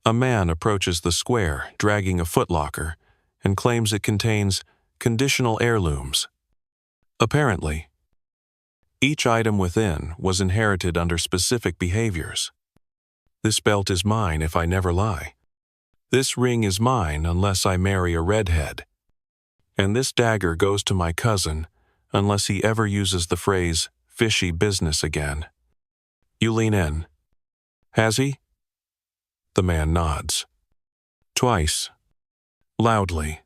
A man approaches the square dragging a footlocker and claims it contains conditional heirlooms. Apparently, each item within was inherited under specific behaviors. This belt is mine if I never lie. This ring is mine unless I marry a redhead. And this dagger goes to my cousin unless he ever uses the phrase fishy business again. You lean in. Has he? The man nods. Twice. Loudly.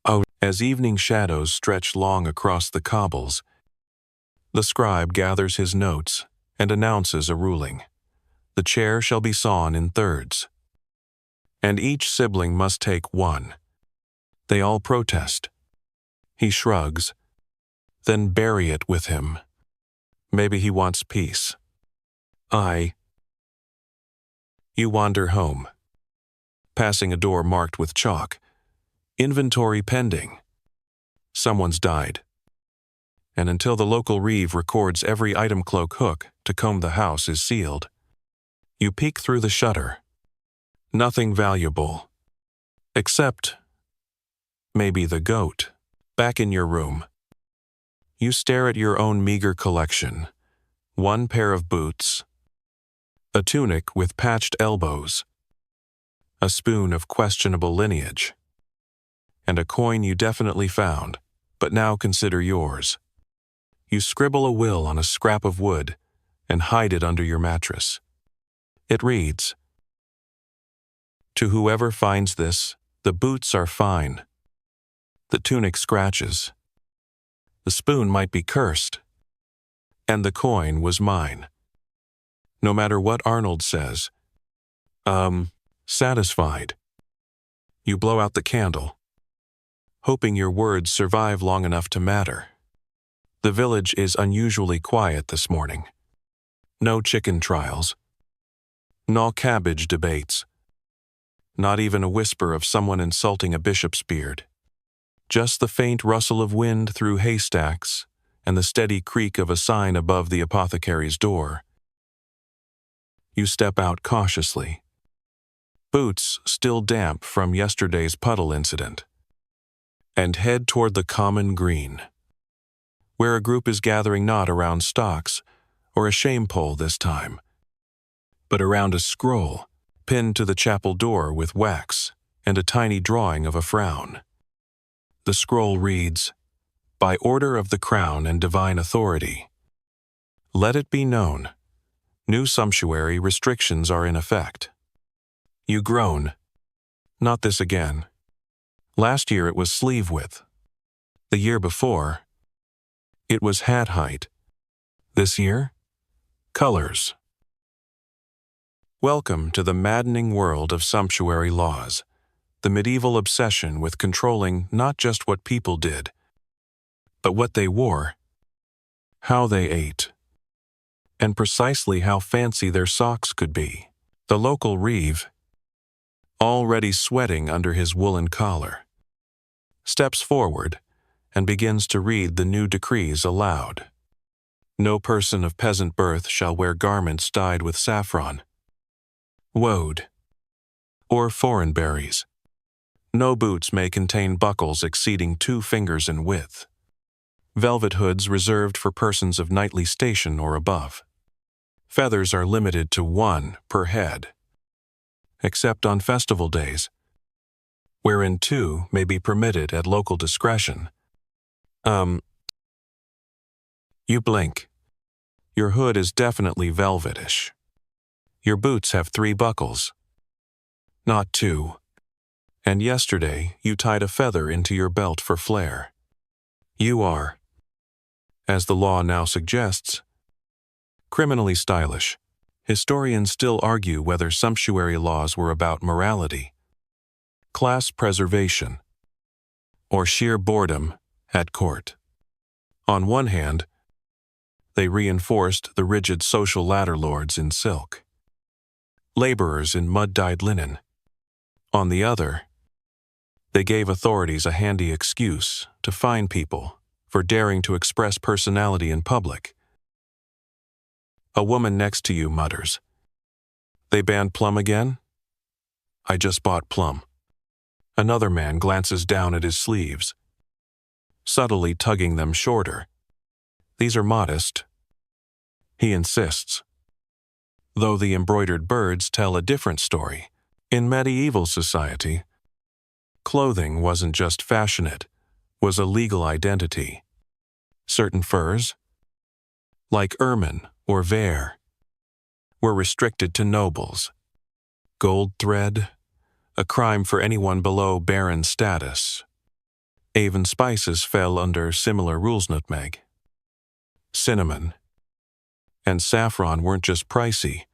Oh, as evening shadows stretch long across the cobbles, the scribe gathers his notes and announces a ruling. The chair shall be sawn in thirds, and each sibling must take one. They all protest. He shrugs, then bury it with him. Maybe he wants peace. You wander home, passing a door marked with chalk. Inventory pending. Someone's died. And until the local reeve records every item cloak hook to comb the house is sealed. You peek through the shutter. Nothing valuable. Except maybe the goat. Back in your room, you stare at your own meager collection. 1 pair of boots, a tunic with patched elbows, a spoon of questionable lineage, and a coin you definitely found, but now consider yours. You scribble a will on a scrap of wood and hide it under your mattress. It reads, "To whoever finds this, the boots are fine. The tunic scratches. The spoon might be cursed. And the coin was mine." No matter what Arnold says, Satisfied. You blow out the candle, hoping your words survive long enough to matter. The village is unusually quiet this morning. No chicken trials. No cabbage debates. Not even a whisper of someone insulting a bishop's beard. Just the faint rustle of wind through haystacks and the steady creak of a sign above the apothecary's door. You step out cautiously, boots still damp from yesterday's puddle incident, and head toward the common green, where a group is gathering not around stocks or a shame pole this time, but around a scroll pinned to the chapel door with wax and a tiny drawing of a frown. The scroll reads, "By order of the Crown and divine authority. Let it be known, new sumptuary restrictions are in effect." You groan. Not this again. Last year it was sleeve width. The year before, it was hat height. This year, colors. Welcome to the maddening world of sumptuary laws, the medieval obsession with controlling not just what people did, but what they wore, how they ate, and precisely how fancy their socks could be. The local reeve, already sweating under his woolen collar, steps forward and begins to read the new decrees aloud. No person of peasant birth shall wear garments dyed with saffron, woad, or foreign berries. No boots may contain buckles exceeding 2 fingers in width. Velvet hoods reserved for persons of knightly station or above. Feathers are limited to 1 per head, except on festival days, wherein 2 may be permitted at local discretion. You blink. Your hood is definitely velvetish. Your boots have 3 buckles, not 2. And yesterday you tied a feather into your belt for flair. You are, as the law now suggests, criminally stylish. Historians still argue whether sumptuary laws were about morality, class preservation, or sheer boredom at court. On one hand, they reinforced the rigid social ladder lords in silk, laborers in mud-dyed linen. On the other, they gave authorities a handy excuse to fine people for daring to express personality in public. A woman next to you mutters, "They banned plum again? I just bought plum." Another man glances down at his sleeves, subtly tugging them shorter. "These are modest," he insists, though the embroidered birds tell a different story. In medieval society, clothing wasn't just fashion, it was a legal identity. Certain furs, like ermine or vair, were restricted to nobles. Gold thread, a crime for anyone below baron status. Even spices fell under similar rules. Nutmeg, cinnamon, and saffron weren't just pricey.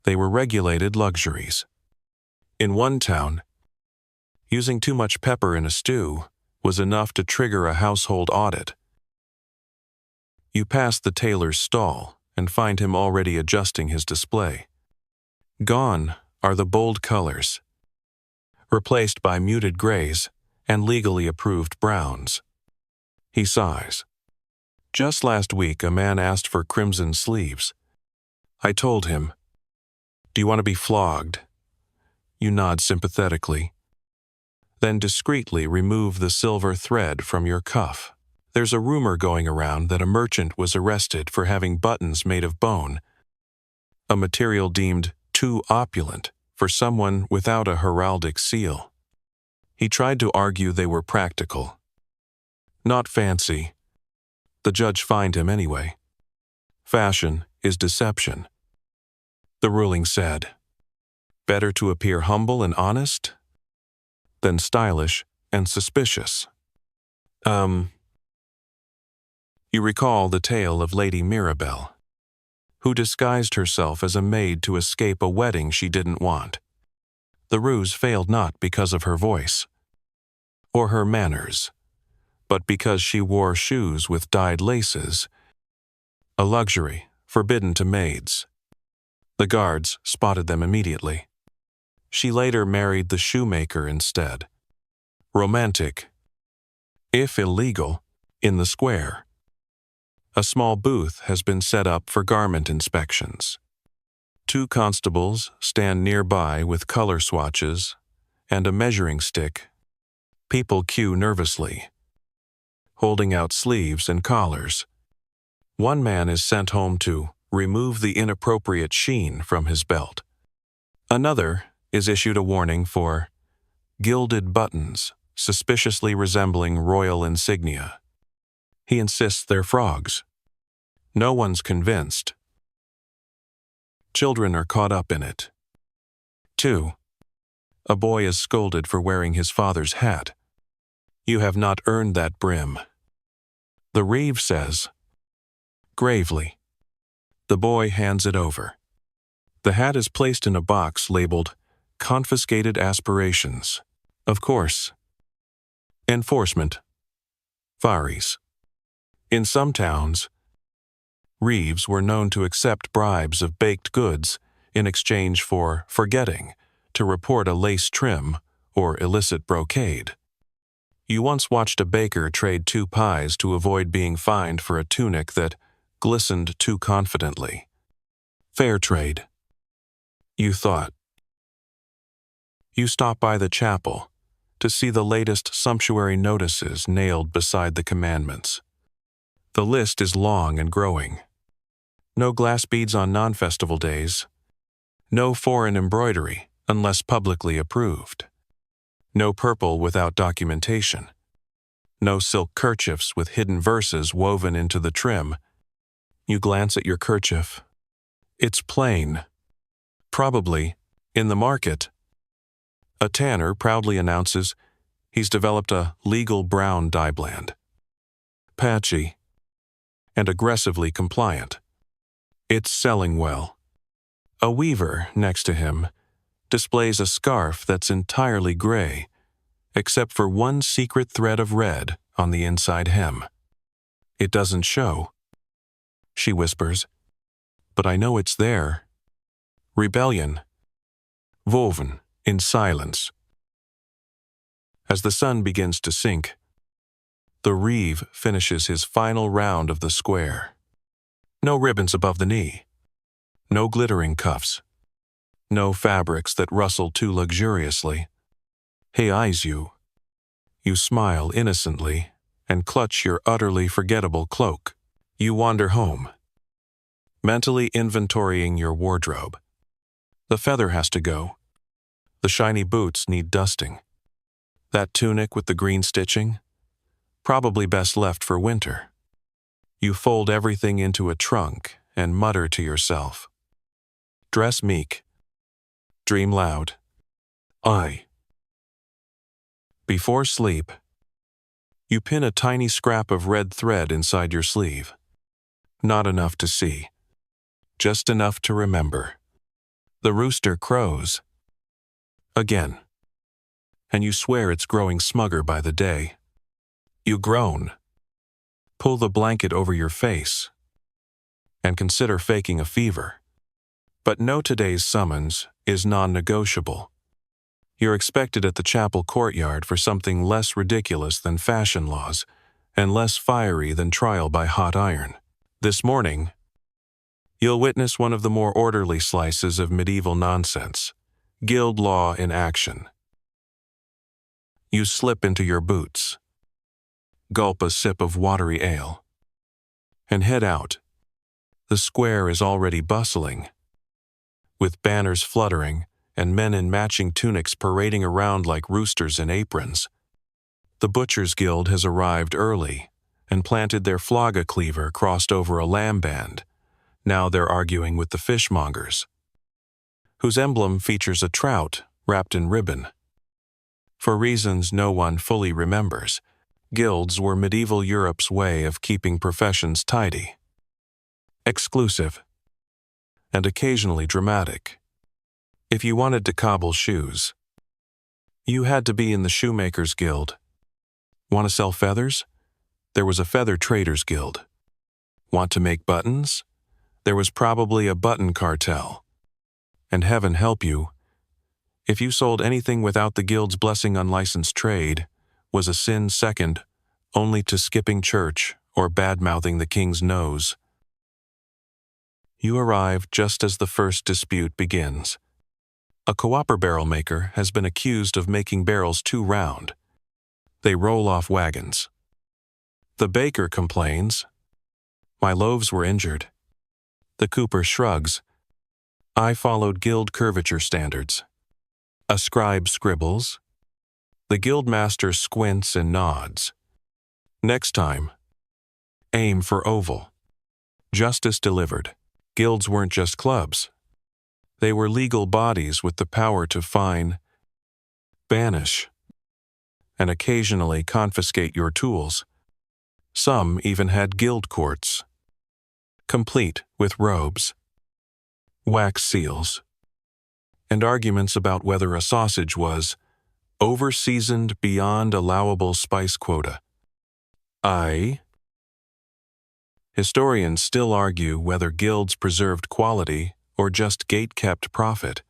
They were regulated luxuries. In one town, using too much pepper in a stew was enough to trigger a household audit. You pass the tailor's stall and find him already adjusting his display. Gone are the bold colors, replaced by muted grays and legally approved browns. He sighs. "Just last week a man asked for crimson sleeves. I told him, 'Do you want to be flogged?' You nod sympathetically, then discreetly remove the silver thread from your cuff. There's a rumor going around that a merchant was arrested for having buttons made of bone, a material deemed too opulent for someone without a heraldic seal. He tried to argue they were practical, not fancy. The judge fined him anyway. Fashion is deception. The ruling said, better to appear humble and honest than stylish and suspicious." You recall the tale of Lady Mirabelle. who disguised herself as a maid to escape a wedding she didn't want. The ruse failed not because of her voice or her manners, but because she wore shoes with dyed laces, a luxury forbidden to maids. The guards spotted them immediately. She later married the shoemaker instead. Romantic, if illegal, in the square. A small booth has been set up for garment inspections. 2 constables stand nearby with color swatches and a measuring stick. People queue nervously, holding out sleeves and collars. One man is sent home to remove the inappropriate sheen from his belt. Another is issued a warning for gilded buttons suspiciously resembling royal insignia. He insists they're frogs. No one's convinced. Children are caught up in it. 2. A boy is scolded for wearing his father's hat. You have not earned that brim. The reeve says, gravely. The boy hands it over. The hat is placed in a box labeled confiscated aspirations. Of course. Enforcement. Faris. In some towns, reeves were known to accept bribes of baked goods in exchange for forgetting to report a lace trim or illicit brocade. You once watched a baker trade 2 pies to avoid being fined for a tunic that glistened too confidently. Fair trade, you thought. You stop by the chapel to see the latest sumptuary notices nailed beside the commandments. The list is long and growing. No glass beads on non-festival days. No foreign embroidery unless publicly approved. No purple without documentation. No silk kerchiefs with hidden verses woven into the trim. You glance at your kerchief. It's plain. Probably, in the market. A tanner proudly announces he's developed a legal brown dye blend. Patchy and aggressively compliant. It's selling well. A weaver next to him displays a scarf that's entirely gray, except for one secret thread of red on the inside hem. It doesn't show, she whispers, but I know it's there. Rebellion. Woven in silence. As the sun begins to sink, the reeve finishes his final round of the square. No ribbons above the knee. No glittering cuffs. No fabrics that rustle too luxuriously. He eyes you. You smile innocently and clutch your utterly forgettable cloak. You wander home, mentally inventorying your wardrobe. The feather has to go. The shiny boots need dusting. That tunic with the green stitching? Probably best left for winter. You fold everything into a trunk and mutter to yourself. Dress meek. Dream loud. Before sleep, you pin a tiny scrap of red thread inside your sleeve. Not enough to see. Just enough to remember. The rooster crows. Again. And you swear it's growing smugger by the day. You groan. Pull the blanket over your face. And consider faking a fever. But no, today's summons is non-negotiable. You're expected at the chapel courtyard for something less ridiculous than fashion laws and less fiery than trial by hot iron. This morning, you'll witness one of the more orderly slices of medieval nonsense, guild law in action. You slip into your boots, gulp a sip of watery ale, and head out. The square is already bustling, with banners fluttering and men in matching tunics parading around like roosters in aprons. The Butchers' Guild has arrived early and planted their flogga cleaver crossed over a lamb band. Now they're arguing with the fishmongers, whose emblem features a trout wrapped in ribbon. For reasons no one fully remembers, guilds were medieval Europe's way of keeping professions tidy. Exclusive. and occasionally dramatic. If you wanted to cobble shoes, you had to be in the Shoemakers Guild. Want to sell feathers? There was a Feather Traders Guild. Want to make buttons? There was probably a button cartel. And heaven help you, if you sold anything without the guild's blessing, unlicensed trade was a sin second only to skipping church or bad-mouthing the king's nose. You arrive just as the first dispute begins. A co-opper barrel maker has been accused of making barrels too round. They roll off wagons. The baker complains, "My loaves were injured." The cooper shrugs, "I followed guild curvature standards." A scribe scribbles. The guild master squints and nods. Next time, aim for oval. Justice delivered. Guilds weren't just clubs. They were legal bodies with the power to fine, banish, and occasionally confiscate your tools. Some even had guild courts, complete with robes, wax seals, and arguments about whether a sausage was over-seasoned beyond allowable spice quota. Historians still argue whether guilds preserved quality or just gate-kept profit.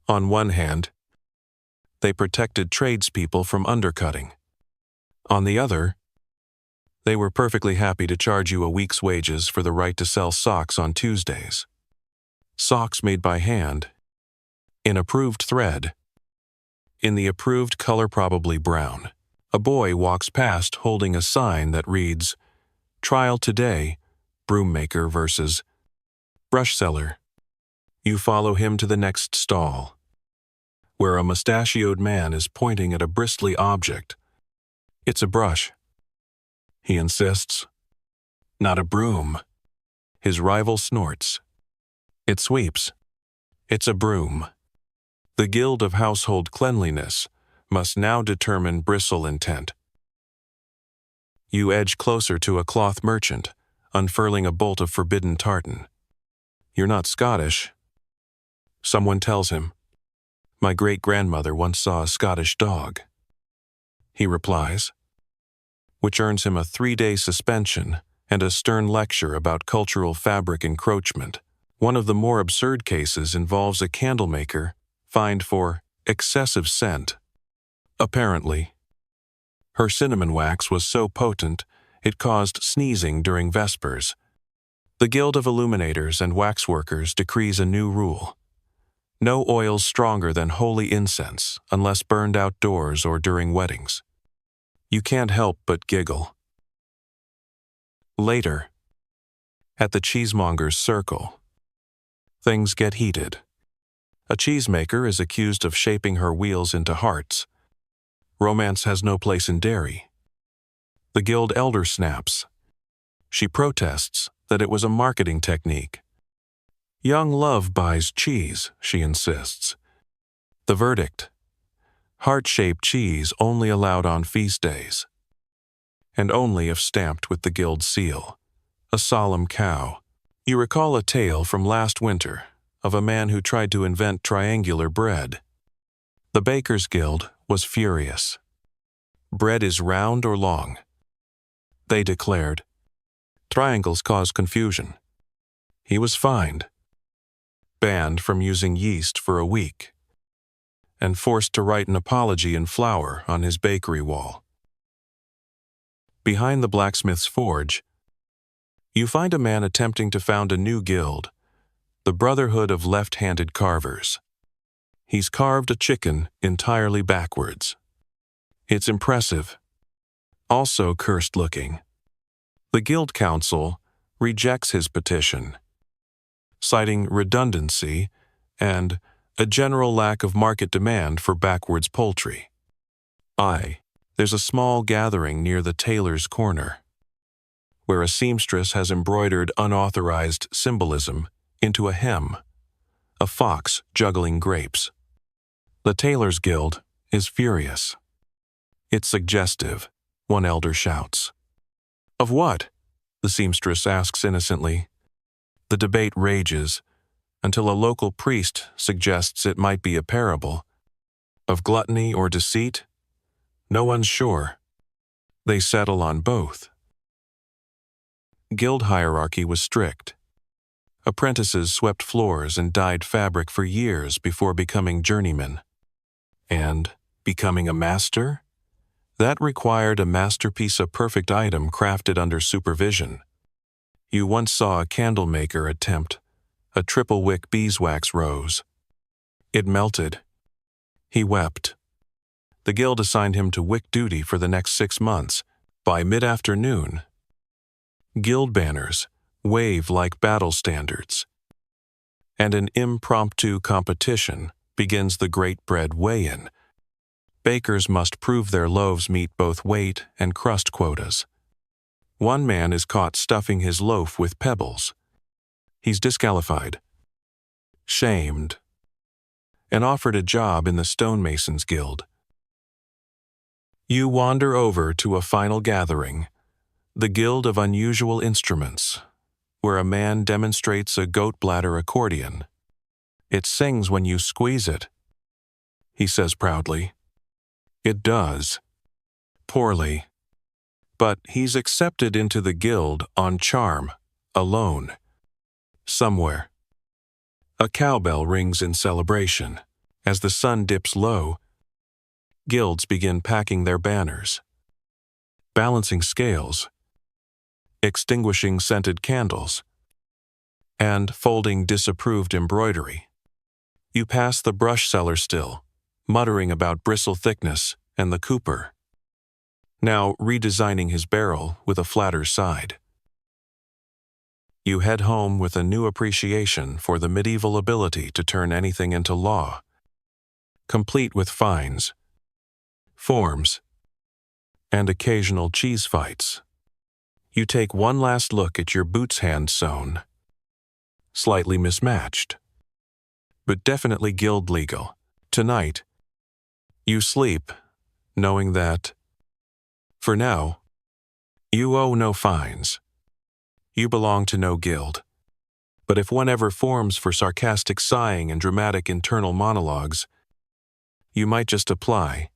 On one hand, they protected tradespeople from undercutting. On the other, they were perfectly happy to charge you a week's wages for the right to sell socks on Tuesdays. Socks made by hand, in approved thread, in the approved color, probably brown. A boy walks past holding a sign that reads, "Trial today, broom maker versus brush seller." You follow him to the next stall, where a mustachioed man is pointing at a bristly object. "It's a brush," he insists. "Not a broom." His rival snorts. "It sweeps. It's a broom." The Guild of Household Cleanliness must now determine bristle intent. You edge closer to a cloth merchant, unfurling a bolt of forbidden tartan. "You're not Scottish," someone tells him. "My great-grandmother once saw a Scottish dog," he replies, which earns him a 3-day suspension and a stern lecture about cultural fabric encroachment. One of the more absurd cases involves a candlemaker fined for excessive scent. Apparently, her cinnamon wax was so potent it caused sneezing during Vespers. The Guild of Illuminators and Waxworkers decrees a new rule. No oils stronger than holy incense unless burned outdoors or during weddings. You can't help but giggle. Later, at the cheesemonger's circle, things get heated. A cheesemaker is accused of shaping her wheels into hearts. Romance has no place in dairy. The guild elder snaps. She protests that it was a marketing technique. "Young love buys cheese," she insists. The verdict: heart-shaped cheese only allowed on feast days, and only if stamped with the guild seal. A solemn cow. You recall a tale from last winter of a man who tried to invent triangular bread. The Bakers' Guild was furious. "Bread is round or long," they declared. "Triangles cause confusion." He was fined, banned from using yeast for a week, and forced to write an apology in flour on his bakery wall. Behind the blacksmith's forge, you find a man attempting to found a new guild, the Brotherhood of Left-Handed Carvers. He's carved a chicken entirely backwards. It's impressive, also cursed-looking. The Guild Council rejects his petition, citing redundancy and a general lack of market demand for backwards poultry. There's a small gathering near the tailor's corner, where a seamstress has embroidered unauthorized symbolism into a hem, a fox juggling grapes. The Tailor's Guild is furious. "It's suggestive," one elder shouts. "Of what?" the seamstress asks innocently. The debate rages, until a local priest suggests it might be a parable of gluttony or deceit. No one's sure. They settle on both. Guild hierarchy was strict. Apprentices swept floors and dyed fabric for years before becoming journeymen. And becoming a master? That required a masterpiece, a perfect item crafted under supervision. You once saw a candle maker attempt a triple-wick beeswax rose. It melted. He wept. The guild assigned him to wick duty for the next 6 months. By mid-afternoon, guild banners wave like battle standards, and an impromptu competition begins. The great bread weigh-in. Bakers must prove their loaves meet both weight and crust quotas. One man is caught stuffing his loaf with pebbles. He's disqualified, shamed, and offered a job in the stonemasons' guild. You wander over to a final gathering, the Guild of Unusual Instruments, where a man demonstrates a goat bladder accordion. It sings when you squeeze it, he says proudly. It does. Poorly. But he's accepted into the guild on charm, alone. Somewhere. A cowbell rings in celebration. As the sun dips low, guilds begin packing their banners, balancing scales, extinguishing scented candles, and folding disapproved embroidery. You pass the brush seller still, muttering about bristle thickness and the cooper, now redesigning his barrel with a flatter side. You head home with a new appreciation for the medieval ability to turn anything into law, complete with fines, forms, and occasional cheese fights. You take one last look at your boots hand sewn, slightly mismatched, but definitely guild legal. Tonight, you sleep, knowing that, for now, you owe no fines. You belong to no guild. But if one ever forms for sarcastic sighing and dramatic internal monologues, you might just apply.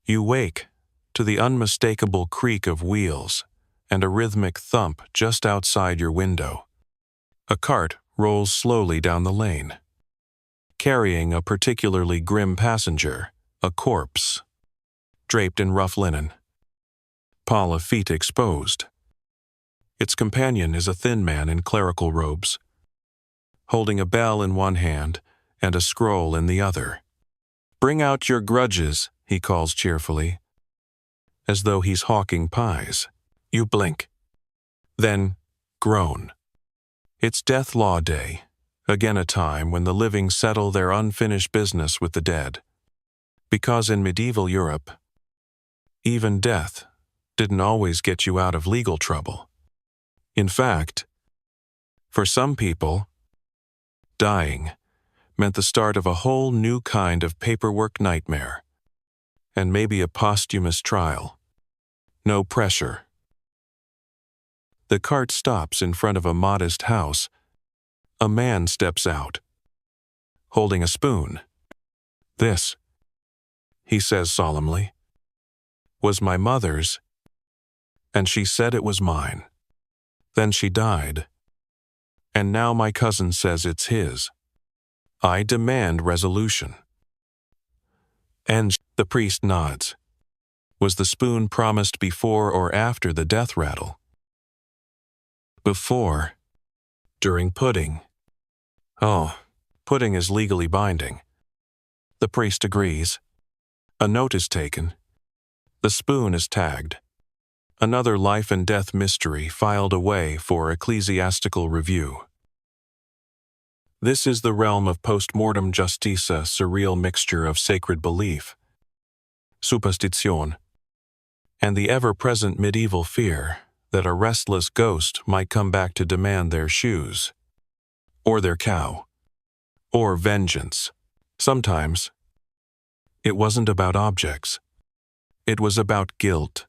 You wake to the unmistakable creak of wheels and a rhythmic thump just outside your window. A cart rolls slowly down the lane, carrying a particularly grim passenger, a corpse, draped in rough linen, pall of feet exposed. Its companion is a thin man in clerical robes, holding a bell in one hand and a scroll in the other. Bring out your grudges, he calls cheerfully, as though he's hawking pies. You blink, then groan. It's Death Law Day, again a time when the living settle their unfinished business with the dead. Because in medieval Europe, even death didn't always get you out of legal trouble. In fact, for some people, dying meant the start of a whole new kind of paperwork nightmare, and maybe a posthumous trial. No pressure. The cart stops in front of a modest house. A man steps out, holding a spoon. This, he says solemnly, was my mother's, and she said it was mine. Then she died, and now my cousin says it's his. I demand resolution. And the priest nods. Was the spoon promised before or after the death rattle? Before. During pudding. Oh, pudding is legally binding. The priest agrees. A note is taken. The spoon is tagged. Another life and death mystery filed away for ecclesiastical review. This is the realm of post-mortem justice, a surreal mixture of sacred belief, superstition, and the ever-present medieval fear that a restless ghost might come back to demand their shoes, or their cow, or vengeance. Sometimes, it wasn't about objects. It was about guilt.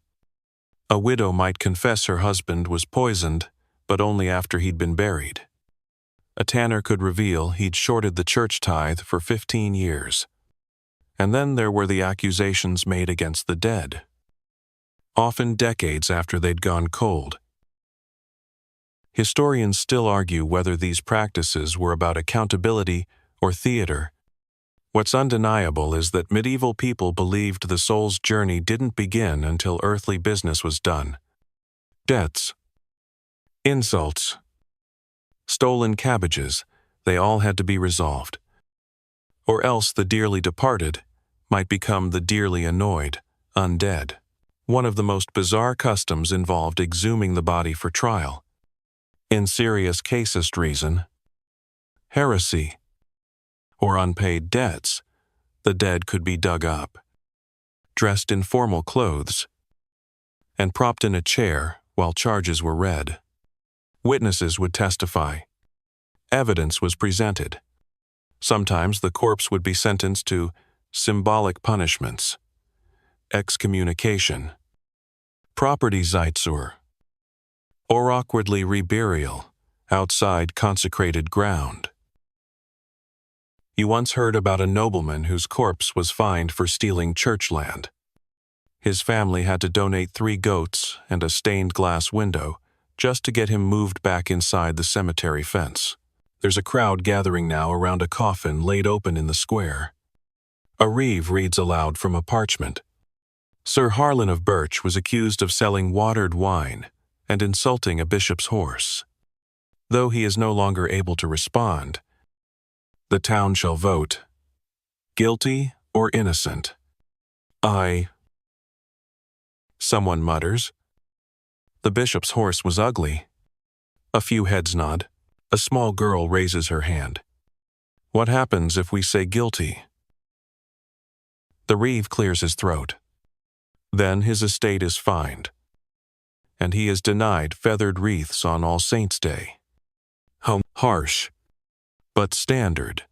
A widow might confess her husband was poisoned, but only after he'd been buried. A tanner could reveal he'd shorted the church tithe for 15 years. And then there were the accusations made against the dead, often decades after they'd gone cold. Historians still argue whether these practices were about accountability or theater. What's undeniable is that medieval people believed the soul's journey didn't begin until earthly business was done. Debts, insults, stolen cabbages, they all had to be resolved. Or else the dearly departed might become the dearly annoyed undead. One of the most bizarre customs involved exhuming the body for trial. In serious cases, treason, heresy, or unpaid debts, the dead could be dug up, dressed in formal clothes, and propped in a chair while charges were read. Witnesses would testify. Evidence was presented. Sometimes the corpse would be sentenced to symbolic punishments, excommunication, property Zeitzur, or awkwardly reburial outside consecrated ground. You once heard about a nobleman whose corpse was fined for stealing church land. His family had to donate 3 goats and a stained glass window just to get him moved back inside the cemetery fence. There's a crowd gathering now around a coffin laid open in the square. A reeve reads aloud from a parchment. Sir Harlan of Birch was accused of selling watered wine and insulting a bishop's horse. Though he is no longer able to respond, the town shall vote, guilty or innocent. Someone mutters. The bishop's horse was ugly. A few heads nod. A small girl raises her hand. What happens if we say guilty? The reeve clears his throat. Then his estate is fined, and he is denied feathered wreaths on All Saints' Day. Harsh, but standard.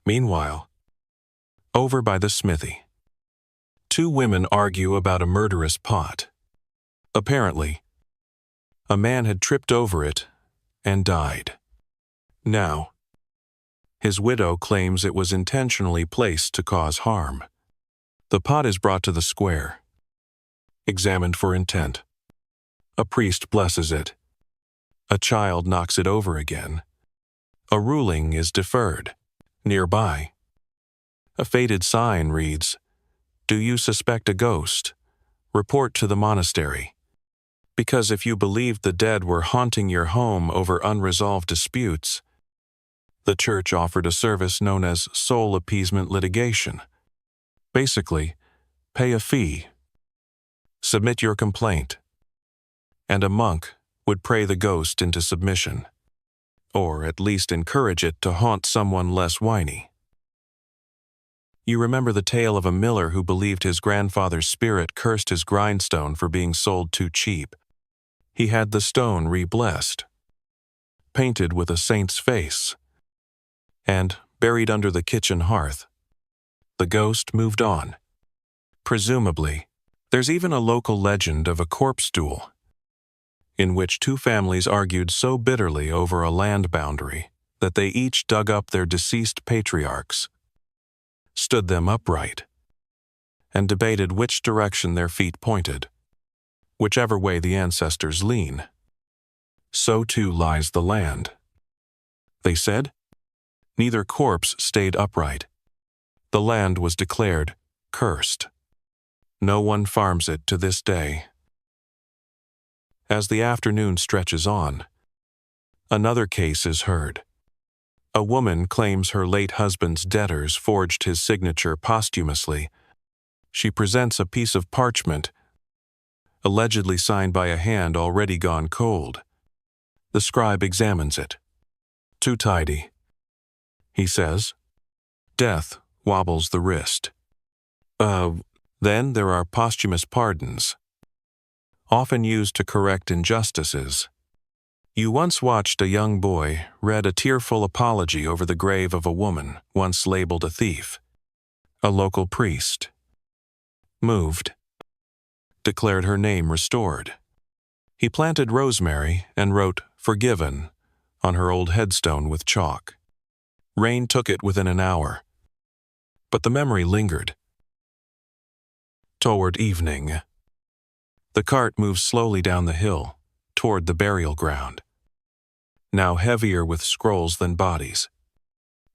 Meanwhile, over by the smithy, 2 women argue about a murderous pot. Apparently, a man had tripped over it and died. Now, his widow claims it was intentionally placed to cause harm. The pot is brought to the square, examined for intent. A priest blesses it. A child knocks it over again. A ruling is deferred. Nearby, a faded sign reads, "Do you suspect a ghost? Report to the monastery." Because if you believed the dead were haunting your home over unresolved disputes, the church offered a service known as soul appeasement litigation. Basically, pay a fee, submit your complaint, and a monk would pray the ghost into submission, or at least encourage it to haunt someone less whiny. You remember the tale of a miller who believed his grandfather's spirit cursed his grindstone for being sold too cheap. He had the stone re-blessed, painted with a saint's face, and buried under the kitchen hearth. The ghost moved on. Presumably, there's even a local legend of a corpse duel, in which 2 families argued so bitterly over a land boundary that they each dug up their deceased patriarchs, stood them upright, and debated which direction their feet pointed. Whichever way the ancestors lean, so too lies the land. They said, neither corpse stayed upright. The land was declared cursed. No one farms it to this day. As the afternoon stretches on, another case is heard. A woman claims her late husband's debtors forged his signature posthumously. She presents a piece of parchment, allegedly signed by a hand already gone cold. The scribe examines it. Too tidy, he says. Death wobbles the wrist. Then there are posthumous pardons, often used to correct injustices. You once watched a young boy read a tearful apology over the grave of a woman once labeled a thief. A local priest, moved, declared her name restored. He planted rosemary and wrote, "Forgiven," on her old headstone with chalk. Rain took it within an hour, but the memory lingered. Toward evening, the cart moves slowly down the hill, toward the burial ground, now heavier with scrolls than bodies.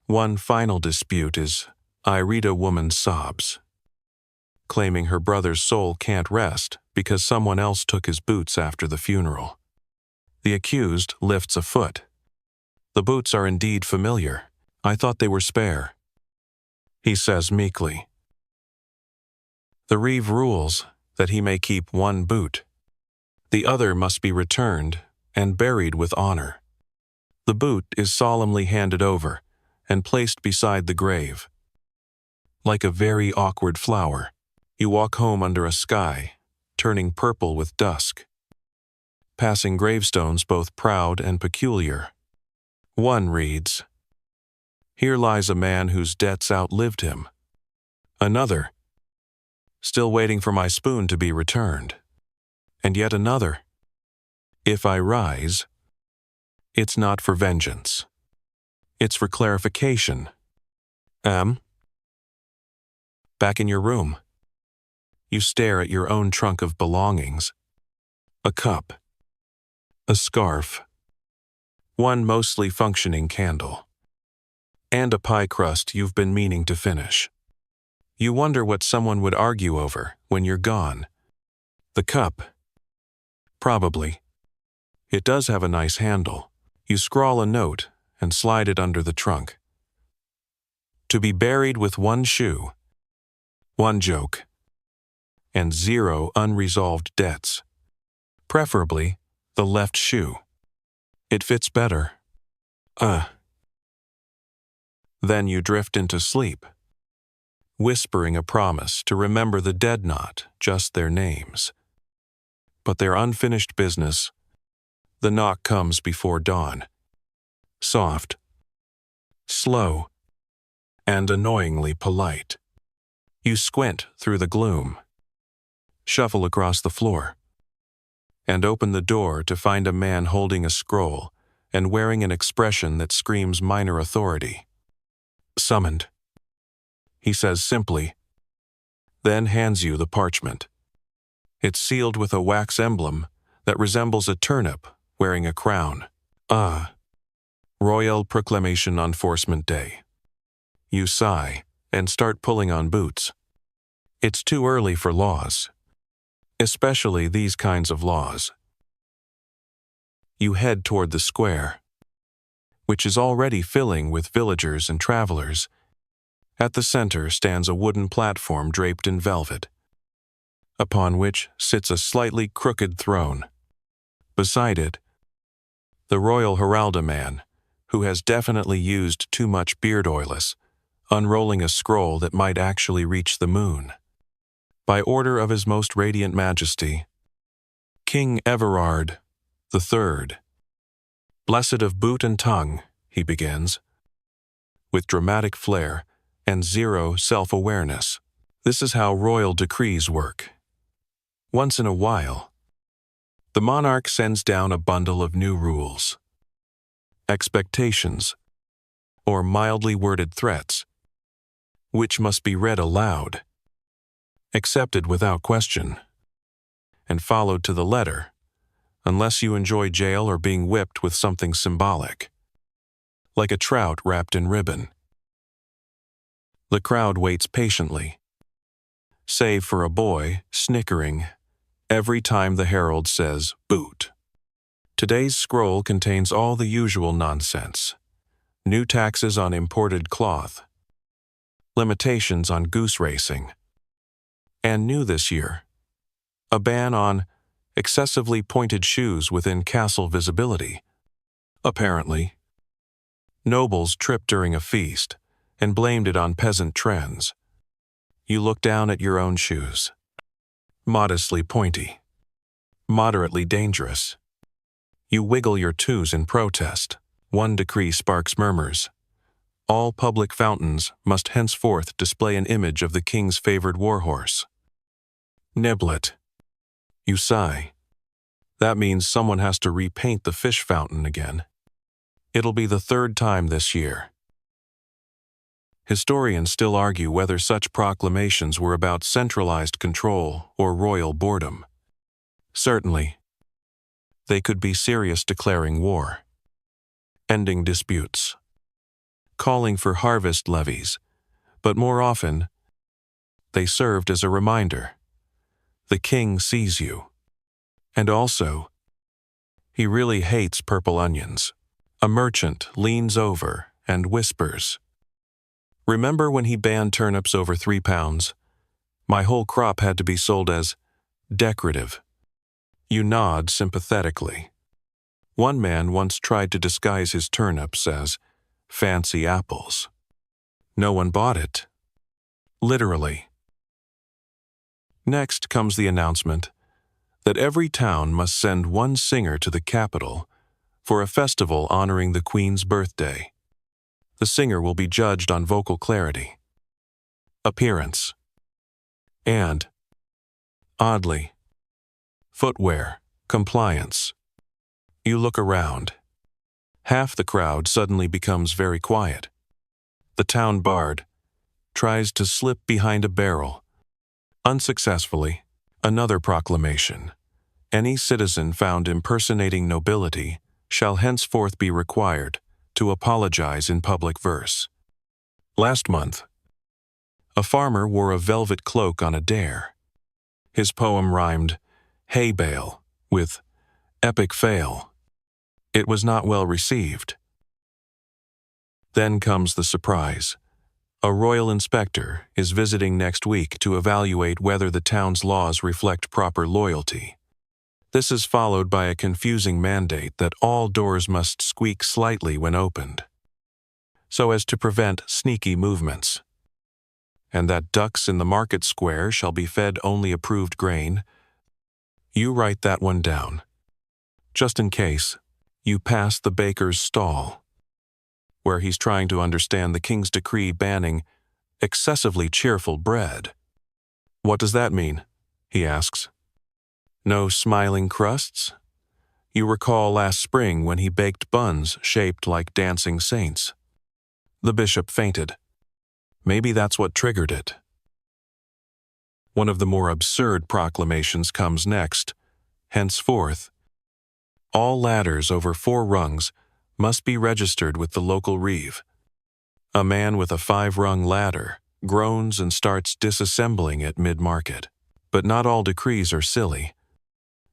One final dispute is I read a woman's sobs, claiming her brother's soul can't rest because someone else took his boots after the funeral. The accused lifts a foot. The boots are indeed familiar. I thought they were spare. He says meekly. The reeve rules that he may keep one boot. The other must be returned and buried with honor. The boot is solemnly handed over and placed beside the grave. Like a very awkward flower, you walk home under a sky, turning purple with dusk, passing gravestones both proud and peculiar. One reads, "Here lies a man whose debts outlived him." Another, "Still waiting for my spoon to be returned." And yet another, "If I rise, it's not for vengeance. It's for clarification." Back in your room, you stare at your own trunk of belongings. A cup, a scarf, one mostly functioning candle, and a pie crust you've been meaning to finish. You wonder what someone would argue over when you're gone. The cup. Probably. It does have a nice handle. You scrawl a note and slide it under the trunk. To be buried with one shoe, one joke, and 0 unresolved debts. Preferably the left shoe. It fits better. Then you drift into sleep, whispering a promise to remember the dead, not just their names, but their unfinished business. The knock comes before dawn. Soft, slow, and annoyingly polite. You squint through the gloom, shuffle across the floor, and open the door to find a man holding a scroll and wearing an expression that screams minor authority. "Summoned," he says simply, then hands you the parchment. It's sealed with a wax emblem that resembles a turnip wearing a crown. Royal Proclamation Enforcement Day. You sigh and start pulling on boots. It's too early for laws, especially these kinds of laws. You head toward the square, which is already filling with villagers and travelers. At the center stands a wooden platform draped in velvet, upon which sits a slightly crooked throne. Beside it, the royal heralda man, who has definitely used too much beard oilus, unrolling a scroll that might actually reach the moon. By order of His Most Radiant Majesty, King Everard III, blessed of boot and tongue, he begins, with dramatic flair and 0 self-awareness. This is how royal decrees work. Once in a while, the monarch sends down a bundle of new rules, expectations, or mildly worded threats, which must be read aloud, accepted without question, and followed to the letter, unless you enjoy jail or being whipped with something symbolic, like a trout wrapped in ribbon. The crowd waits patiently, save for a boy snickering every time the herald says boot. Today's scroll contains all the usual nonsense: new taxes on imported cloth, limitations on goose racing, and new this year, a ban on excessively pointed shoes within castle visibility. Apparently, nobles tripped during a feast and blamed it on peasant trends. You look down at your own shoes. Modestly pointy, moderately dangerous. You wiggle your toes in protest. One decree sparks murmurs. All public fountains must henceforth display an image of the king's favored warhorse. Niblet. You sigh. That means someone has to repaint the fish fountain again. It'll be the third time this year. Historians still argue whether such proclamations were about centralized control or royal boredom. Certainly, they could be serious declaring war, ending disputes, calling for harvest levies, but more often, they served as a reminder. The king sees you. And also, he really hates purple onions. A merchant leans over and whispers, "Remember when he banned turnips over 3 pounds? My whole crop had to be sold as decorative." You nod sympathetically. One man once tried to disguise his turnips as fancy apples. No one bought it. Literally. Next comes the announcement that every town must send one singer to the capital for a festival honoring the Queen's birthday. The singer will be judged on vocal clarity, appearance, and, oddly, footwear, compliance. You look around. Half the crowd suddenly becomes very quiet. The town bard tries to slip behind a barrel. Unsuccessfully, another proclamation. Any citizen found impersonating nobility shall henceforth be required to apologize in public verse. Last month, a farmer wore a velvet cloak on a dare. His poem rhymed hay bale with epic fail. It was not well received. Then comes the surprise. A royal inspector is visiting next week to evaluate whether the town's laws reflect proper loyalty. This is followed by a confusing mandate that all doors must squeak slightly when opened, so as to prevent sneaky movements, and that ducks in the market square shall be fed only approved grain. You write that one down, just in case you pass the baker's stall, where he's trying to understand the king's decree banning excessively cheerful bread. "What does that mean?" he asks. "No smiling crusts?" You recall last spring when he baked buns shaped like dancing saints. The bishop fainted. Maybe that's what triggered it. One of the more absurd proclamations comes next. Henceforth, all ladders over 4 rungs must be registered with the local reeve. A man with a 5-rung ladder groans and starts disassembling it mid-market. But not all decrees are silly.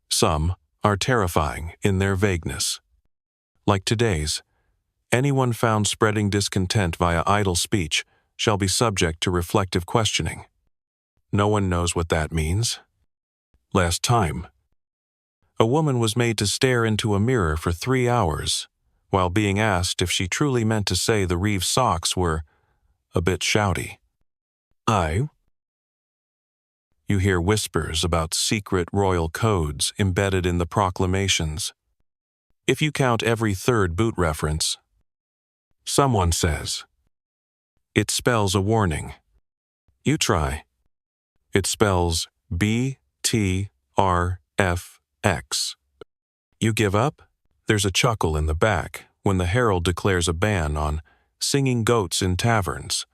Some are terrifying in their vagueness. Like today's, anyone found spreading discontent via idle speech shall be subject to reflective questioning. No one knows what that means. Last time, a woman was made to stare into a mirror for 3 hours while being asked if she truly meant to say the reeve socks were a bit shouty. You hear whispers about secret royal codes embedded in the proclamations. If you count every 3rd boot reference, someone says, "It spells a warning." You try. It spells BTRFX. You give up? There's a chuckle in the back when the herald declares a ban on singing goats in taverns.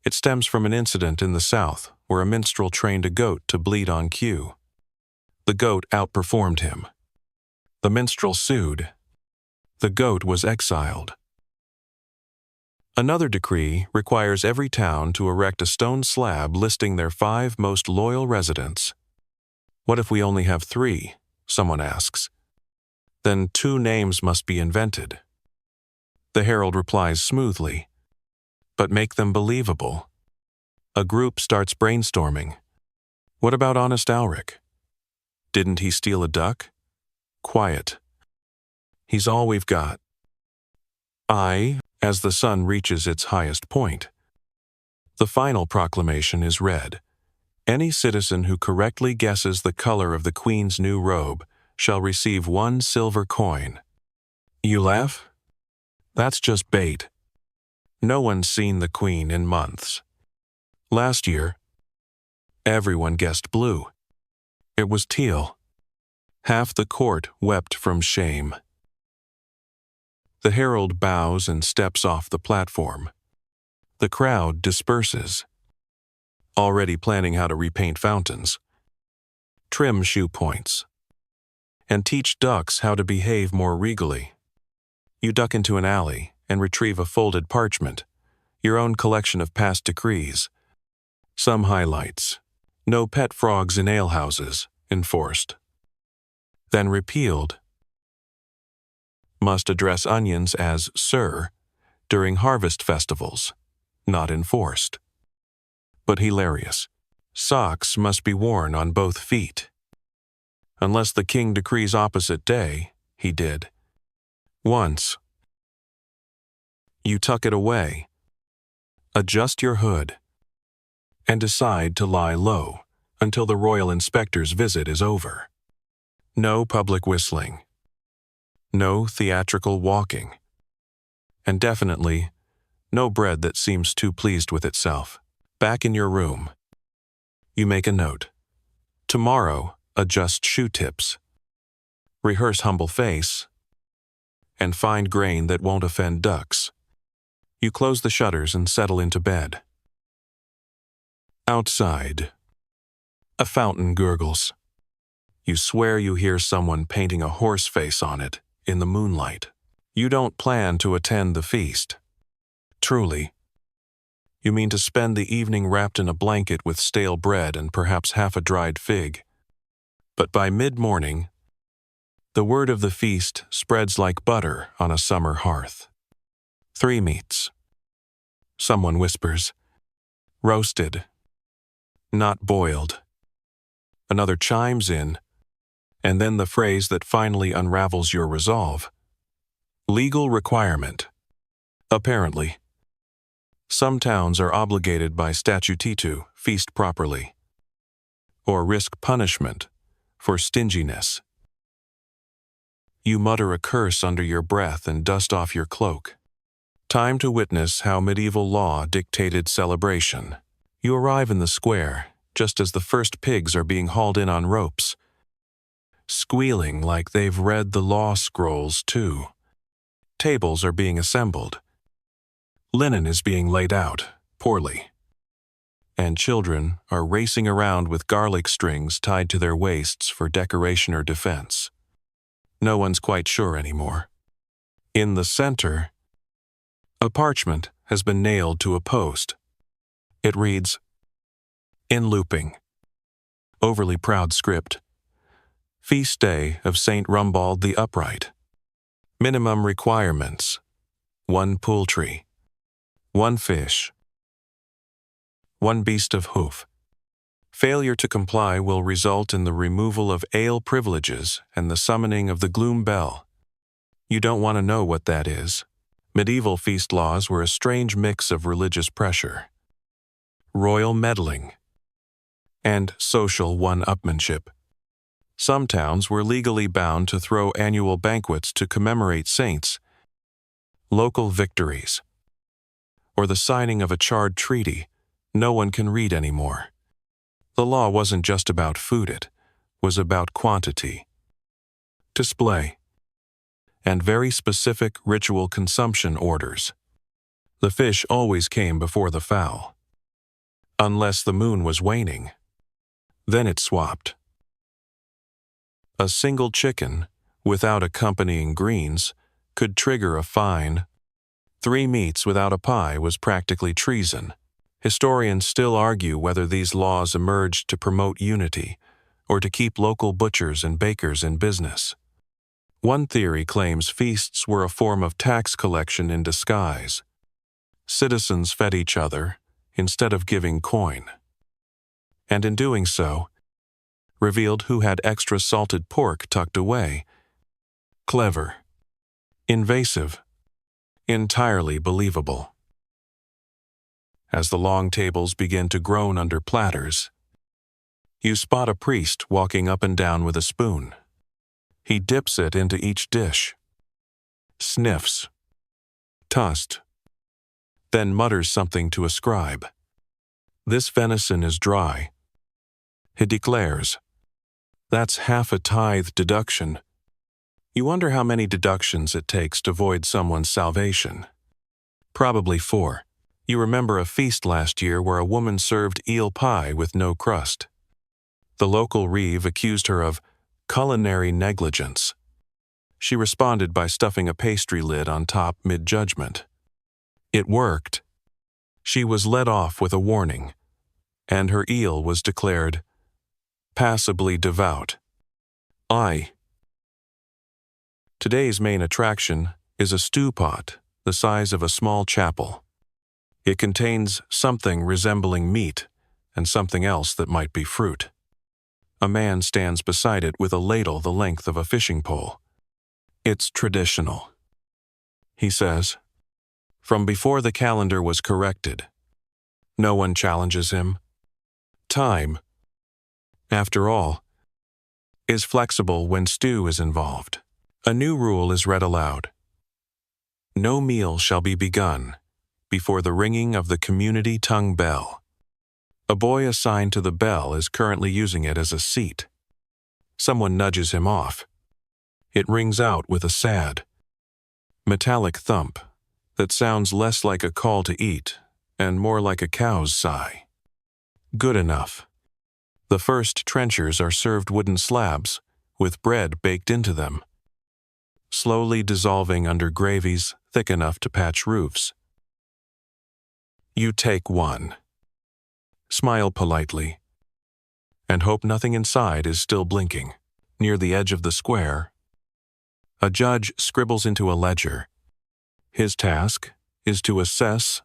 It stems from an incident in the South where a minstrel trained a goat to bleat on cue. The goat outperformed him. The minstrel sued. The goat was exiled. Another decree requires every town to erect a stone slab listing their 5 most loyal residents. What if we only have 3? Someone asks. Then 2 names must be invented. The herald replies smoothly, but make them believable. A group starts brainstorming. What about Honest Alric? Didn't he steal a duck? Quiet. He's all we've got. As the sun reaches its highest point. The final proclamation is read. Any citizen who correctly guesses the color of the Queen's new robe shall receive 1 silver coin. You laugh? That's just bait. No one's seen the Queen in months. Last year, everyone guessed blue. It was teal. Half the court wept from shame. The herald bows and steps off the platform. The crowd disperses, already planning how to repaint fountains, trim shoe points, and teach ducks how to behave more regally. You duck into an alley and retrieve a folded parchment, your own collection of past decrees. Some highlights: no pet frogs in alehouses, enforced. Then repealed. Must address onions as sir during harvest festivals, not enforced. But hilarious. Socks must be worn on both feet. Unless the king decrees opposite day, he did. Once. You tuck it away, adjust your hood, and decide to lie low until the royal inspector's visit is over. No public whistling. No theatrical walking. And definitely, no bread that seems too pleased with itself. Back in your room, you make a note. Tomorrow, adjust shoe tips. Rehearse humble face. And find grain that won't offend ducks. You close the shutters and settle into bed. Outside, a fountain gurgles. You swear you hear someone painting a horse face on it in the moonlight. You don't plan to attend the feast. Truly. You mean to spend the evening wrapped in a blanket with stale bread and perhaps half a dried fig. But by mid-morning, the word of the feast spreads like butter on a summer hearth. 3 meats. Someone whispers, roasted, not boiled. Another chimes in, and then the phrase that finally unravels your resolve. Legal requirement. Apparently. Some towns are obligated by statute to feast properly, or risk punishment for stinginess. You mutter a curse under your breath and dust off your cloak. Time to witness how medieval law dictated celebration. You arrive in the square just as the first pigs are being hauled in on ropes, squealing like they've read the law scrolls too. Tables are being assembled. Linen is being laid out, poorly. And children are racing around with garlic strings tied to their waists for decoration or defense. No one's quite sure anymore. In the center, a parchment has been nailed to a post. It reads, in looping, overly proud script, Feast Day of St. Rumbald the Upright. Minimum requirements: 1 poultry, 1 fish, 1 beast of hoof. Failure to comply will result in the removal of ale privileges and the summoning of the gloom bell. You don't want to know what that is. Medieval feast laws were a strange mix of religious pressure, royal meddling, and social one-upmanship. Some towns were legally bound to throw annual banquets to commemorate saints, local victories, or the signing of a charred treaty no one can read anymore. The law wasn't just about food, it was about quantity, display, and very specific ritual consumption orders. The fish always came before the fowl, unless the moon was waning. Then it swapped. A single chicken, without accompanying greens, could trigger a fine. 3 meats without a pie was practically treason. Historians still argue whether these laws emerged to promote unity or to keep local butchers and bakers in business. One theory claims feasts were a form of tax collection in disguise. Citizens fed each other instead of giving coin, and in doing so, revealed who had extra salted pork tucked away. Clever, invasive, entirely believable. As the long tables begin to groan under platters, you spot a priest walking up and down with a spoon. He dips it into each dish, sniffs, tussed, then mutters something to a scribe. This venison is dry, he declares. That's half a tithe deduction. You wonder how many deductions it takes to void someone's salvation. Probably 4. You remember a feast last year where a woman served eel pie with no crust. The local reeve accused her of culinary negligence. She responded by stuffing a pastry lid on top mid-judgment. It worked. She was let off with a warning, and her eel was declared passably devout. Today's main attraction is a stew pot the size of a small chapel. It contains something resembling meat and something else that might be fruit. A man stands beside it with a ladle the length of a fishing pole. It's traditional, he says, from before the calendar was corrected. No one challenges him. Time, after all, is flexible when stew is involved. A new rule is read aloud. No meal shall be begun before the ringing of the community tongue bell. A boy assigned to the bell is currently using it as a seat. Someone nudges him off. It rings out with a sad, metallic thump that sounds less like a call to eat and more like a cow's sigh. Good enough. The first trenchers are served wooden slabs with bread baked into them, slowly dissolving under gravies thick enough to patch roofs. You take one, smile politely, and hope nothing inside is still blinking. Near the edge of the square, a judge scribbles into a ledger. His task is to assess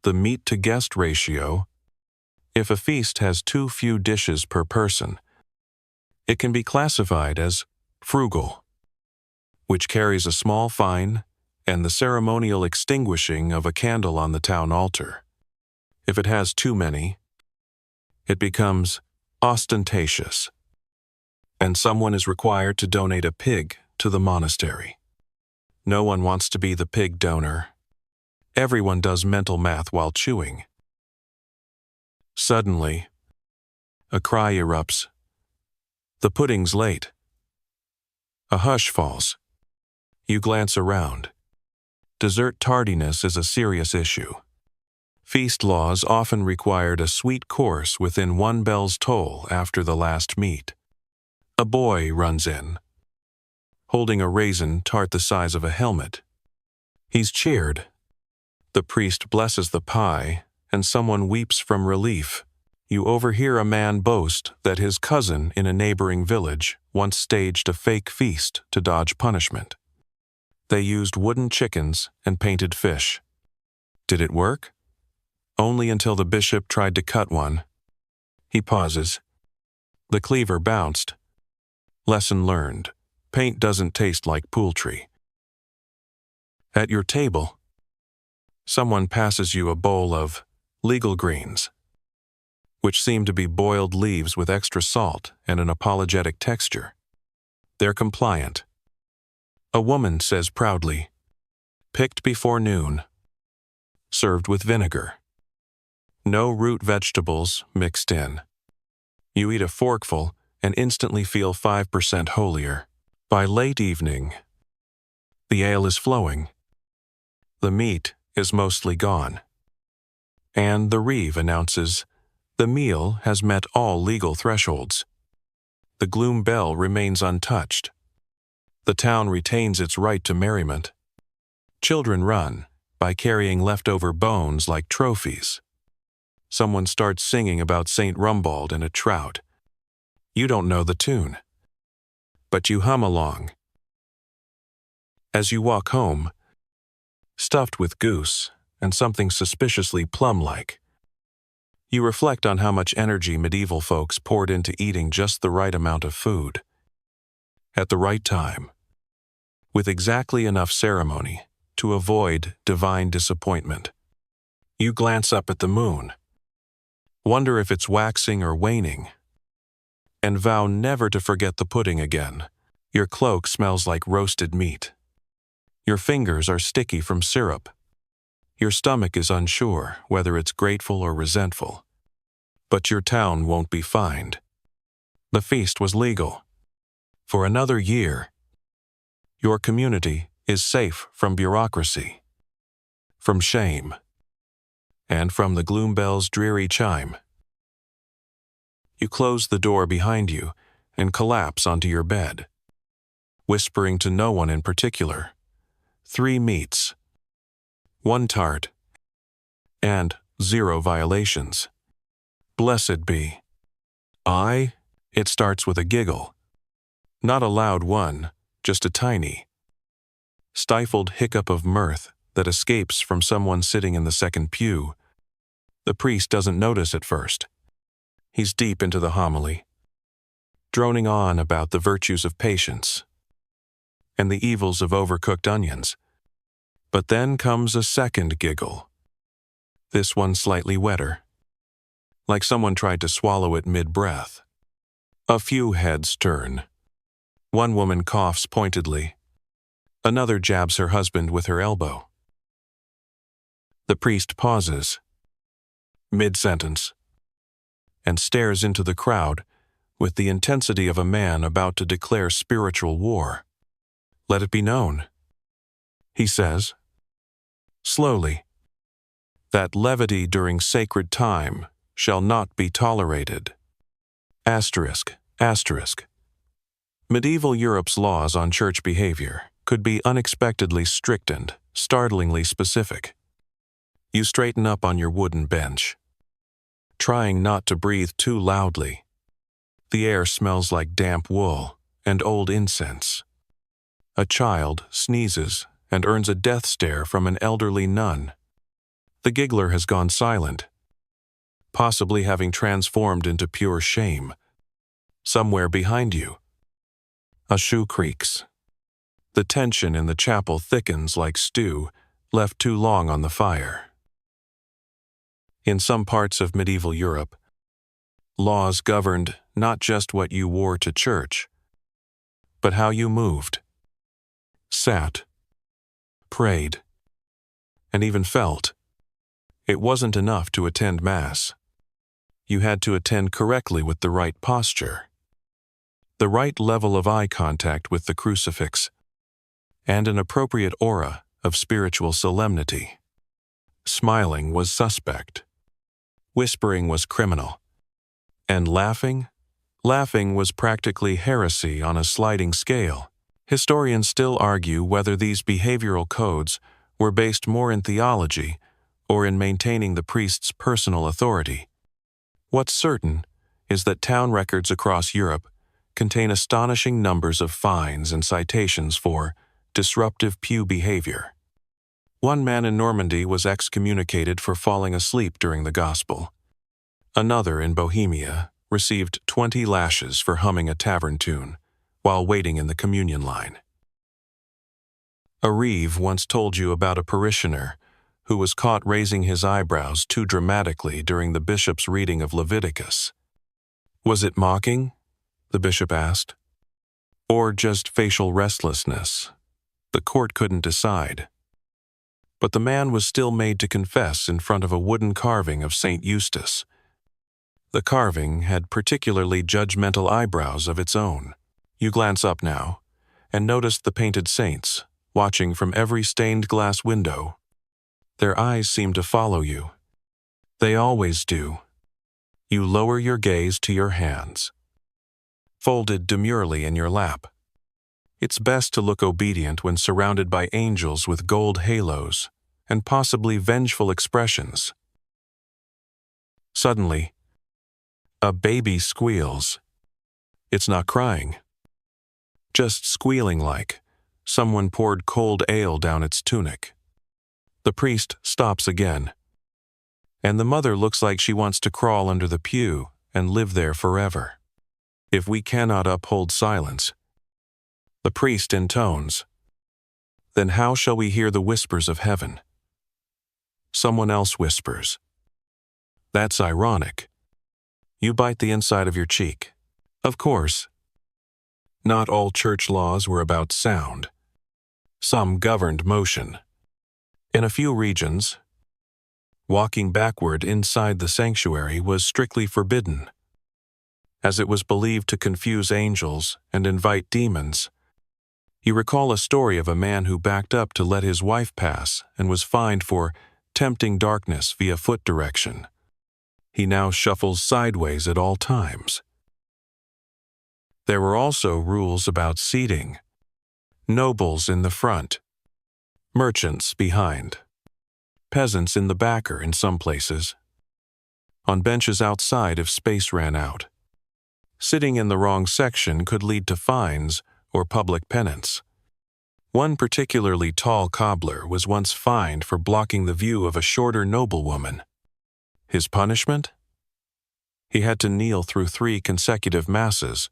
the meat-to-guest ratio. If a feast has too few dishes per person, it can be classified as frugal, which carries a small fine and the ceremonial extinguishing of a candle on the town altar. If it has too many, it becomes ostentatious, and someone is required to donate a pig to the monastery. No one wants to be the pig donor. Everyone does mental math while chewing. Suddenly, a cry erupts. The pudding's late. A hush falls. You glance around. Dessert tardiness is a serious issue. Feast laws often required a sweet course within 1 bell's toll after the last meat. A boy runs in, holding a raisin tart the size of a helmet. He's cheered. The priest blesses the pie, and someone weeps from relief. You overhear a man boast that his cousin in a neighboring village once staged a fake feast to dodge punishment. They used wooden chickens and painted fish. Did it work? Only until the bishop tried to cut one. He pauses. The cleaver bounced. Lesson learned. Paint doesn't taste like poultry. At your table, someone passes you a bowl of legal greens, which seem to be boiled leaves with extra salt and an apologetic texture. They're compliant. A woman says proudly, picked before noon, served with vinegar. No root vegetables mixed in. You eat a forkful and instantly feel 5% holier. By late evening, the ale is flowing. The meat is mostly gone. And the reeve announces the meal has met all legal thresholds. The gloom bell remains untouched. The town retains its right to merriment. Children run by carrying leftover bones like trophies. Someone starts singing about St. Rumbald and a trout. You don't know the tune, but you hum along. As you walk home, stuffed with goose and something suspiciously plum-like, you reflect on how much energy medieval folks poured into eating just the right amount of food, at the right time, with exactly enough ceremony to avoid divine disappointment. You glance up at the moon, wonder if it's waxing or waning, and vow never to forget the pudding again. Your cloak smells like roasted meat. Your fingers are sticky from syrup. Your stomach is unsure whether it's grateful or resentful. But your town won't be fined. The feast was legal. For another year, Your community is safe from bureaucracy, from shame, and from the gloom bell's dreary chime. You close the door behind you and collapse onto your bed, whispering to no one in particular. 3 meats, 1 tart, and 0 violations. Blessed be. It starts with a giggle. Not a loud one, just a tiny, stifled hiccup of mirth that escapes from someone sitting in the second pew. The priest doesn't notice at first. He's deep into the homily, droning on about the virtues of patience and the evils of overcooked onions. But then comes a second giggle. This one slightly wetter, like someone tried to swallow it mid-breath. A few heads turn. One woman coughs pointedly. Another jabs her husband with her elbow. The priest pauses, mid-sentence, and stares into the crowd with the intensity of a man about to declare spiritual war. Let it be known, he says, slowly, that levity during sacred time shall not be tolerated. Asterisk, asterisk. Medieval Europe's laws on church behavior could be unexpectedly strict and startlingly specific. You straighten up on your wooden bench, trying not to breathe too loudly. The air smells like damp wool and old incense. A child sneezes and earns a death stare from an elderly nun. The giggler has gone silent, possibly having transformed into pure shame. Somewhere behind you, a shoe creaks. The tension in the chapel thickens like stew left too long on the fire. In some parts of medieval Europe, laws governed not just what you wore to church, but how you moved, sat, prayed, and even felt. It wasn't enough to attend Mass. You had to attend correctly with the right posture, the right level of eye contact with the crucifix, and an appropriate aura of spiritual solemnity. Smiling was suspect. Whispering was criminal. And laughing was practically heresy on a sliding scale. Historians still argue whether these behavioral codes were based more in theology or in maintaining the priest's personal authority. What's certain is that town records across Europe contain astonishing numbers of fines and citations for disruptive pew behavior. One man in Normandy was excommunicated for falling asleep during the gospel. Another in Bohemia received 20 lashes for humming a tavern tune while waiting in the communion line. A reeve once told you about a parishioner who was caught raising his eyebrows too dramatically during the bishop's reading of Leviticus. Was it mocking? The bishop asked. Or just facial restlessness? The court couldn't decide. But the man was still made to confess in front of a wooden carving of St. Eustace. The carving had particularly judgmental eyebrows of its own. You glance up now and notice the painted saints watching from every stained glass window. Their eyes seem to follow you. They always do. You lower your gaze to your hands, folded demurely in your lap. It's best to look obedient when surrounded by angels with gold halos and possibly vengeful expressions. Suddenly, a baby squeals. It's not crying, just squealing like someone poured cold ale down its tunic. The priest stops again, and the mother looks like she wants to crawl under the pew and live there forever. If we cannot uphold silence, the priest intones, then how shall we hear the whispers of heaven? Someone else whispers. That's ironic. You bite the inside of your cheek. Of course, not all church laws were about sound. Some governed motion. In a few regions, walking backward inside the sanctuary was strictly forbidden, as it was believed to confuse angels and invite demons. You recall a story of a man who backed up to let his wife pass and was fined for tempting darkness via foot direction. He now shuffles sideways at all times. There were also rules about seating. Nobles in the front, merchants behind, peasants in the back or in some places, on benches outside if space ran out. Sitting in the wrong section could lead to fines or public penance. One particularly tall cobbler was once fined for blocking the view of a shorter noblewoman. His punishment? He had to kneel through 3 consecutive masses.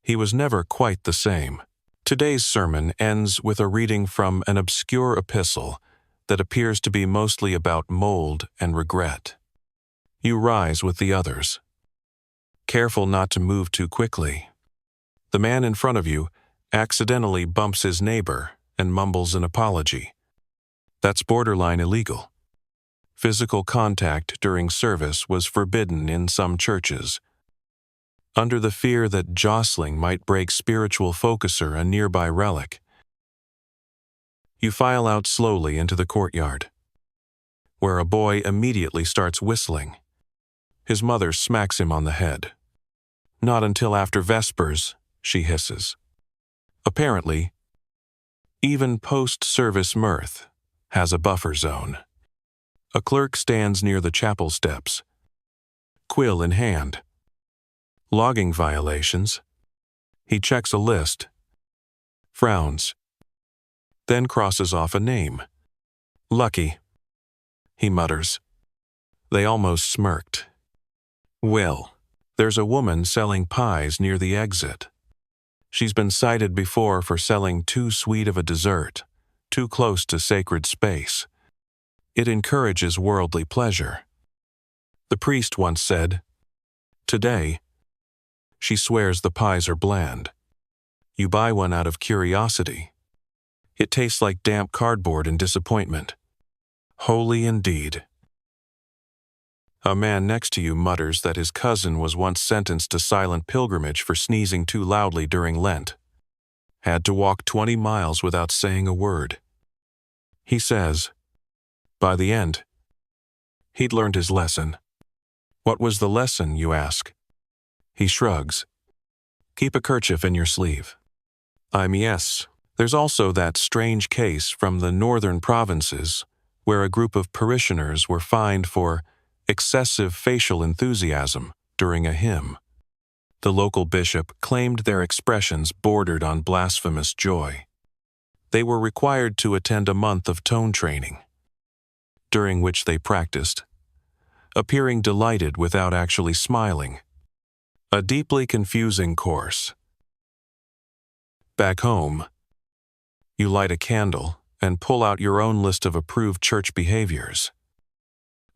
He was never quite the same. Today's sermon ends with a reading from an obscure epistle that appears to be mostly about mold and regret. You rise with the others, careful not to move too quickly. The man in front of you accidentally bumps his neighbor and mumbles an apology. That's borderline illegal. Physical contact during service was forbidden in some churches, under the fear that jostling might break spiritual focus or a nearby relic. You file out slowly into the courtyard, where a boy immediately starts whistling. His mother smacks him on the head. Not until after Vespers, she hisses. Apparently, even post-service mirth has a buffer zone. A clerk stands near the chapel steps, quill in hand. Logging violations. He checks a list, frowns, then crosses off a name. Lucky, he mutters. They almost smirked. Well, there's a woman selling pies near the exit. She's been cited before for selling too sweet of a dessert, too close to sacred space. It encourages worldly pleasure. The priest once said, "Today, she swears the pies are bland. You buy one out of curiosity. It tastes like damp cardboard and disappointment. Holy indeed." A man next to you mutters that his cousin was once sentenced to silent pilgrimage for sneezing too loudly during Lent. Had to walk 20 miles without saying a word. He says, by the end, he'd learned his lesson. What was the lesson, you ask? He shrugs. Keep a kerchief in your sleeve. Yes. There's also that strange case from the northern provinces where a group of parishioners were fined for excessive facial enthusiasm during a hymn. The local bishop claimed their expressions bordered on blasphemous joy. They were required to attend a month of tone training, during which they practiced, appearing delighted without actually smiling. A deeply confusing course. Back home, you light a candle and pull out your own list of approved church behaviors,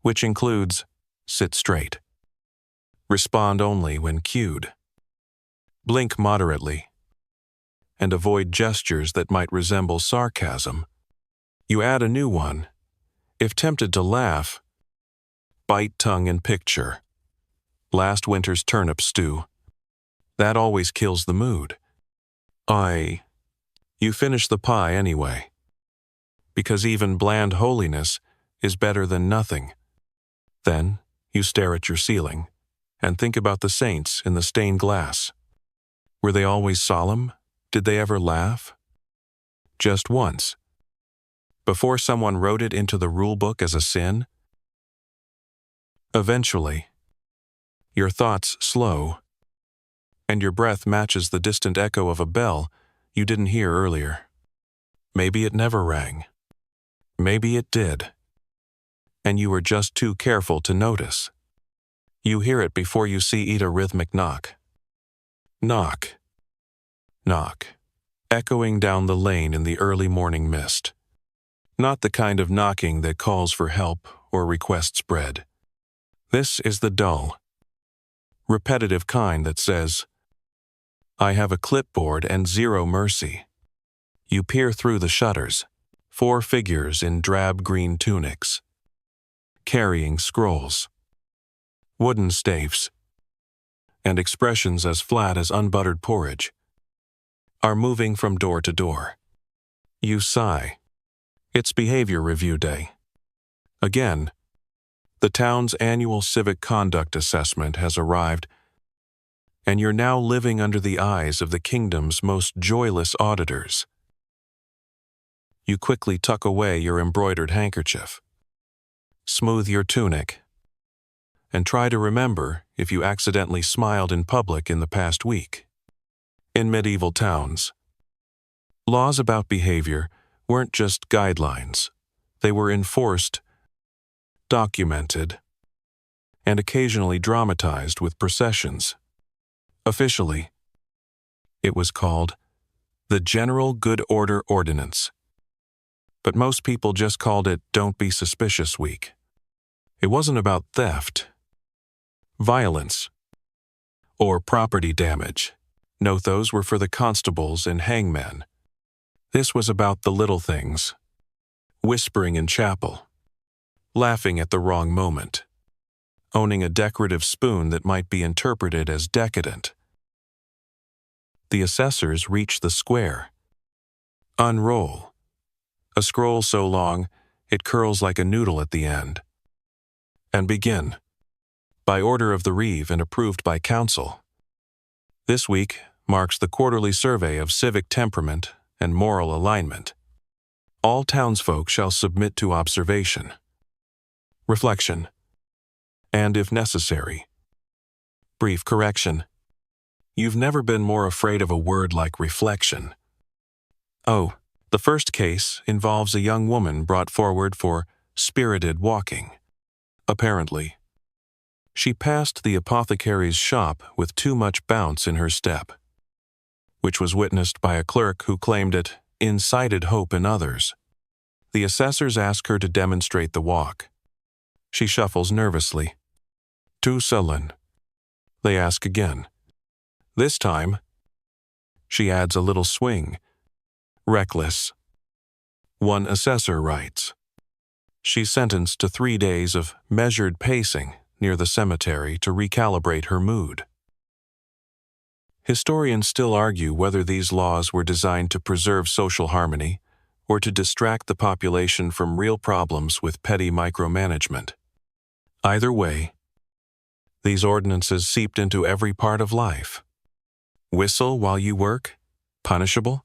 which includes sit straight, respond only when cued, blink moderately, and avoid gestures that might resemble sarcasm. You add a new one. If tempted to laugh, bite tongue and picture. Last winter's turnip stew. That always kills the mood. You finish the pie anyway, because even bland holiness is better than nothing. Then you stare at your ceiling and think about the saints in the stained glass. Were they always solemn? Did they ever laugh? Just once. Before someone wrote it into the rule book as a sin? Eventually, your thoughts slow, and your breath matches the distant echo of a bell you didn't hear earlier. Maybe it never rang. Maybe it did. And you were just too careful to notice. You hear it before you see it, a rhythmic knock. Knock. Knock. Echoing down the lane in the early morning mist. Not the kind of knocking that calls for help or requests bread. This is the dull, repetitive kind that says, I have a clipboard and zero mercy. You peer through the shutters, 4 figures in drab green tunics, carrying scrolls, wooden staves, and expressions as flat as unbuttered porridge. are moving from door to door. You sigh. It's behavior review day. Again, the town's annual civic conduct assessment has arrived, and you're now living under the eyes of the kingdom's most joyless auditors. You quickly tuck away your embroidered handkerchief, smooth your tunic, and try to remember if you accidentally smiled in public in the past week. In medieval towns, laws about behavior weren't just guidelines. They were enforced, documented, and occasionally dramatized with processions. Officially, it was called the General Good Order Ordinance. But most people just called it Don't Be Suspicious Week. It wasn't about theft, violence, or property damage. No, those were for the constables and hangmen. This was about the little things. Whispering in chapel, laughing at the wrong moment, owning a decorative spoon that might be interpreted as decadent. The assessors reach the square. Unroll. A scroll so long, it curls like a noodle at the end. And begin. By order of the Reeve and approved by council. This week marks the quarterly survey of civic temperament and moral alignment. All townsfolk shall submit to observation, reflection, and, if necessary, brief correction. You've never been more afraid of a word like reflection. Oh, the first case involves a young woman brought forward for spirited walking. Apparently, she passed the apothecary's shop with too much bounce in her step, which was witnessed by a clerk who claimed it incited hope in others. The assessors ask her to demonstrate the walk. She shuffles nervously. Too sullen. They ask again. This time, she adds a little swing. Reckless. One assessor writes, she's sentenced to 3 days of measured pacing near the cemetery to recalibrate her mood. Historians still argue whether these laws were designed to preserve social harmony or to distract the population from real problems with petty micromanagement. Either way, these ordinances seeped into every part of life. Whistle while you work? Punishable?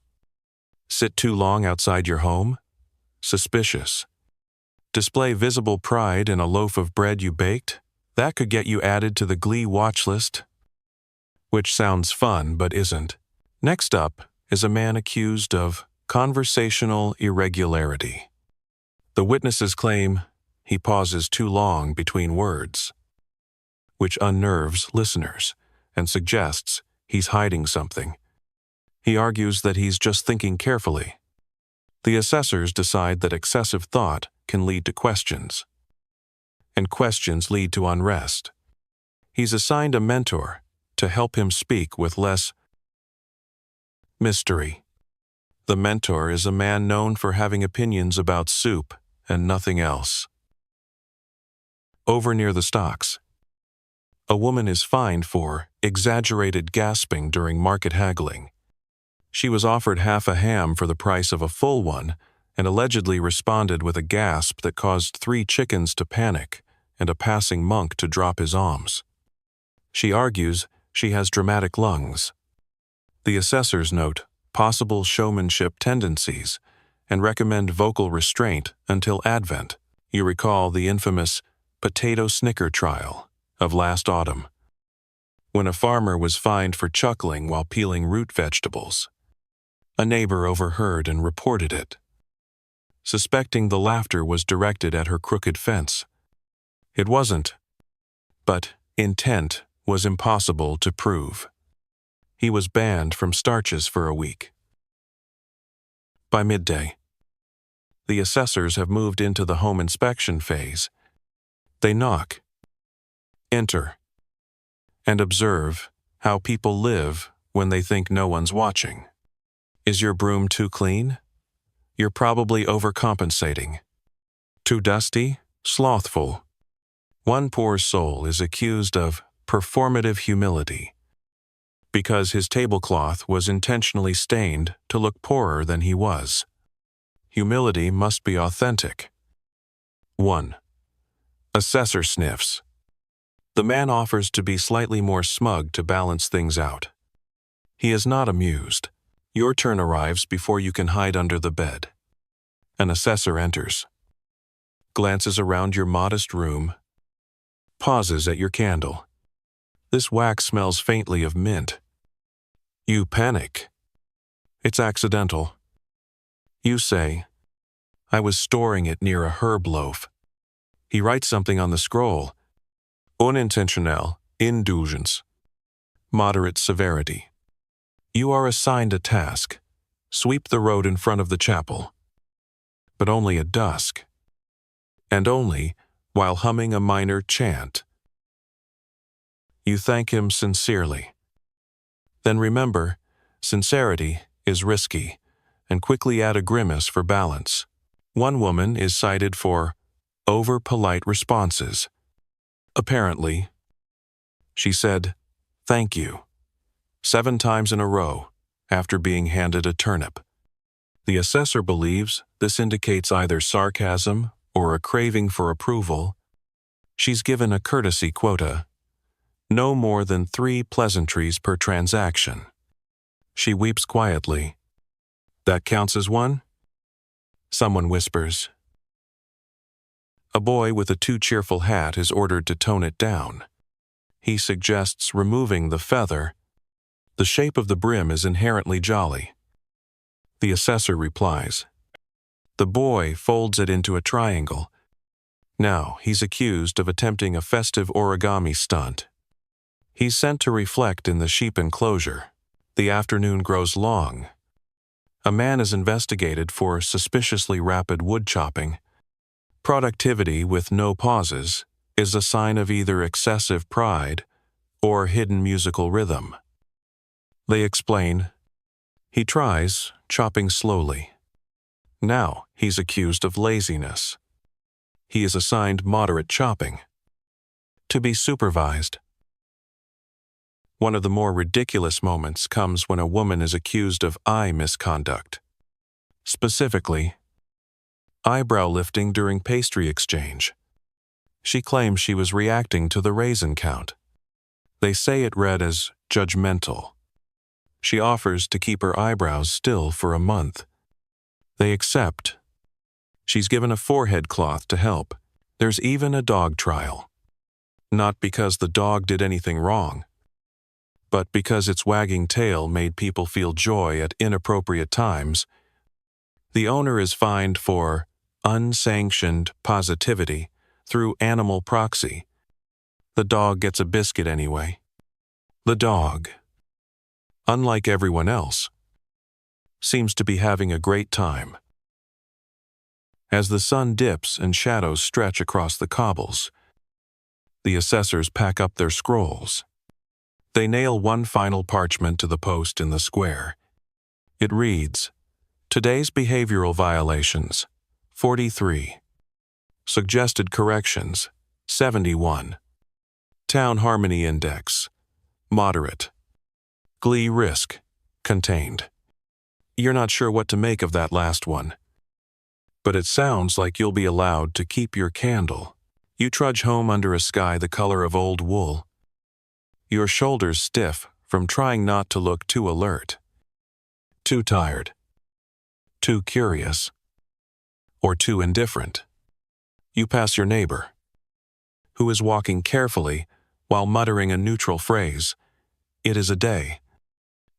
Sit too long outside your home? Suspicious. Display visible pride in a loaf of bread you baked? That could get you added to the Glee watch list. Which sounds fun but isn't. Next up is a man accused of conversational irregularity. The witnesses claim he pauses too long between words, which unnerves listeners and suggests he's hiding something. He argues that he's just thinking carefully. The assessors decide that excessive thought can lead to questions, and questions lead to unrest. He's assigned a mentor to help him speak with less mystery. The mentor is a man known for having opinions about soup and nothing else. Over near the stocks, a woman is fined for exaggerated gasping during market haggling. She was offered half a ham for the price of a full one and allegedly responded with a gasp that caused 3 chickens to panic and a passing monk to drop his alms. She argues she has dramatic lungs. The assessors note possible showmanship tendencies and recommend vocal restraint until Advent. You recall the infamous potato snicker trial of last autumn, when a farmer was fined for chuckling while peeling root vegetables. A neighbor overheard and reported it, suspecting the laughter was directed at her crooked fence. It wasn't, but intent was impossible to prove. He was banned from starches for a week. By midday, the assessors have moved into the home inspection phase. They knock, enter, and observe how people live when they think no one's watching. Is your broom too clean? You're probably overcompensating. Too dusty? Slothful. One poor soul is accused of performative humility. because his tablecloth was intentionally stained to look poorer than he was. Humility must be authentic. 1. Assessor sniffs. The man offers to be slightly more smug to balance things out. He is not amused. Your turn arrives before you can hide under the bed. An assessor enters, glances around your modest room, pauses at your candle. This wax smells faintly of mint. You panic. It's accidental. You say, "I was storing it near a herb loaf." He writes something on the scroll. Unintentional indulgence. Moderate severity. You are assigned a task. Sweep the road in front of the chapel. But only at dusk. And only while humming a minor chant. You thank him sincerely. Then remember, sincerity is risky, and quickly add a grimace for balance. One woman is cited for over-polite responses. Apparently, she said, "Thank you," 7 times in a row after being handed a turnip. The assessor believes this indicates either sarcasm or a craving for approval. She's given a courtesy quota, no more than 3 pleasantries per transaction. She weeps quietly. That counts as 1? Someone whispers. A boy with a too cheerful hat is ordered to tone it down. He suggests removing the feather. The shape of the brim is inherently jolly. The assessor replies. The boy folds it into a triangle. Now he's accused of attempting a festive origami stunt. He's sent to reflect in the sheep enclosure. The afternoon grows long. A man is investigated for suspiciously rapid wood chopping. Productivity with no pauses is a sign of either excessive pride or hidden musical rhythm. They explain, he tries, chopping slowly. Now he's accused of laziness. He is assigned moderate chopping. To be supervised. One of the more ridiculous moments comes when a woman is accused of eye misconduct. Specifically, eyebrow lifting during pastry exchange. She claims she was reacting to the raisin count. They say it read as judgmental. She offers to keep her eyebrows still for a month. They accept. She's given a forehead cloth to help. There's even a dog trial. Not because the dog did anything wrong, but because its wagging tail made people feel joy at inappropriate times. The owner is fined for unsanctioned positivity through animal proxy. The dog gets a biscuit anyway. The dog, unlike everyone else, seems to be having a great time. As the sun dips and shadows stretch across the cobbles, the assessors pack up their scrolls. They nail one final parchment to the post in the square. It reads, Today's behavioral violations, 43. Suggested corrections, 71. Town Harmony Index, moderate. Glee risk, contained. You're not sure what to make of that last one. But it sounds like you'll be allowed to keep your candle. You trudge home under a sky the color of old wool. Your shoulders stiff from trying not to look too alert, too tired, too curious, or too indifferent. You pass your neighbor, who is walking carefully while muttering a neutral phrase. It is a day.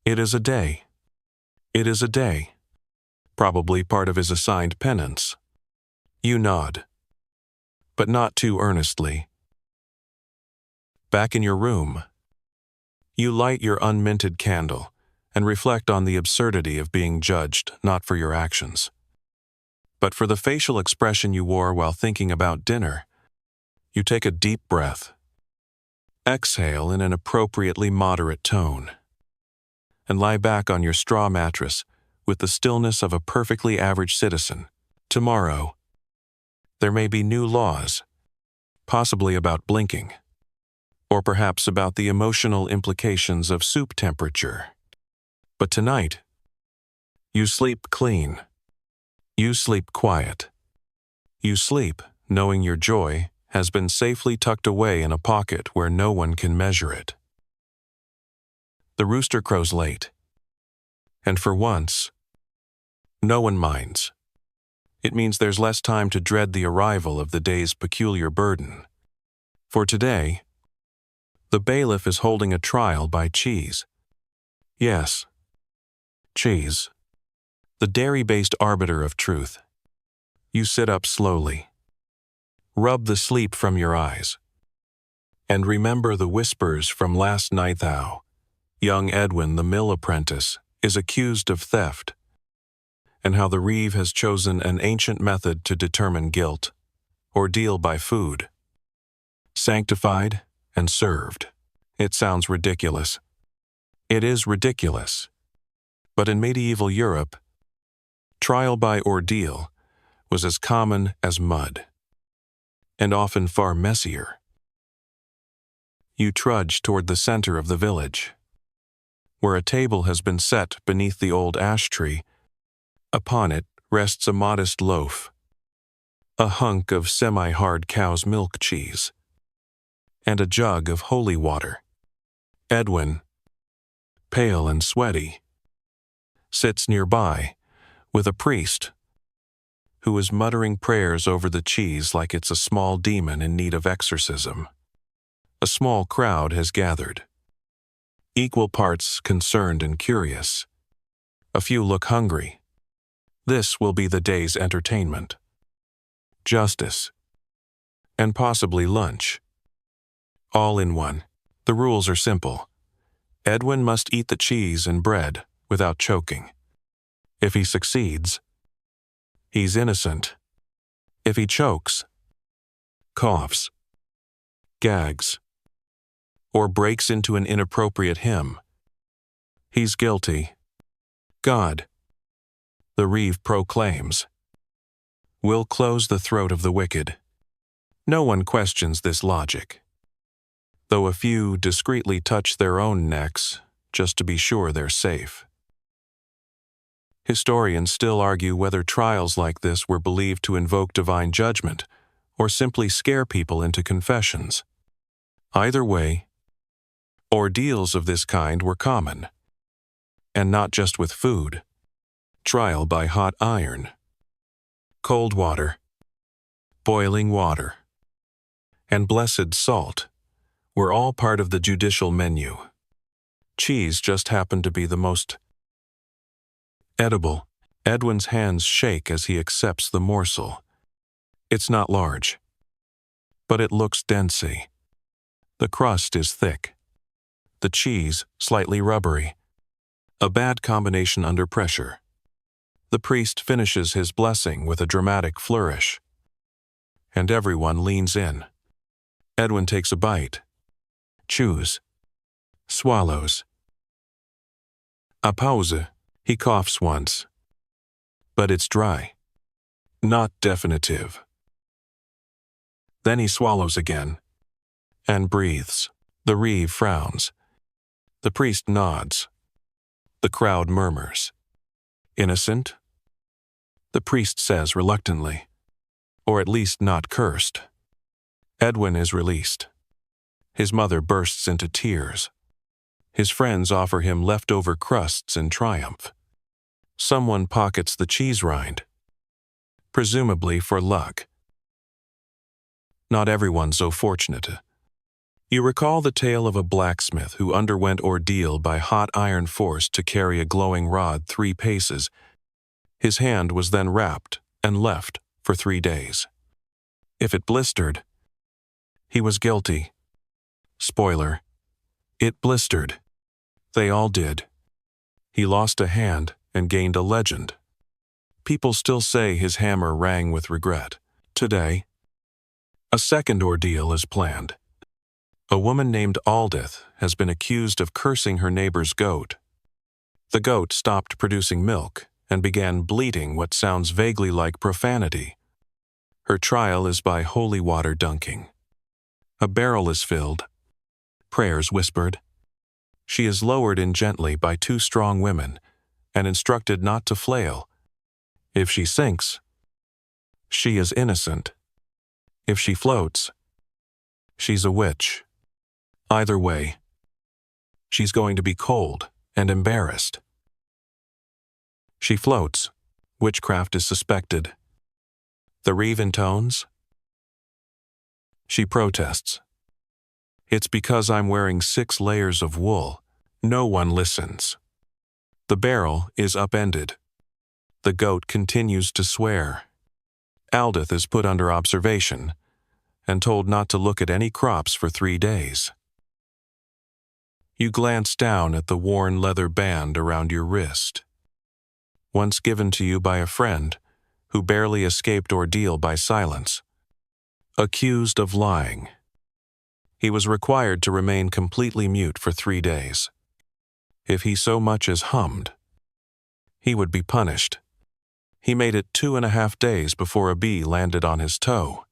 It is a day. It is a day. Probably part of his assigned penance. You nod, but not too earnestly. Back in your room, you light your unminted candle and reflect on the absurdity of being judged not for your actions, but for the facial expression you wore while thinking about dinner. You take a deep breath, exhale in an appropriately moderate tone, and lie back on your straw mattress with the stillness of a perfectly average citizen. Tomorrow, there may be new laws, possibly about blinking, or perhaps about the emotional implications of soup temperature. But tonight, you sleep clean. You sleep quiet. You sleep knowing your joy has been safely tucked away in a pocket where no one can measure it. The rooster crows late. And for once, no one minds. It means there's less time to dread the arrival of the day's peculiar burden. For today, the bailiff is holding a trial by cheese. Yes, cheese. The dairy-based arbiter of truth. You sit up slowly. Rub the sleep from your eyes. And remember the whispers from last night thou. Young Edwin, the mill apprentice, is accused of theft, and how the reeve has chosen an ancient method to determine guilt, ordeal by food. Sanctified and served. It sounds ridiculous. It is ridiculous. But in medieval Europe, trial by ordeal was as common as mud, and often far messier. You trudge toward the center of the village, where a table has been set beneath the old ash tree. Upon it rests a modest loaf, a hunk of semi-hard cow's milk cheese, and a jug of holy water. Edwin, pale and sweaty, sits nearby with a priest who is muttering prayers over the cheese like it's a small demon in need of exorcism. A small crowd has gathered, equal parts concerned and curious. A few look hungry. This will be the day's entertainment. Justice. And possibly lunch. All in one. The rules are simple. Edwin must eat the cheese and bread without choking. If he succeeds, he's innocent. If he chokes, coughs, gags, or breaks into an inappropriate hymn, he's guilty. God, the reeve proclaims, will close the throat of the wicked. No one questions this logic, though a few discreetly touch their own necks just to be sure they're safe. Historians still argue whether trials like this were believed to invoke divine judgment or simply scare people into confessions. Either way, ordeals of this kind were common, and not just with food. Trial by hot iron, cold water, boiling water, and blessed salt were all part of the judicial menu. Cheese just happened to be the most edible. Edwin's hands shake as he accepts the morsel. It's not large, but it looks densey. The crust is thick, the cheese slightly rubbery. A bad combination under pressure. The priest finishes his blessing with a dramatic flourish, and everyone leans in. Edwin takes a bite, chews, swallows. A pause. He coughs once, but it's dry, not definitive. Then he swallows again, and breathes. The reeve frowns. The priest nods. The crowd murmurs. Innocent? The priest says reluctantly, or at least not cursed. Edwin is released. His mother bursts into tears. His friends offer him leftover crusts in triumph. Someone pockets the cheese rind, presumably for luck. Not everyone's so fortunate. You recall the tale of a blacksmith who underwent ordeal by hot iron force to carry a glowing rod 3 paces. His hand was then wrapped and left for 3 days. If it blistered, he was guilty. Spoiler, it blistered. They all did. He lost a hand and gained a legend. People still say his hammer rang with regret. Today, a second ordeal is planned. A woman named Aldith has been accused of cursing her neighbor's goat. The goat stopped producing milk and began bleating what sounds vaguely like profanity. Her trial is by holy water dunking. A barrel is filled, prayers whispered. She is lowered in gently by two strong women and instructed not to flail. If she sinks, she is innocent. If she floats, she's a witch. Either way, she's going to be cold and embarrassed. She floats. Witchcraft is suspected. The reeve intones. She protests. It's because I'm wearing 6 layers of wool. No one listens. The barrel is upended. The goat continues to swear. Aldith is put under observation and told not to look at any crops for 3 days. You glance down at the worn leather band around your wrist, once given to you by a friend who barely escaped ordeal by silence. Accused of lying, he was required to remain completely mute for 3 days. If he so much as hummed, he would be punished. He made it 2.5 days before a bee landed on his toe.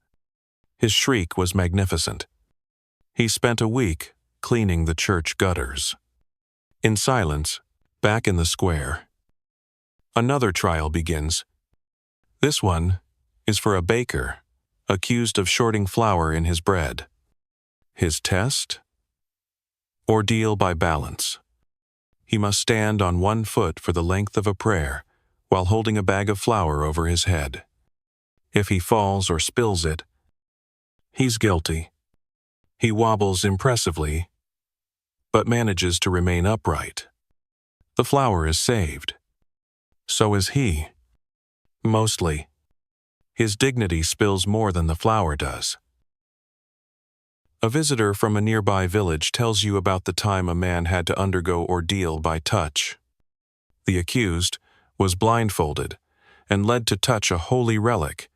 His shriek was magnificent. He spent a week cleaning the church gutters. In silence, back in the square, another trial begins. This one is for a baker accused of shorting flour in his bread. His test? Ordeal by balance. He must stand on 1 foot for the length of a prayer while holding a bag of flour over his head. If he falls or spills it, he's guilty. He wobbles impressively, but manages to remain upright. The flour is saved. So is he. Mostly. His dignity spills more than the flour does. A visitor from a nearby village tells you about the time a man had to undergo ordeal by touch. The accused was blindfolded and led to touch a holy relic.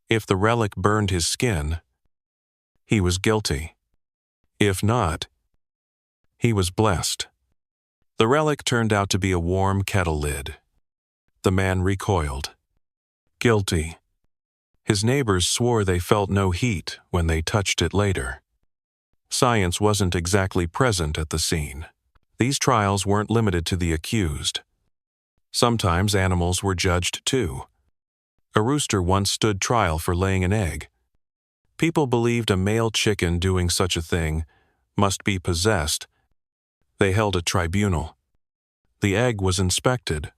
If the relic burned his skin, he was guilty. If not, he was blessed. The relic turned out to be a warm kettle lid. The man recoiled. Guilty. His neighbors swore they felt no heat when they touched it later. Science wasn't exactly present at the scene. These trials weren't limited to the accused. Sometimes animals were judged too. A rooster once stood trial for laying an egg. People believed a male chicken doing such a thing must be possessed. They held a tribunal. The egg was inspected.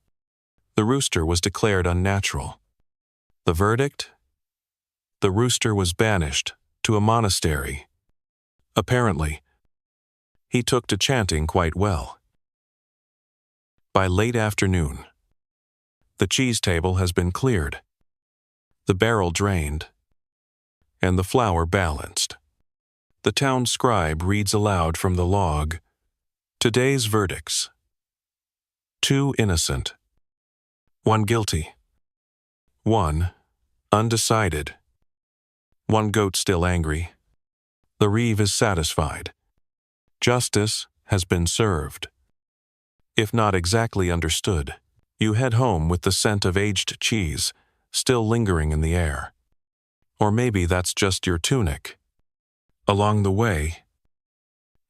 The rooster was declared unnatural. The verdict? The rooster was banished to a monastery. Apparently, he took to chanting quite well. By late afternoon, the cheese table has been cleared, the barrel drained, and the flour balanced. The town scribe reads aloud from the log, "Today's verdicts. 2 innocent. 1 guilty. 1 undecided. 1 goat still angry. The reeve is satisfied. Justice has been served." If not exactly understood, you head home with the scent of aged cheese still lingering in the air. Or maybe that's just your tunic. Along the way,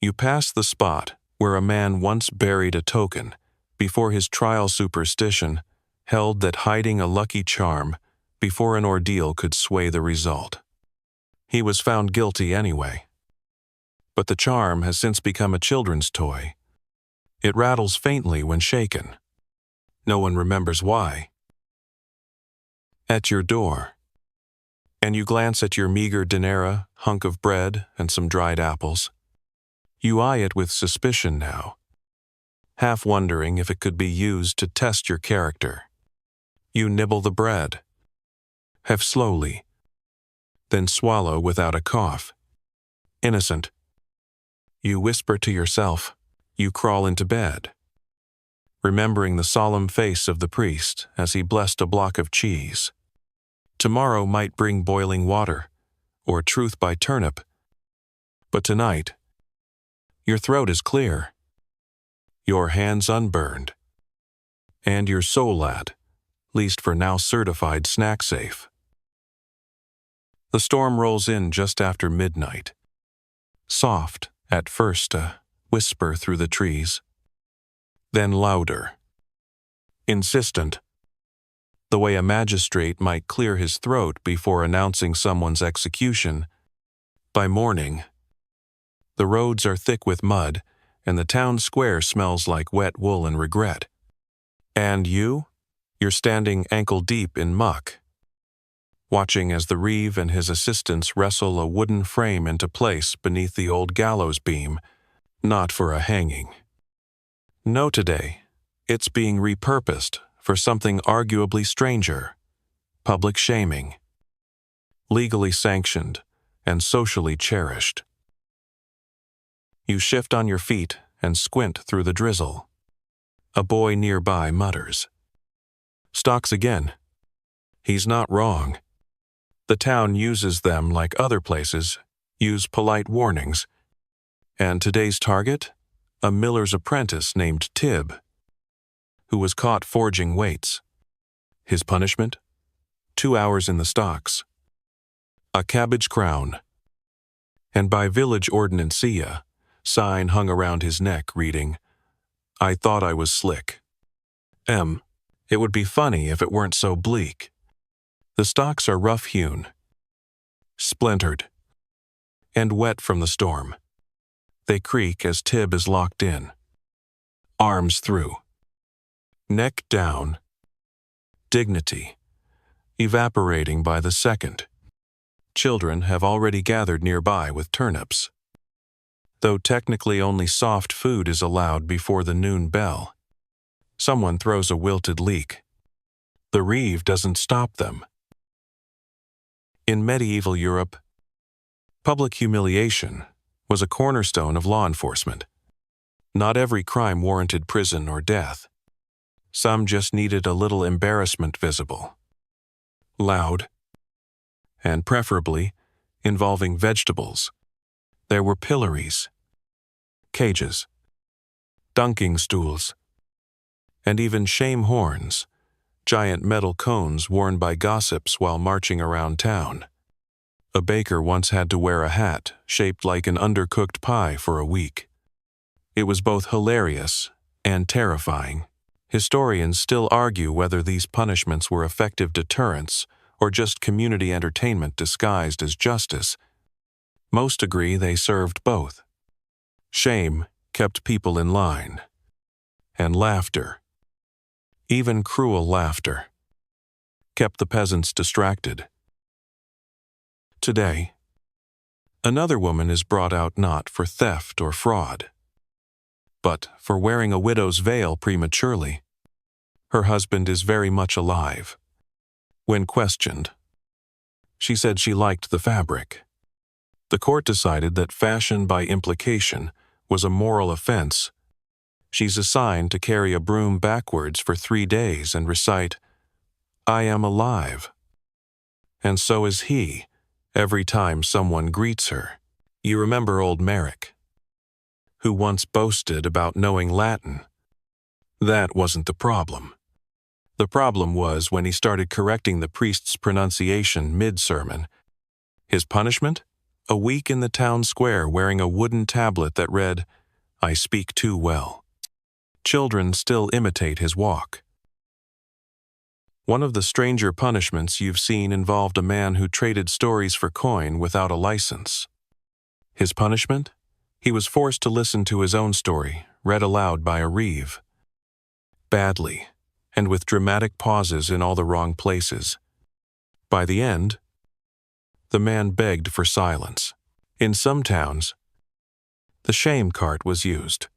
you pass the spot where a man once buried a token before his trial superstition held that hiding a lucky charm before an ordeal could sway the result. He was found guilty anyway. But the charm has since become a children's toy. It rattles faintly when shaken. No one remembers why. At your door, and you glance at your meager dinera, hunk of bread, and some dried apples. You eye it with suspicion now, half wondering if it could be used to test your character. You nibble the bread, have slowly, then swallow without a cough. Innocent. You whisper to yourself. You crawl into bed, remembering the solemn face of the priest as he blessed a block of cheese. Tomorrow might bring boiling water, or truth by turnip. But tonight, your throat is clear, your hands unburned, and your soul at least for now certified snack safe. The storm rolls in just after midnight. Soft, At first a whisper through the trees, then louder, insistent, the way a magistrate might clear his throat before announcing someone's execution. By morning, the roads are thick with mud, and the town square smells like wet wool and regret. And you're standing ankle-deep in muck, watching as the reeve and his assistants wrestle a wooden frame into place beneath the old gallows beam, not for a hanging. No, today, it's being repurposed for something arguably stranger: public shaming, legally sanctioned and socially cherished. You shift on your feet and squint through the drizzle. A boy nearby mutters. Stocks again. He's not wrong. The town uses them like other places use polite warnings. And today's target? A miller's apprentice named Tib, who was caught forging weights. His punishment? 2 hours in the stocks. A cabbage crown. And by village ordinancia, sign hung around his neck reading, "I thought I was slick." It would be funny if it weren't so bleak. The stocks are rough-hewn, splintered, and wet from the storm. They creak as Tib is locked in, arms through, neck down, dignity evaporating by the second. Children have already gathered nearby with turnips, though technically only soft food is allowed before the noon bell. Someone throws a wilted leek. The reeve doesn't stop them. In medieval Europe, public humiliation was a cornerstone of law enforcement. Not every crime warranted prison or death. Some just needed a little embarrassment visible, loud, and preferably involving vegetables. There were pillories, cages, dunking stools, and even shame horns, giant metal cones worn by gossips while marching around town. A baker once had to wear a hat shaped like an undercooked pie for a week. It was both hilarious and terrifying. Historians still argue whether these punishments were effective deterrents or just community entertainment disguised as justice. Most agree they served both. Shame kept people in line, and laughter, even cruel laughter, kept the peasants distracted. Today, another woman is brought out not for theft or fraud, but for wearing a widow's veil prematurely. Her husband is very much alive. When questioned, she said she liked the fabric. The court decided that fashion by implication was a moral offense. She's assigned to carry a broom backwards for 3 days and recite, "I am alive." And so is he, every time someone greets her. You remember old Merrick, who once boasted about knowing Latin. That wasn't the problem. The problem was when he started correcting the priest's pronunciation mid-sermon. His punishment? A week in the town square wearing a wooden tablet that read, "I speak too well." Children still imitate his walk. One of the stranger punishments you've seen involved a man who traded stories for coin without a license. His punishment? He was forced to listen to his own story, read aloud by a reeve. Badly, and with dramatic pauses in all the wrong places. By the end, the man begged for silence. In some towns, the shame cart was used.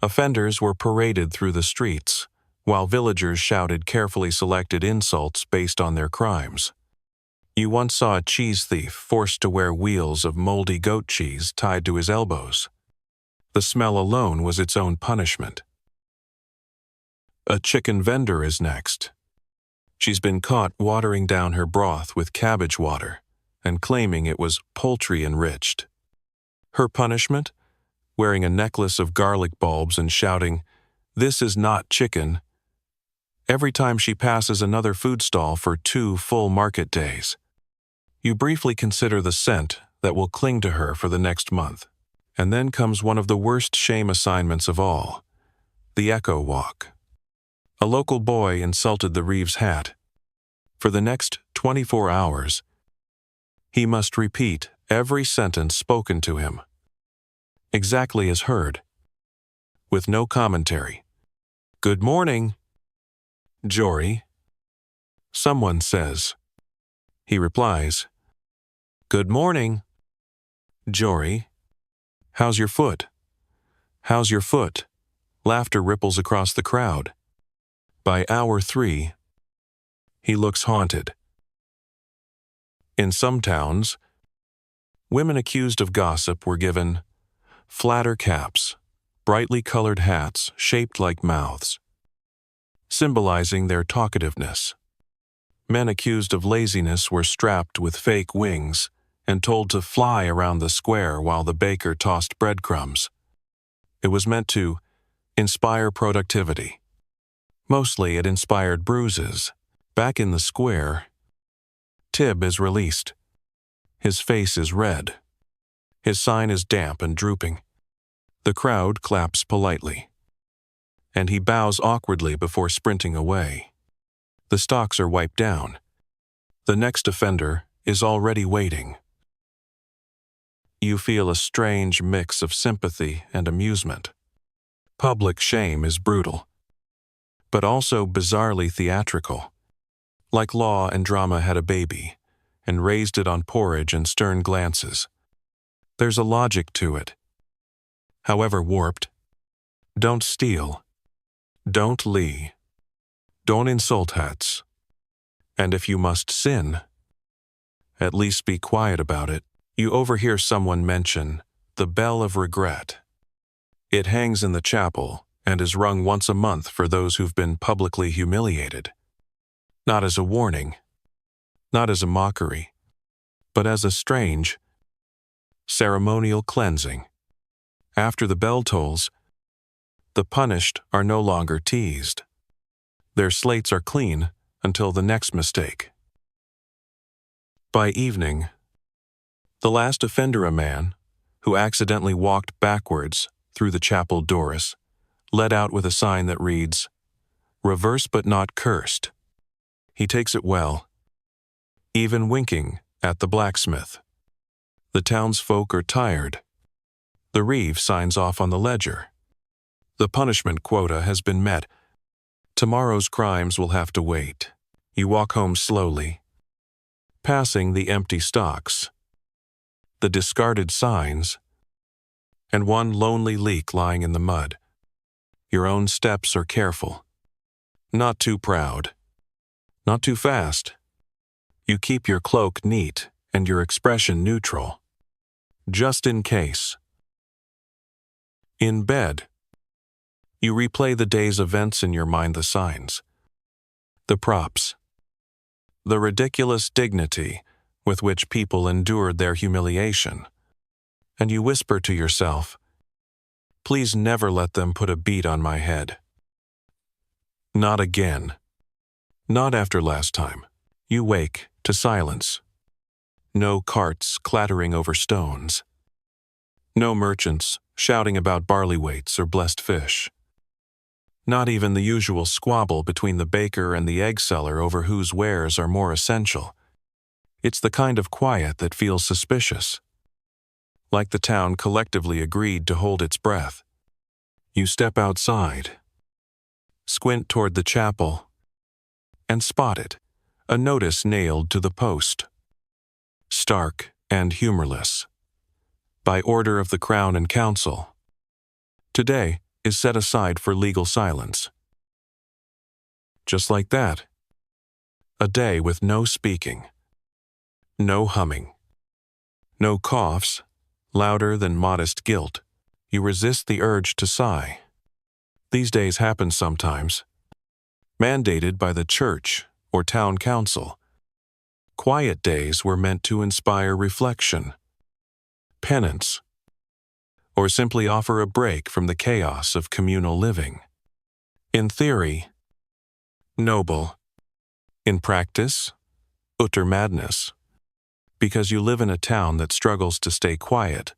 Offenders were paraded through the streets, while villagers shouted carefully selected insults based on their crimes. You once saw a cheese thief forced to wear wheels of moldy goat cheese tied to his elbows. The smell alone was its own punishment. A chicken vendor is next. She's been caught watering down her broth with cabbage water and claiming it was poultry enriched. Her punishment? Wearing a necklace of garlic bulbs and shouting, "This is not chicken," every time she passes another food stall for 2 full market days. You briefly consider the scent that will cling to her for the next month. And then comes one of the worst shame assignments of all, the echo walk. A local boy insulted the Reeves hat. For the next 24 hours, he must repeat every sentence spoken to him, exactly as heard, with no commentary. "Good morning, Jory," someone says. He replies, "Good morning, Jory. How's your foot? How's your foot?" Laughter ripples across the crowd. By hour 3, he looks haunted. In some towns, women accused of gossip were given flatter caps, brightly colored hats shaped like mouths, symbolizing their talkativeness. Men accused of laziness were strapped with fake wings and told to fly around the square while the baker tossed breadcrumbs. It was meant to inspire productivity. Mostly it inspired bruises. Back in the square, Tib is released. His face is red. His sign is damp and drooping. The crowd claps politely, and he bows awkwardly before sprinting away. The stocks are wiped down. The next offender is already waiting. You feel a strange mix of sympathy and amusement. Public shame is brutal, but also bizarrely theatrical. Like law and drama had a baby, and raised it on porridge and stern glances. There's a logic to it, however warped. Don't steal. Don't lie. Don't insult hats. And if you must sin, at least be quiet about it. You overhear someone mention the bell of regret. It hangs in the chapel and is rung once a month for those who've been publicly humiliated. Not as a warning, not as a mockery, but as a strange, ceremonial cleansing. After the bell tolls, the punished are no longer teased. Their slates are clean until the next mistake. By evening, the last offender, a man who accidentally walked backwards through the chapel doors, led out with a sign that reads, "Reverse but not cursed." He takes it well, even winking at the blacksmith. The townsfolk are tired. The Reeve signs off on the ledger. The punishment quota has been met. Tomorrow's crimes will have to wait. You walk home slowly, passing the empty stocks, the discarded signs, and one lonely leak lying in the mud. Your own steps are careful. Not too proud. Not too fast. You keep your cloak neat and your expression neutral, just in case. In bed, you replay the day's events in your mind, the signs, the props, the ridiculous dignity with which people endured their humiliation, and you whisper to yourself, "Please never let them put a beat on my head. Not again. Not after last time." You wake to silence. No carts clattering over stones. No merchants shouting about barley weights or blessed fish. Not even the usual squabble between the baker and the egg seller over whose wares are more essential. It's the kind of quiet that feels suspicious, like the town collectively agreed to hold its breath. You step outside, squint toward the chapel, and spot it, a notice nailed to the post. Stark and humorless. By order of the Crown and Council. Today is set aside for legal silence. Just like that. A day with no speaking. No humming. No coughs, louder than modest guilt. You resist the urge to sigh. These days happen sometimes. Mandated by the church or town council. Quiet days were meant to inspire reflection, penance, or simply offer a break from the chaos of communal living. In theory, noble. In practice, utter madness. Because you live in a town that struggles to stay quiet,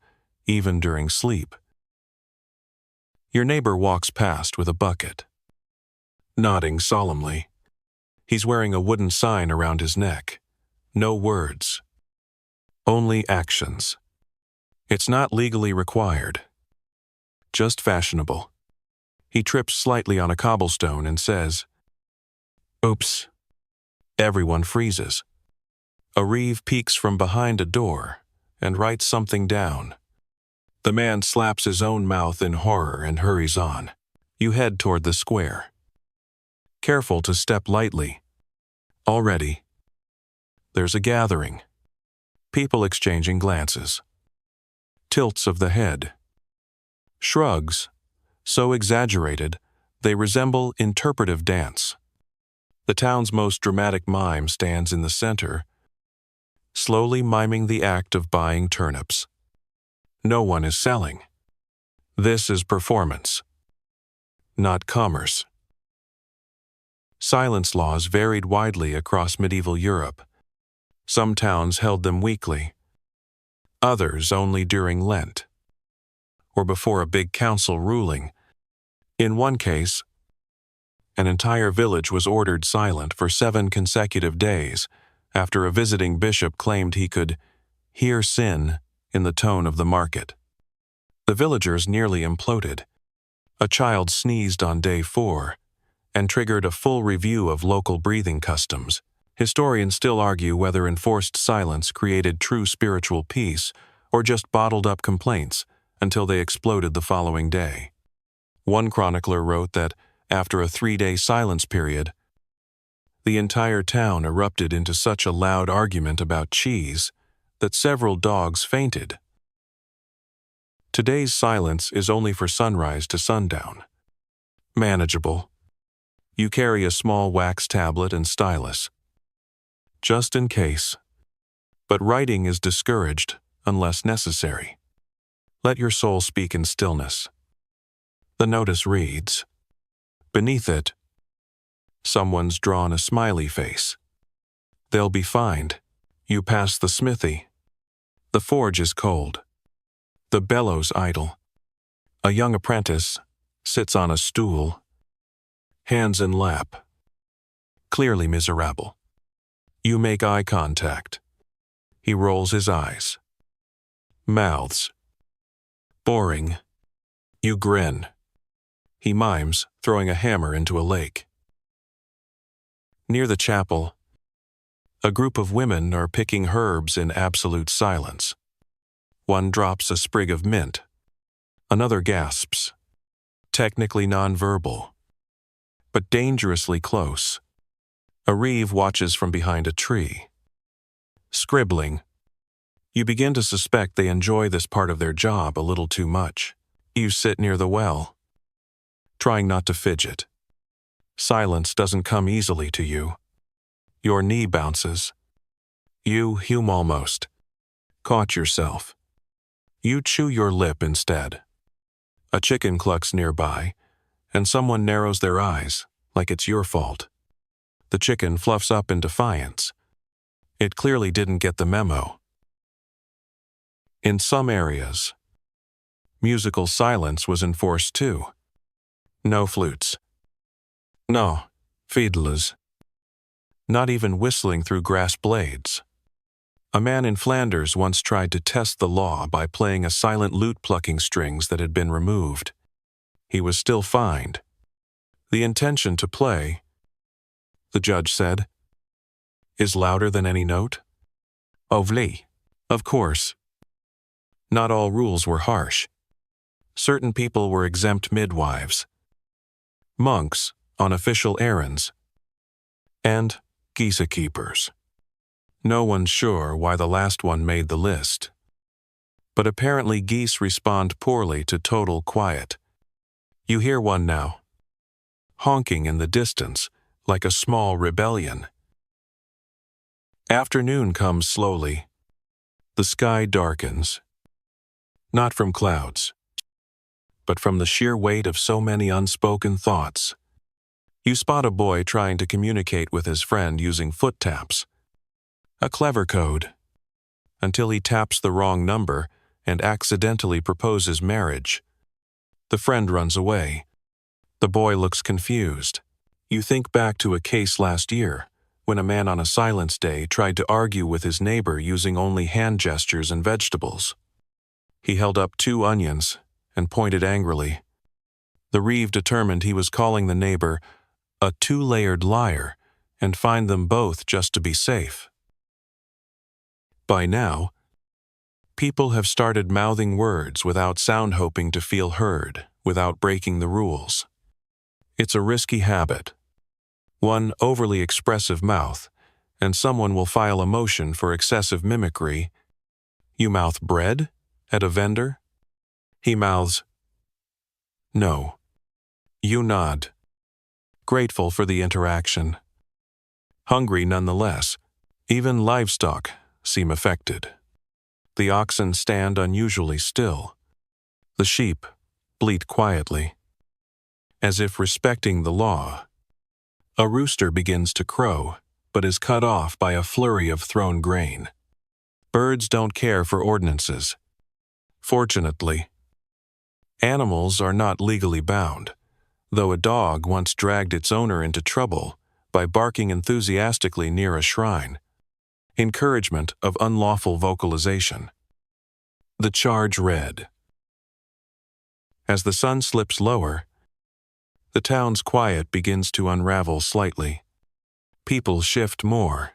even during sleep. Your neighbor walks past with a bucket, nodding solemnly. He's wearing a wooden sign around his neck. No words, only actions. It's not legally required, just fashionable. He trips slightly on a cobblestone and says, "Oops." Everyone freezes. A reeve peeks from behind a door and writes something down. The man slaps his own mouth in horror and hurries on. You head toward the square, careful to step lightly. Already, there's a gathering. People exchanging glances. Tilts of the head. Shrugs, so exaggerated, they resemble interpretive dance. The town's most dramatic mime stands in the center, slowly miming the act of buying turnips. No one is selling. This is performance, not commerce. Silence laws varied widely across medieval Europe. Some towns held them weekly, others only during Lent, or before a big council ruling. In one case, an entire village was ordered silent for 7 consecutive days after a visiting bishop claimed he could hear sin in the tone of the market. The villagers nearly imploded. A child sneezed on day 4 and triggered a full review of local breathing customs. Historians still argue whether enforced silence created true spiritual peace or just bottled up complaints until they exploded the following day. One chronicler wrote that after a 3-day silence period, the entire town erupted into such a loud argument about cheese that several dogs fainted. Today's silence is only for sunrise to sundown. Manageable. You carry a small wax tablet and stylus, just in case. But writing is discouraged unless necessary. Let your soul speak in stillness. The notice reads. Beneath it, someone's drawn a smiley face. They'll be fined. You pass the smithy. The forge is cold. The bellows idle. A young apprentice sits on a stool, hands in lap, clearly miserable. You make eye contact. He rolls his eyes. Mouths. Boring. You grin. He mimes, throwing a hammer into a lake. Near the chapel, a group of women are picking herbs in absolute silence. One drops a sprig of mint. Another gasps. Technically nonverbal, but dangerously close. A reeve watches from behind a tree. Scribbling. You begin to suspect they enjoy this part of their job a little too much. You sit near the well, trying not to fidget. Silence doesn't come easily to you. Your knee bounces. You hume almost. Caught yourself. You chew your lip instead. A chicken clucks nearby, and someone narrows their eyes, like it's your fault. The chicken fluffs up in defiance. It clearly didn't get the memo. In some areas, musical silence was enforced too. No flutes. No fiddlers. Not even whistling through grass blades. A man in Flanders once tried to test the law by playing a silent lute plucking strings that had been removed. He was still fined. The intention to play, the judge said, is louder than any note. Ovly. Of course. Not all rules were harsh. Certain people were exempt midwives, monks on official errands, and geese keepers. No one's sure why the last one made the list, but apparently geese respond poorly to total quiet. You hear one now, honking in the distance like a small rebellion. Afternoon comes slowly. The sky darkens, not from clouds, but from the sheer weight of so many unspoken thoughts. You spot a boy trying to communicate with his friend using foot taps. A clever code, until he taps the wrong number and accidentally proposes marriage. The friend runs away. The boy looks confused. You think back to a case last year, when a man on a silence day tried to argue with his neighbor using only hand gestures and vegetables. He held up 2 onions and pointed angrily. The Reeve determined he was calling the neighbor a 2-layered liar and fined them both just to be safe. By now, people have started mouthing words without sound, hoping to feel heard without breaking the rules. It's a risky habit. One overly expressive mouth, and someone will file a motion for excessive mimicry. You mouth bread at a vendor? He mouths, no. You nod, grateful for the interaction. Hungry nonetheless, even livestock seem affected. The oxen stand unusually still. The sheep bleat quietly, as if respecting the law. A rooster begins to crow, but is cut off by a flurry of thrown grain. Birds don't care for ordinances. Fortunately, animals are not legally bound, though a dog once dragged its owner into trouble by barking enthusiastically near a shrine. Encouragement of unlawful vocalization. The charge read. As the sun slips lower, the town's quiet begins to unravel slightly. People shift more,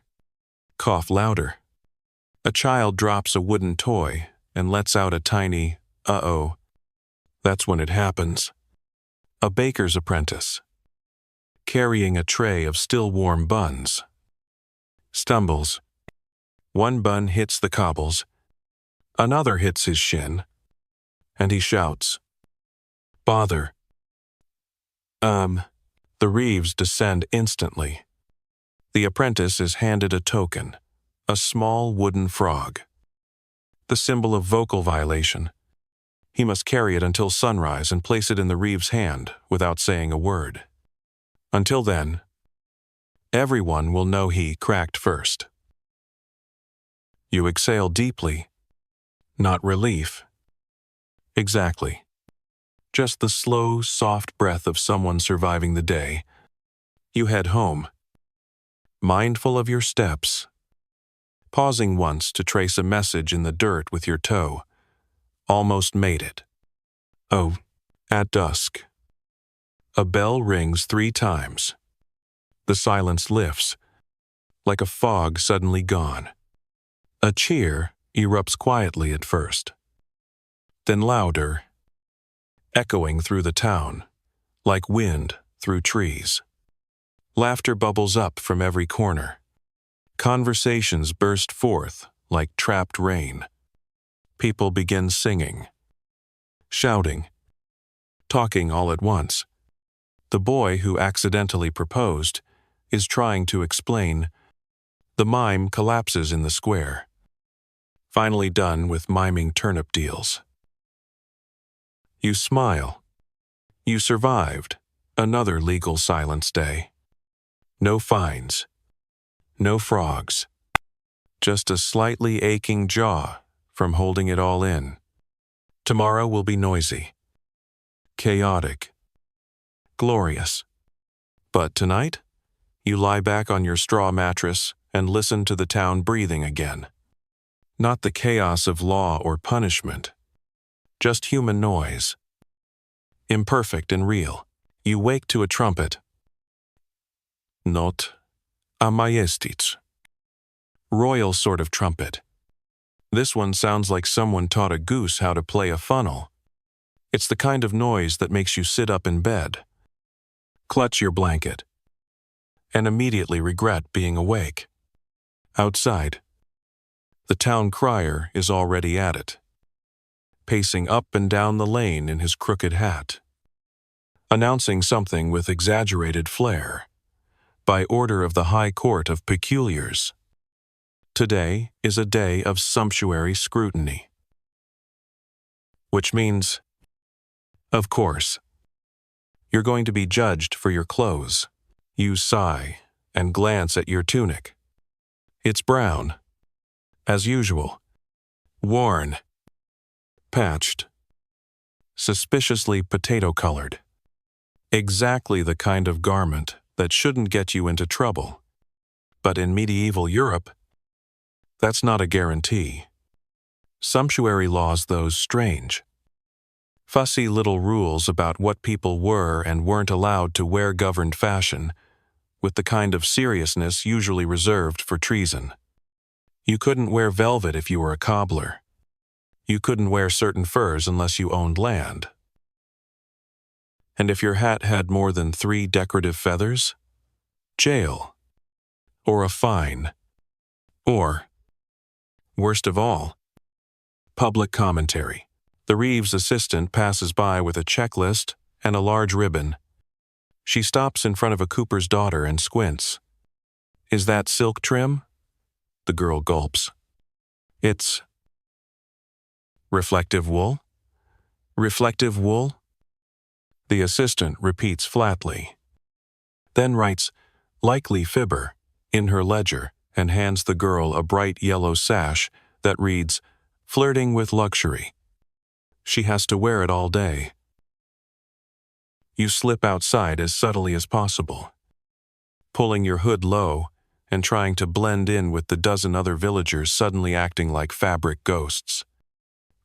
cough louder. A child drops a wooden toy and lets out a tiny, uh-oh. That's when it happens. A baker's apprentice, carrying a tray of still warm buns, stumbles. One bun hits the cobbles, another hits his shin, and he shouts, "Bother." The Reeves descend instantly. The apprentice is handed a token, a small wooden frog, the symbol of vocal violation. He must carry it until sunrise and place it in the Reeves' hand without saying a word. Until then, everyone will know he cracked first. You exhale deeply, not relief. Exactly. Just the slow, soft breath of someone surviving the day. You head home, mindful of your steps, pausing once to trace a message in the dirt with your toe. Almost made it. Oh, at dusk. A bell rings 3 times. The silence lifts, like a fog suddenly gone. A cheer erupts quietly at first, then louder, echoing through the town, like wind through trees. Laughter bubbles up from every corner. Conversations burst forth like trapped rain. People begin singing, shouting, talking all at once. The boy who accidentally proposed is trying to explain. The mime collapses in the square, finally done with miming turnip deals. You smile. You survived another legal silence day. No fines, no frogs, just a slightly aching jaw from holding it all in. Tomorrow will be noisy, chaotic, glorious. But tonight, you lie back on your straw mattress and listen to the town breathing again. Not the chaos of law or punishment, just human noise. Imperfect and real. You wake to a trumpet. Not a majestic. Royal sort of trumpet. This one sounds like someone taught a goose how to play a funnel. It's the kind of noise that makes you sit up in bed, clutch your blanket, and immediately regret being awake. Outside, the town crier is already at it, pacing up and down the lane in his crooked hat, announcing something with exaggerated flair, by order of the High Court of Peculiars. Today is a day of sumptuary scrutiny. Which means, of course, you're going to be judged for your clothes. You sigh and glance at your tunic. It's brown, as usual, worn, patched, suspiciously potato-colored. Exactly the kind of garment that shouldn't get you into trouble. But in medieval Europe, that's not a guarantee. Sumptuary laws, those strange, fussy little rules about what people were and weren't allowed to wear governed fashion, with the kind of seriousness usually reserved for treason. You couldn't wear velvet if you were a cobbler. You couldn't wear certain furs unless you owned land. And if your hat had more than 3 decorative feathers, jail, or a fine, or, worst of all, public commentary. The Reeves assistant passes by with a checklist and a large ribbon. She stops in front of a cooper's daughter and squints. "Is that silk trim?" The girl gulps. "It's reflective wool? Reflective wool?" The assistant repeats flatly, then writes "likely fibber" in her ledger and hands the girl a bright yellow sash that reads "flirting with luxury." She has to wear it all day. You slip outside as subtly as possible, pulling your hood low and trying to blend in with the dozen other villagers suddenly acting like fabric ghosts.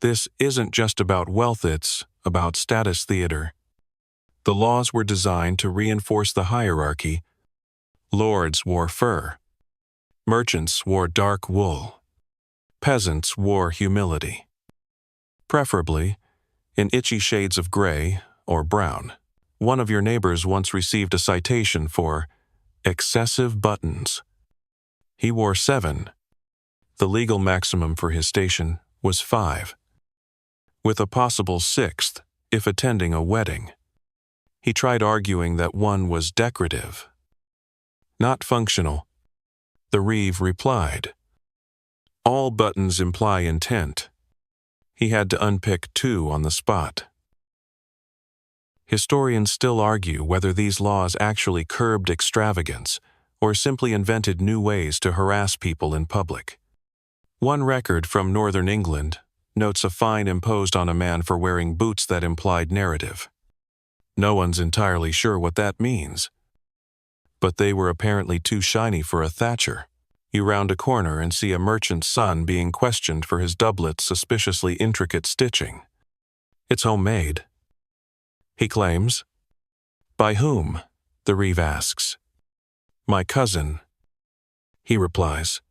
This isn't just about wealth, it's about status theater. The laws were designed to reinforce the hierarchy. Lords wore fur. Merchants wore dark wool. Peasants wore humility. Preferably in itchy shades of gray or brown. One of your neighbors once received a citation for excessive buttons. He wore 7. The legal maximum for his station was 5, with a possible 6th if attending a wedding. He tried arguing that one was decorative, not functional. The Reeve replied, "All buttons imply intent." He had to unpick 2 on the spot. Historians still argue whether these laws actually curbed extravagance or simply invented new ways to harass people in public. One record from northern England notes a fine imposed on a man for wearing boots that implied narrative. No one's entirely sure what that means, but they were apparently too shiny for a thatcher. You round a corner and see a merchant's son being questioned for his doublet's suspiciously intricate stitching. It's homemade, he claims. "By whom?" the Reeve asks. "My cousin," he replies.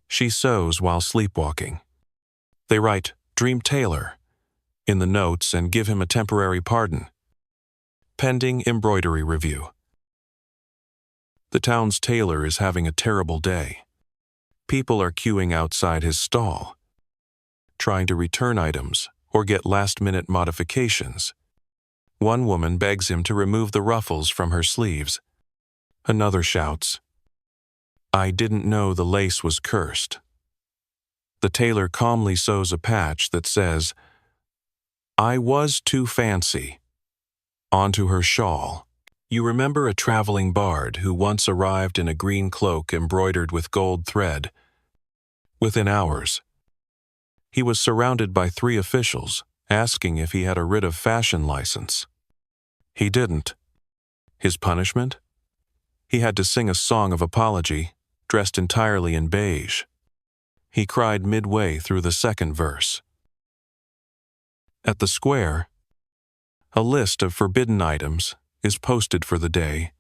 "She sews while sleepwalking." They write "Dream Tailor" in the notes and give him a temporary pardon. Pending embroidery review. The town's tailor is having a terrible day. People are queuing outside his stall, trying to return items or get last-minute modifications. One woman begs him to remove the ruffles from her sleeves. Another shouts, "I didn't know the lace was cursed." The tailor calmly sews a patch that says, "I was too fancy," onto her shawl. You remember a traveling bard who once arrived in a green cloak embroidered with gold thread. Within hours, he was surrounded by 3 officials asking if he had a writ of fashion license. He didn't. His punishment? He had to sing a song of apology, dressed entirely in beige. He cried midway through the 2nd verse. At the square, a list of forbidden items is posted for the day: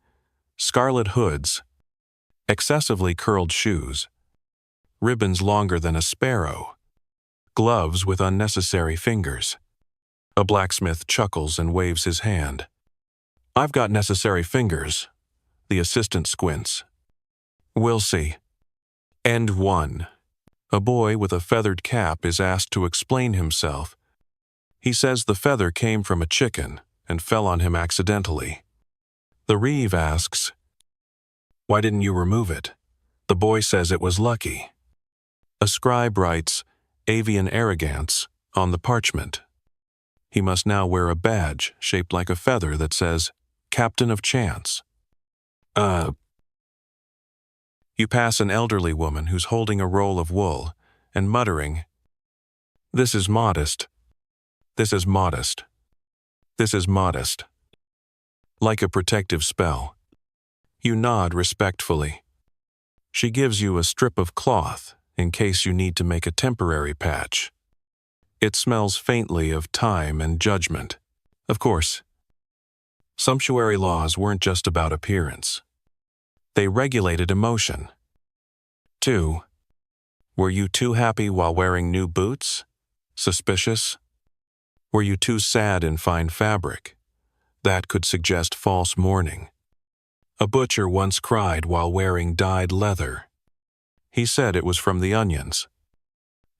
scarlet hoods, excessively curled shoes, ribbons longer than a sparrow, gloves with unnecessary fingers. A blacksmith chuckles and waves his hand. "I've got necessary fingers." The assistant squints. "We'll see." End 1. A boy with a feathered cap is asked to explain himself. He says the feather came from a chicken and fell on him accidentally. The Reeve asks, "Why didn't you remove it?" The boy says it was lucky. A scribe writes "avian arrogance" on the parchment. He must now wear a badge shaped like a feather that says, "Captain of Chance." You pass an elderly woman who's holding a roll of wool and muttering, "This is modest." This is modest. This is modest. Like a protective spell. You nod respectfully. She gives you a strip of cloth in case you need to make a temporary patch. It smells faintly of time and judgment. Of course, sumptuary laws weren't just about appearance. They regulated emotion. 2. Were you too happy while wearing new boots? Suspicious? Were you too sad in fine fabric? That could suggest false mourning. A butcher once cried while wearing dyed leather. He said it was from the onions.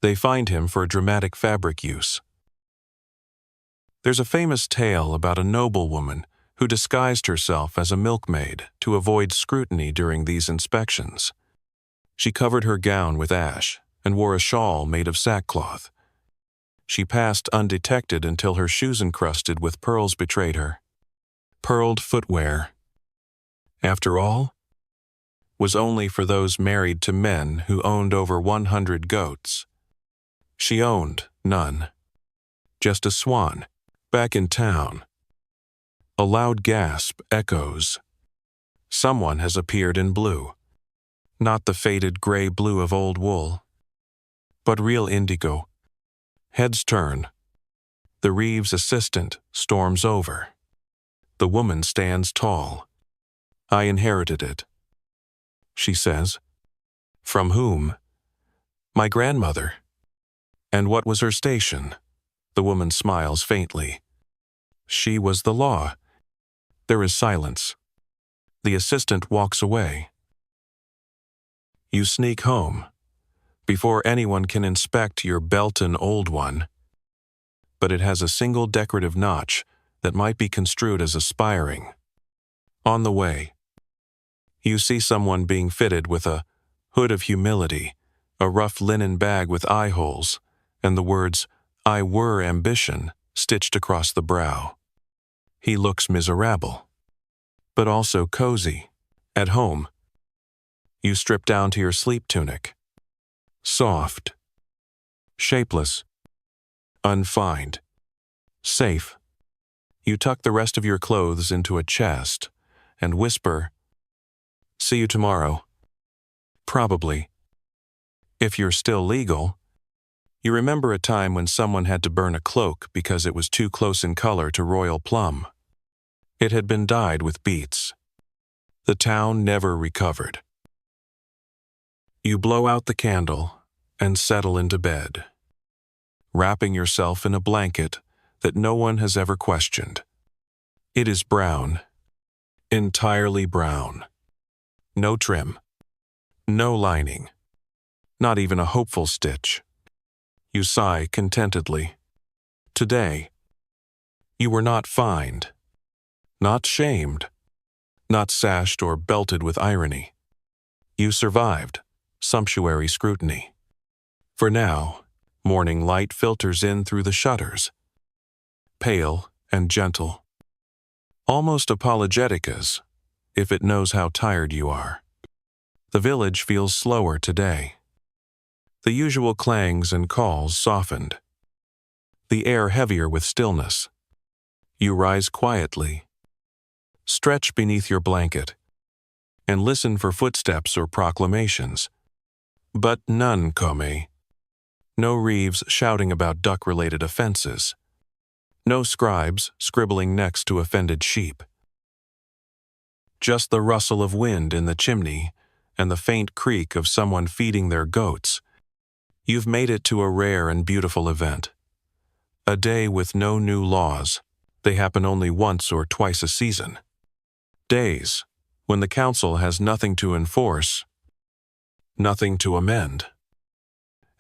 They fined him for dramatic fabric use. There's a famous tale about a noblewoman who disguised herself as a milkmaid to avoid scrutiny during these inspections. She covered her gown with ash and wore a shawl made of sackcloth. She passed undetected until her shoes encrusted with pearls betrayed her. Pearled footwear, after all, was only for those married to men who owned over 100 goats. She owned none. Just a swan, back in town. A loud gasp echoes. Someone has appeared in blue. Not the faded gray blue of old wool, but real indigo. Heads turn. The Reeves assistant storms over. The woman stands tall. I inherited it, she says. From whom? My grandmother. And what was her station? The woman smiles faintly. She was the law. There is silence. The assistant walks away. You sneak home, before anyone can inspect your Belton old one. But it has a single decorative notch that might be construed as aspiring. On the way, you see someone being fitted with a hood of humility, a rough linen bag with eye holes, and the words, "I were ambition," stitched across the brow. He looks miserable, but also cozy, at home. You strip down to your sleep tunic. Soft, shapeless, unfined, safe. You tuck the rest of your clothes into a chest and whisper, "See you tomorrow." Probably. If you're still legal. You remember a time when someone had to burn a cloak because it was too close in color to royal plum. It had been dyed with beets. The town never recovered. You blow out the candle and settle into bed, wrapping yourself in a blanket that no one has ever questioned. It is brown, entirely brown. No trim, no lining, not even a hopeful stitch. You sigh contentedly. Today, you were not fined, not shamed, not sashed or belted with irony. You survived sumptuary scrutiny. For now, morning light filters in through the shutters, pale and gentle, almost apologetic as if it knows how tired you are. The village feels slower today. The usual clangs and calls softened, the air heavier with stillness. You rise quietly, stretch beneath your blanket, and listen for footsteps or proclamations. But none come. No Reeves shouting about duck-related offenses. No scribes scribbling next to offended sheep. Just the rustle of wind in the chimney and the faint creak of someone feeding their goats. You've made it to a rare and beautiful event. A day with no new laws. They happen only once or twice a season. Days when the council has nothing to enforce, nothing to amend,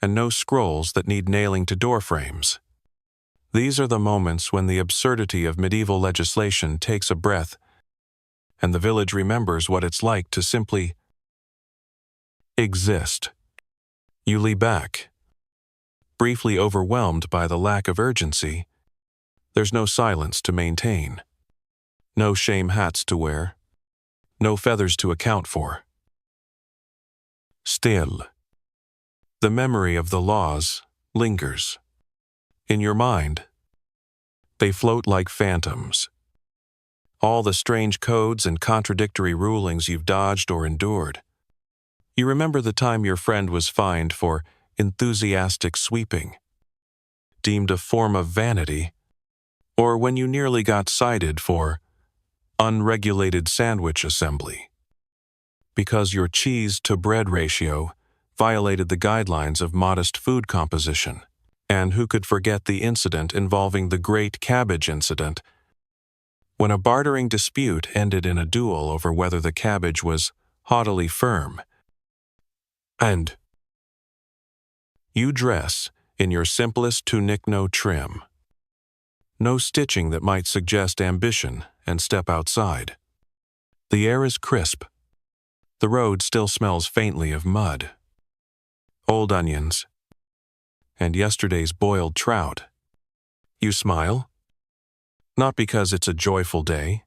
and no scrolls that need nailing to door frames. These are the moments when the absurdity of medieval legislation takes a breath, and the village remembers what it's like to simply exist. You lean back, briefly overwhelmed by the lack of urgency. There's no silence to maintain, no shame hats to wear, no feathers to account for. Still, the memory of the laws lingers. In your mind, They float like phantoms. All the strange codes and contradictory rulings you've dodged or endured. You remember the time your friend was fined for enthusiastic sweeping, deemed a form of vanity, or when you nearly got cited for unregulated sandwich assembly, because your cheese-to-bread ratio violated the guidelines of modest food composition. And who could forget the incident involving the Great Cabbage Incident, when a bartering dispute ended in a duel over whether the cabbage was haughtily firm, and you dress in your simplest tunic, no trim, no stitching that might suggest ambition, and step outside. The air is crisp. The road still smells faintly of mud, old onions, and yesterday's boiled trout. You smile, not because it's a joyful day,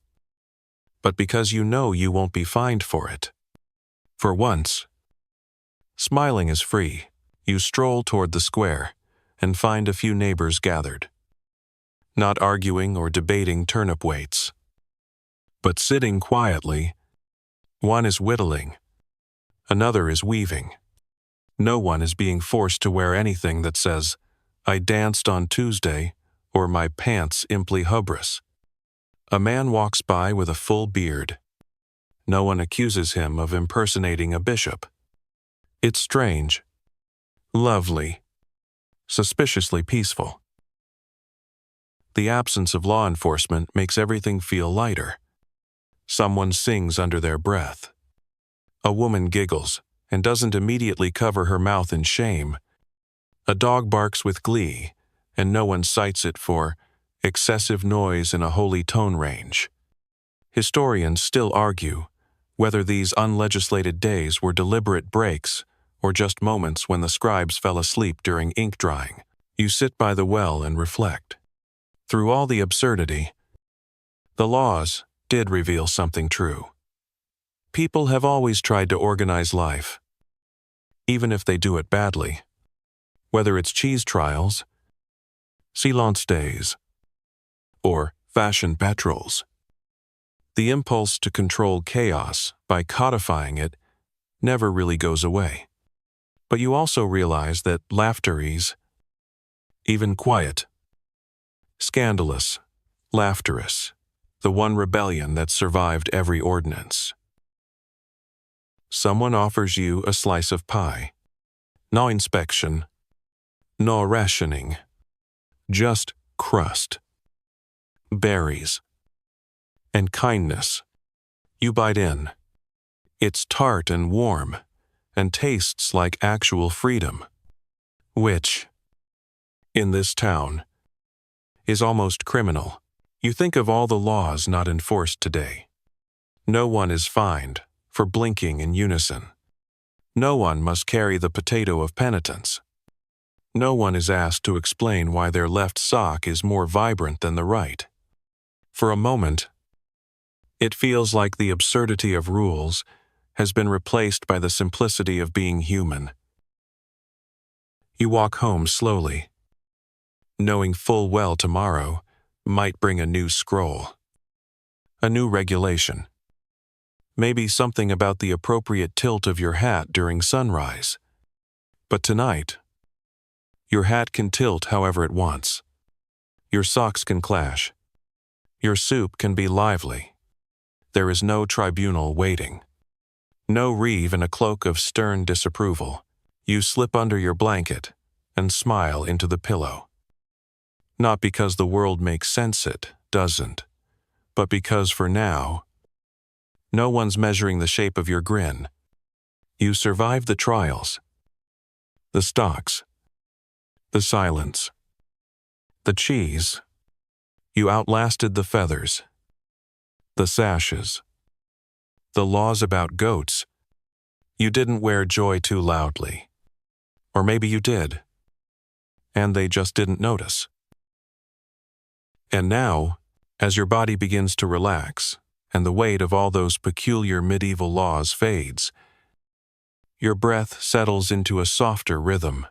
but because you know you won't be fined for it. For once, smiling is free. You stroll toward the square and find a few neighbors gathered, not arguing or debating turnip weights, but sitting quietly. One is whittling, another is weaving. No one is being forced to wear anything that says, "I danced on Tuesday," or "My pants imply hubris." A man walks by with a full beard. No one accuses him of impersonating a bishop. It's strange, lovely, suspiciously peaceful. The absence of law enforcement makes everything feel lighter. Someone sings under their breath. A woman giggles and doesn't immediately cover her mouth in shame. A dog barks with glee, and no one cites it for excessive noise in a holy tone range. Historians still argue whether these unlegislated days were deliberate breaks or just moments when the scribes fell asleep during ink drying. You sit by the well and reflect. Through all the absurdity, the laws did reveal something true. People have always tried to organize life, even if they do it badly. Whether it's cheese trials, silence days, or fashion patrols. The impulse to control chaos by codifying it never really goes away. But you also realize that laughter is, even quiet, scandalous, laughterous, the one rebellion that survived every ordinance. Someone offers you a slice of pie. No inspection, no rationing, just crust, berries, and kindness. You bite in. It's tart and warm, and tastes like actual freedom, which, in this town, is almost criminal. You think of all the laws not enforced today. No one is fined for blinking in unison. No one must carry the potato of penitence. No one is asked to explain why their left sock is more vibrant than the right. For a moment, it feels like the absurdity of rules has been replaced by the simplicity of being human. You walk home slowly, knowing full well tomorrow might bring a new scroll, a new regulation. Maybe something about the appropriate tilt of your hat during sunrise. But tonight, your hat can tilt however it wants. Your socks can clash. Your soup can be lively. There is no tribunal waiting. No Reeve in a cloak of stern disapproval. You slip under your blanket and smile into the pillow. Not because the world makes sense it doesn't, but because for now, no one's measuring the shape of your grin. You survived the trials, the stocks, the silence, the cheese. You outlasted the feathers, the sashes, the laws about goats. You didn't wear joy too loudly. Or maybe you did, and they just didn't notice. And now, as your body begins to relax, and the weight of all those peculiar medieval laws fades, your breath settles into a softer rhythm.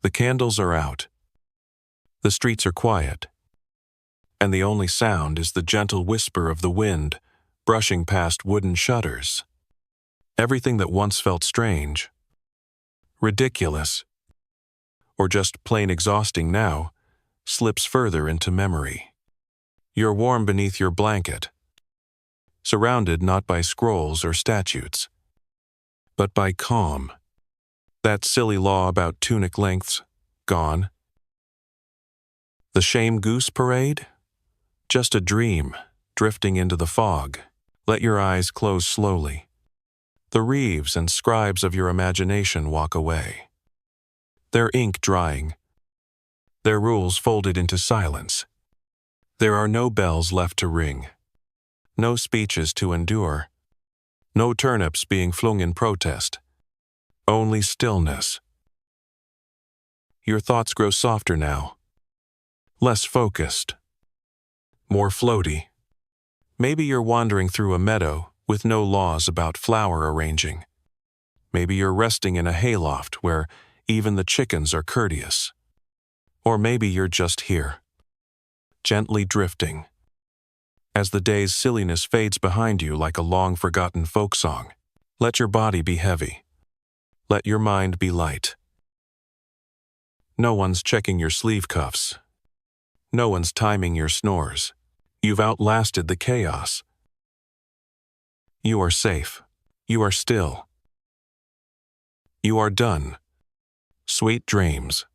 The candles are out. The streets are quiet. and the only sound is the gentle whisper of the wind brushing past wooden shutters. Everything that once felt strange, ridiculous, or just plain exhausting now slips further into memory. You're warm beneath your blanket, surrounded not by scrolls or statutes, but by calm. That silly law about tunic lengths, gone. The shame goose parade? Just a dream, drifting into the fog. Let your eyes close slowly. The Reeves and scribes of your imagination walk away. Their ink drying. Their rules folded into silence. There are no bells left to ring. No speeches to endure. No turnips being flung in protest. Only stillness. Your thoughts grow softer now. Less focused. More floaty. Maybe you're wandering through a meadow with no laws about flower arranging. Maybe you're resting in a hayloft where even the chickens are courteous. Or maybe you're just here, gently drifting. As the day's silliness fades behind you like a long-forgotten folk song, let your body be heavy. Let your mind be light. No one's checking your sleeve cuffs. No one's timing your snores. You've outlasted the chaos. You are safe. You are still. You are done. Sweet dreams.